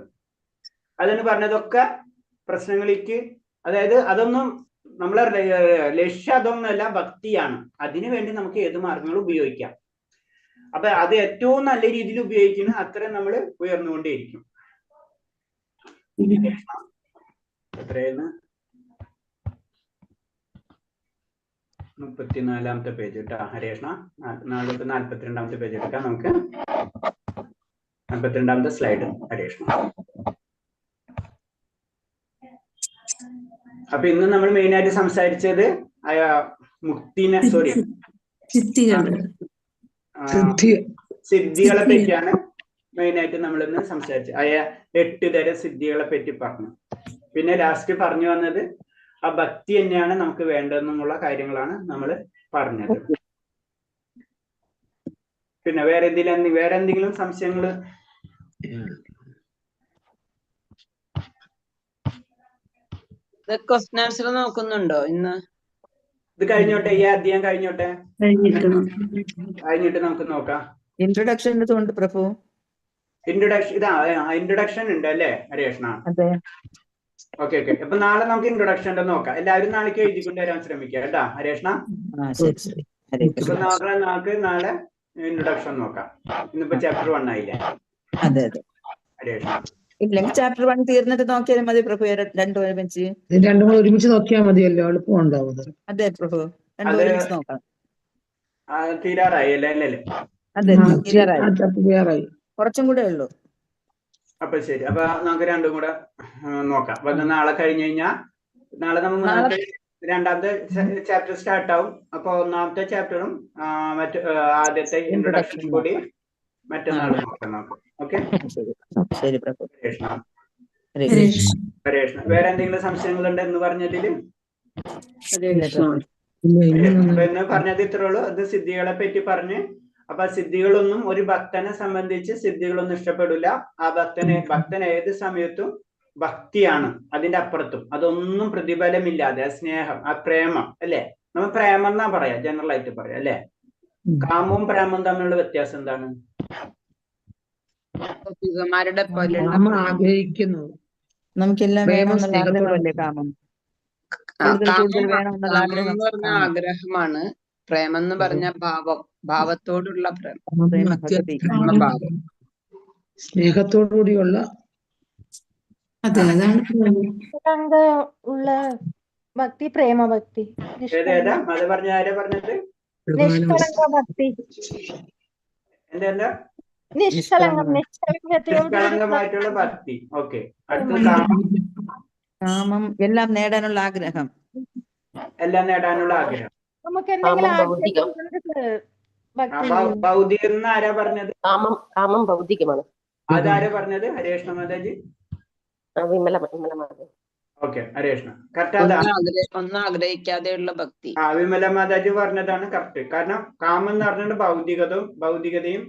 അതെന്ന് പറഞ്ഞതൊക്കെ പ്രശ്നങ്ങളിലേക്ക്, അതായത് അതൊന്നും നമ്മളെ ലക്ഷ്യം അതൊന്നുമല്ല, ഭക്തിയാണ്. അതിനു വേണ്ടി നമുക്ക് ഏത് മാർഗങ്ങളും ഉപയോഗിക്കാം. അപ്പൊ അത് ഏറ്റവും നല്ല രീതിയിൽ ഉപയോഗിക്കുന്ന അത്രയും നമ്മൾ ഉയർന്നുകൊണ്ടേയിരിക്കും. എത്രയെന്ന് 34ാമത്തെ പേജ് കേട്ടോ ഹരേഷ്ണ. 42ാമത്തെ പേജ് എടുക്കാം നമുക്ക്. 42ാമത്തെ സ്ലൈഡ് ഹരേഷ്ണ. അപ്പൊ ഇന്ന് നമ്മൾ മെയിൻ ആയിട്ട് സംസാരിച്ചത് മുക്തിനെ, സോറി, സിദ്ധികളെ പറ്റിയാണ് മെയിൻ ആയിട്ട് നമ്മൾ ഇന്ന് സംസാരിച്ചത്. 8 തരം സിദ്ധികളെ പറ്റി പറഞ്ഞു. പിന്നെ ലാസ്റ്റ് പറഞ്ഞു വന്നത് ആ ഭക്തി തന്നെയാണ് നമുക്ക് വേണ്ടതെന്നുള്ള കാര്യങ്ങളാണ് നമ്മൾ പറഞ്ഞത്. പിന്നെ വേറെ എന്തെങ്കിലും സംശയങ്ങള്? ക്വസ്റ്റ്യൻ ആൻസർ നോക്കുന്നുണ്ടോ ഇന്ന്? ഇത് കഴിഞ്ഞോട്ടെ, ഈ അധ്യായം കഴിഞ്ഞോട്ടെ, കഴിഞ്ഞിട്ട് നമുക്ക് നോക്കാം. ഇൻട്രൊഡക്ഷൻ ഉണ്ട് പ്രഭു. ഇൻട്രൊഡക്ഷൻ ഉണ്ട് അല്ലേ ഹരേഷ്ണ? ഓക്കെ. അപ്പൊ നാളെ നമുക്ക് ഇൻട്രൊഡക്ഷൻ നോക്കാം. എല്ലാവരും നാളേക്ക് എഴുതിക്കൊണ്ട് വരാൻ ശ്രമിക്കാം കേട്ടാ ഹരേഷ്ണ. നമുക്ക് നാളെ ഇൻട്രൊഡക്ഷൻ നോക്കാം. ഇന്നിപ്പോ ചാപ്റ്റർ 1 ആയില്ലേ ഹരേഷ്ണ? ഇല്ലെങ്കിൽ ചാപ്റ്റർ 1 തീർന്നിട്ട് നോക്കിയാലും മതി പ്രഭു. രണ്ടും ഒരുമിച്ച് നോക്കിയാൽ മതിയല്ലോ, എളുപ്പം ഉണ്ടാവും. അതെ പ്രഭു, രണ്ടും ഒരുമിച്ച് നോക്കാം. തീരാറായി അല്ലേ? അതെ, തീരാറായി, കുറച്ചും കൂടെ ഉള്ളൂ. അപ്പൊ ശരി. അപ്പൊ നമുക്ക് രണ്ടും കൂടെ നോക്കാം. അപ്പൊ നാളെ കഴിഞ്ഞു കഴിഞ്ഞാൽ നാളെ നമ്മൾ രണ്ടാമത്തെ ചാപ്റ്റർ സ്റ്റാർട്ട് ആവും. അപ്പൊ 1ാമത്തെ ചാപ്റ്ററും ആദ്യത്തെ ഇൻട്രൊഡക്ഷനും കൂടി മറ്റന്നാൾ നോക്കാം നമുക്ക്. ഓക്കെ, ശരി പ്രഭു. ഹരേഷ്ണ, വേറെ എന്തെങ്കിലും സംശയങ്ങളുണ്ട് എന്ന് പറഞ്ഞതില്? എന്ന് പറഞ്ഞത് ഇത്രേ ഉള്ളൂ. അത് സിദ്ധികളെ പറ്റി പറഞ്ഞ്. അപ്പൊ സിദ്ധികളൊന്നും ഒരു ഭക്തനെ സംബന്ധിച്ച് സിദ്ധികളൊന്നും ഇഷ്ടപ്പെടില്ല. ആ ഭക്തൻ ഏത് സമയത്തും ഭക്തിയാണ്, അതിന്റെ അപ്പുറത്തും. അതൊന്നും പ്രതിഫലമില്ലാതെ ആ സ്നേഹം, ആ പ്രേമം അല്ലെ, നമ്മൾ പ്രേമം എന്നാ പറയാ, ജനറൽ ആയിട്ട് പറയാം അല്ലെ. കാമവും പ്രേമവും തമ്മിലുള്ള വ്യത്യാസം എന്താണ്? ആഗ്രഹിക്കുന്നു, നമുക്കെല്ലാം വേണമെന്നുള്ള ആഗ്രഹമല്ലേ കാമം? ആഗ്രഹമാണ്. പ്രേമം എന്ന് പറഞ്ഞ ഭാവത്തോടുള്ള സ്നേഹത്തോടുകൂടിയുള്ള ഉള്ള ഭക്തി, പ്രേമഭക്തി, നിഷ്കളങ്ക ഭക്തി, നിഷ്കളങ്കമായിട്ടുള്ള ഭക്തി. ഓക്കെ. കാമം എല്ലാം നേടാനുള്ള ആഗ്രഹം, എല്ലാം നേടാനുള്ള ആഗ്രഹം. നമുക്ക് എന്തെങ്കിലും ഭൗതികം എന്ന് ആരാ പറഞ്ഞത്? കാമം ഭൗതികമാണ്. അതാരാ പറഞ്ഞത്? ഹരേഷ്ണ മാതാജി. ഓക്കെ, ഹരേഷ്ണ കറക്റ്റ്. ഒന്നും ആഗ്രഹിക്കാതെയുള്ള ഭക്തി. വിമല മാതാജി പറഞ്ഞതാണ് കറക്റ്റ്. കാരണം കാമം എന്ന് പറഞ്ഞാൽ ഭൗതികതയും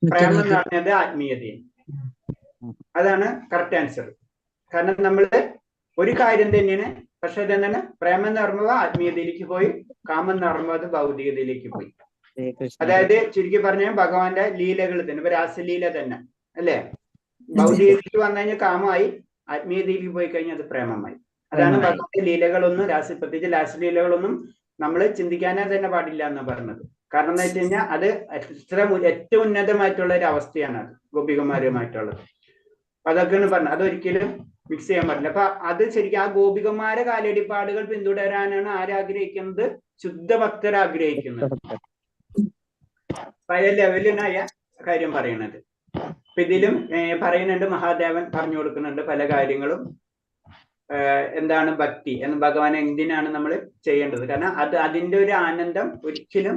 പ്രേമം എന്ന് പറഞ്ഞത് ആത്മീയതയും. അതാണ് കറക്റ്റ് ആൻസർ. കാരണം നമ്മള് ഒരു കാര്യം തന്നെയാണ്, പക്ഷെ അതെന്താണ് പ്രേമം എന്ന് പറയുമ്പോൾ ആത്മീയതയിലേക്ക് പോയി, കാമം എന്ന് പറയുമ്പോൾ അത് ഭൗതികതയിലേക്ക് പോയി. അതായത് ചുരുക്കി പറഞ്ഞാൽ ഭഗവാന്റെ ലീലകൾ തന്നെ, ഇപ്പൊ രാസലീല തന്നെ അല്ലേ, ഭൗതികതയിലേക്ക് വന്നു കഴിഞ്ഞാൽ കാമമായി, ആത്മീയതയിലേക്ക് പോയി കഴിഞ്ഞാൽ അത് പ്രേമമായി. അതാണ് ഭഗവാന്റെ ലീലകളൊന്നും പ്രത്യേകിച്ച് രാസലീലകളൊന്നും നമ്മൾ ചിന്തിക്കാനേ തന്നെ പാടില്ല എന്ന് പറഞ്ഞത്. കാരണം എന്താ വെച്ച് കഴിഞ്ഞാൽ അത് ഏറ്റവും ഉന്നതമായിട്ടുള്ള ഒരു അവസ്ഥയാണ് അത്, ഗോപികമാരുമായിട്ടുള്ളത്. അതൊക്കെയാണ് പറഞ്ഞത്, അതൊരിക്കലും മിക്സ് ചെയ്യാൻ പാടില്ല. അപ്പൊ അത് ശരിക്കും ആ ഗോപികമാരെ കാലടിപ്പാടുകൾ പിന്തുടരാനാണ് ആരാഗ്രഹിക്കുന്നത്, ശുദ്ധഭക്തർ ആഗ്രഹിക്കുന്നത്. പല ലെവലിനായ കാര്യം പറയണത്. അപ്പൊ ഇതിലും പറയുന്നുണ്ട്, മഹാദേവൻ പറഞ്ഞു കൊടുക്കുന്നുണ്ട് പല കാര്യങ്ങളും. എന്താണ് ഭക്തി എന്ന്, ഭഗവാൻ എന്തിനാണ് നമ്മൾ ചെയ്യേണ്ടത്, കാരണം അതിന്റെ ഒരു ആനന്ദം ഒരിക്കലും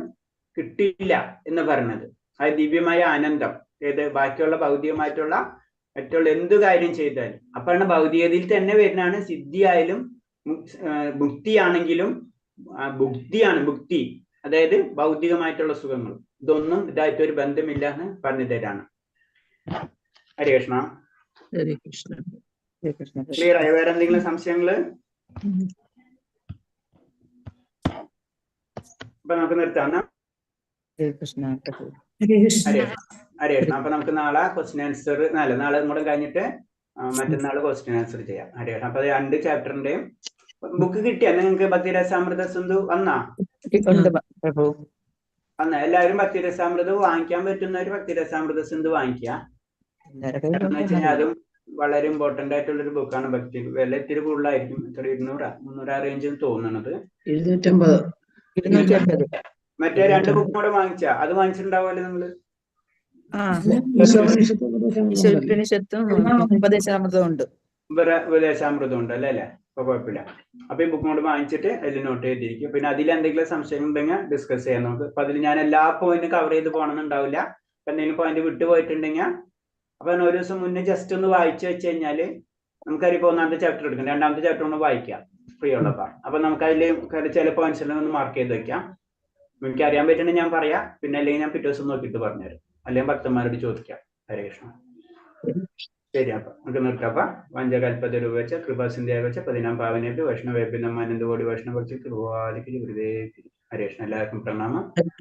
കിട്ടില്ല എന്ന് പറഞ്ഞത്. ആ ദിവ്യമായ ആനന്ദം ബാക്കിയുള്ള ഭൗതികമായിട്ടുള്ള മറ്റുള്ള എന്തു കാര്യം ചെയ്താലും, അപ്പോഴാണ് ഭൗതികതയിൽ തന്നെ വരുന്നതാണ് സിദ്ധിയായാലും മുക്തിയാണെങ്കിലും ഭുക്തി, അതായത് ഭൗതികമായിട്ടുള്ള സുഖങ്ങൾ. ഇതൊന്നും ഇതായിട്ടൊരു ബന്ധമില്ല എന്ന് പറഞ്ഞു തരാണ്. ഹരേ കൃഷ്ണ. ഹരേ കൃഷ്ണ. ക്ലിയർ ആയി? വേറെ എന്തെങ്കിലും സംശയങ്ങള്? അപ്പൊ നമുക്ക് നിർത്താം. ഹരേ കൃഷ്ണ. ഹരേ കൃഷ്ണ. ഹരേ കൃഷ്ണ. അപ്പൊ നമുക്ക് നാളെ ക്വസ്റ്റ്യൻ ആൻസർ, നാളെ കൂടെ കഴിഞ്ഞിട്ട് മറ്റന്നാൾ ക്വസ്റ്റ്യൻ ആൻസർ ചെയ്യാം. ഹരേ കൃഷ്ണ. അപ്പൊ 2 ചാപ്റ്ററിന്റെയും ബുക്ക് കിട്ടിയാ നിങ്ങൾക്ക്? ഭക്തിരസാമൃത സിന്ധു വന്നാ? വന്ന എല്ലാവരും ഭക്തിരസാമൃത വാങ്ങിക്കാൻ പറ്റുന്നവര് ഭക്തിരസാമൃത സിന്ധു വാങ്ങിക്കുക. എന്ന് വെച്ചാൽ അതും വളരെ ഇമ്പോർട്ടന്റ് ആയിട്ടുള്ള ഒരു ബുക്കാണ്. ഭക്തി വില ഇത്തിരി കൂടുതലായിരിക്കും, എത്ര 200-300 റേഞ്ചിൽ തോന്നുന്നത്. 250. മറ്റേ 2 ബുക്കും കൂടെ വാങ്ങിച്ചാ അത് വാങ്ങിച്ചിട്ടുണ്ടാവുമല്ലോ നിങ്ങള്? ഉപദേശാമൃതം ഉണ്ട് അല്ലേ? അപ്പൊ കുഴപ്പമില്ല. അപ്പൊ ഈ ബുക്കും കൂടെ വാങ്ങിച്ചിട്ട് അതിൽ നോട്ട് ചെയ്തിരിക്കും. പിന്നെ അതിൽ എന്തെങ്കിലും സംശയം ഉണ്ടെങ്കിൽ ഡിസ്കസ് ചെയ്യാം നമുക്ക്. അപ്പൊ അതിൽ ഞാൻ എല്ലാ പോയിന്റും കവർ ചെയ്ത് പോകണമെന്നുണ്ടാവില്ല. അപ്പൊ എന്തെങ്കിലും പോയിന്റ് വിട്ടുപോയിട്ടുണ്ടെങ്കിൽ അപ്പൊ ഒരു ദിവസം മുന്നേ ജസ്റ്റ് ഒന്ന് വായിച്ചു വെച്ച് കഴിഞ്ഞാല് നമുക്കറിയിപ്പോ 1ാമത്തെ ചാപ്റ്റർ എടുക്കാം, 2ാമത്തെ ചാപ്റ്റർ ഒന്ന് വായിക്കാം ഫ്രീ ഉള്ളപ്പോ. അപ്പൊ നമുക്ക് അതിൽ ചില പോയിന്റ്സ് ഒന്ന് മാർക്ക് ചെയ്ത് വെക്കാം. എനിക്ക് അറിയാൻ പറ്റുന്നുണ്ടെങ്കിൽ ഞാൻ പറയാം, പിന്നെ അല്ലെങ്കിൽ ഞാൻ പിറ്റേ ദിവസം നോക്കിയിട്ട് പറഞ്ഞുതരാം, അല്ലെങ്കിൽ ഭക്തന്മാരോട് ചോദിക്കാം. ഹരേ കൃഷ്ണ. ശരി, അപ്പൊ നമുക്ക് നിർത്താം. വഞ്ചകൽപതരൂപ കൃപാസിന്ധ്യാവച്ച പതിനാം പാവനേഭ്യ വൈഷ്ണവേഭ്യ നമാനന്ദകോടി വൈഷ്ണവ കൃപാദിക്ക് ഗുരുദേവ്. ഹരേ കൃഷ്ണ. എല്ലാവർക്കും പ്രണാമം.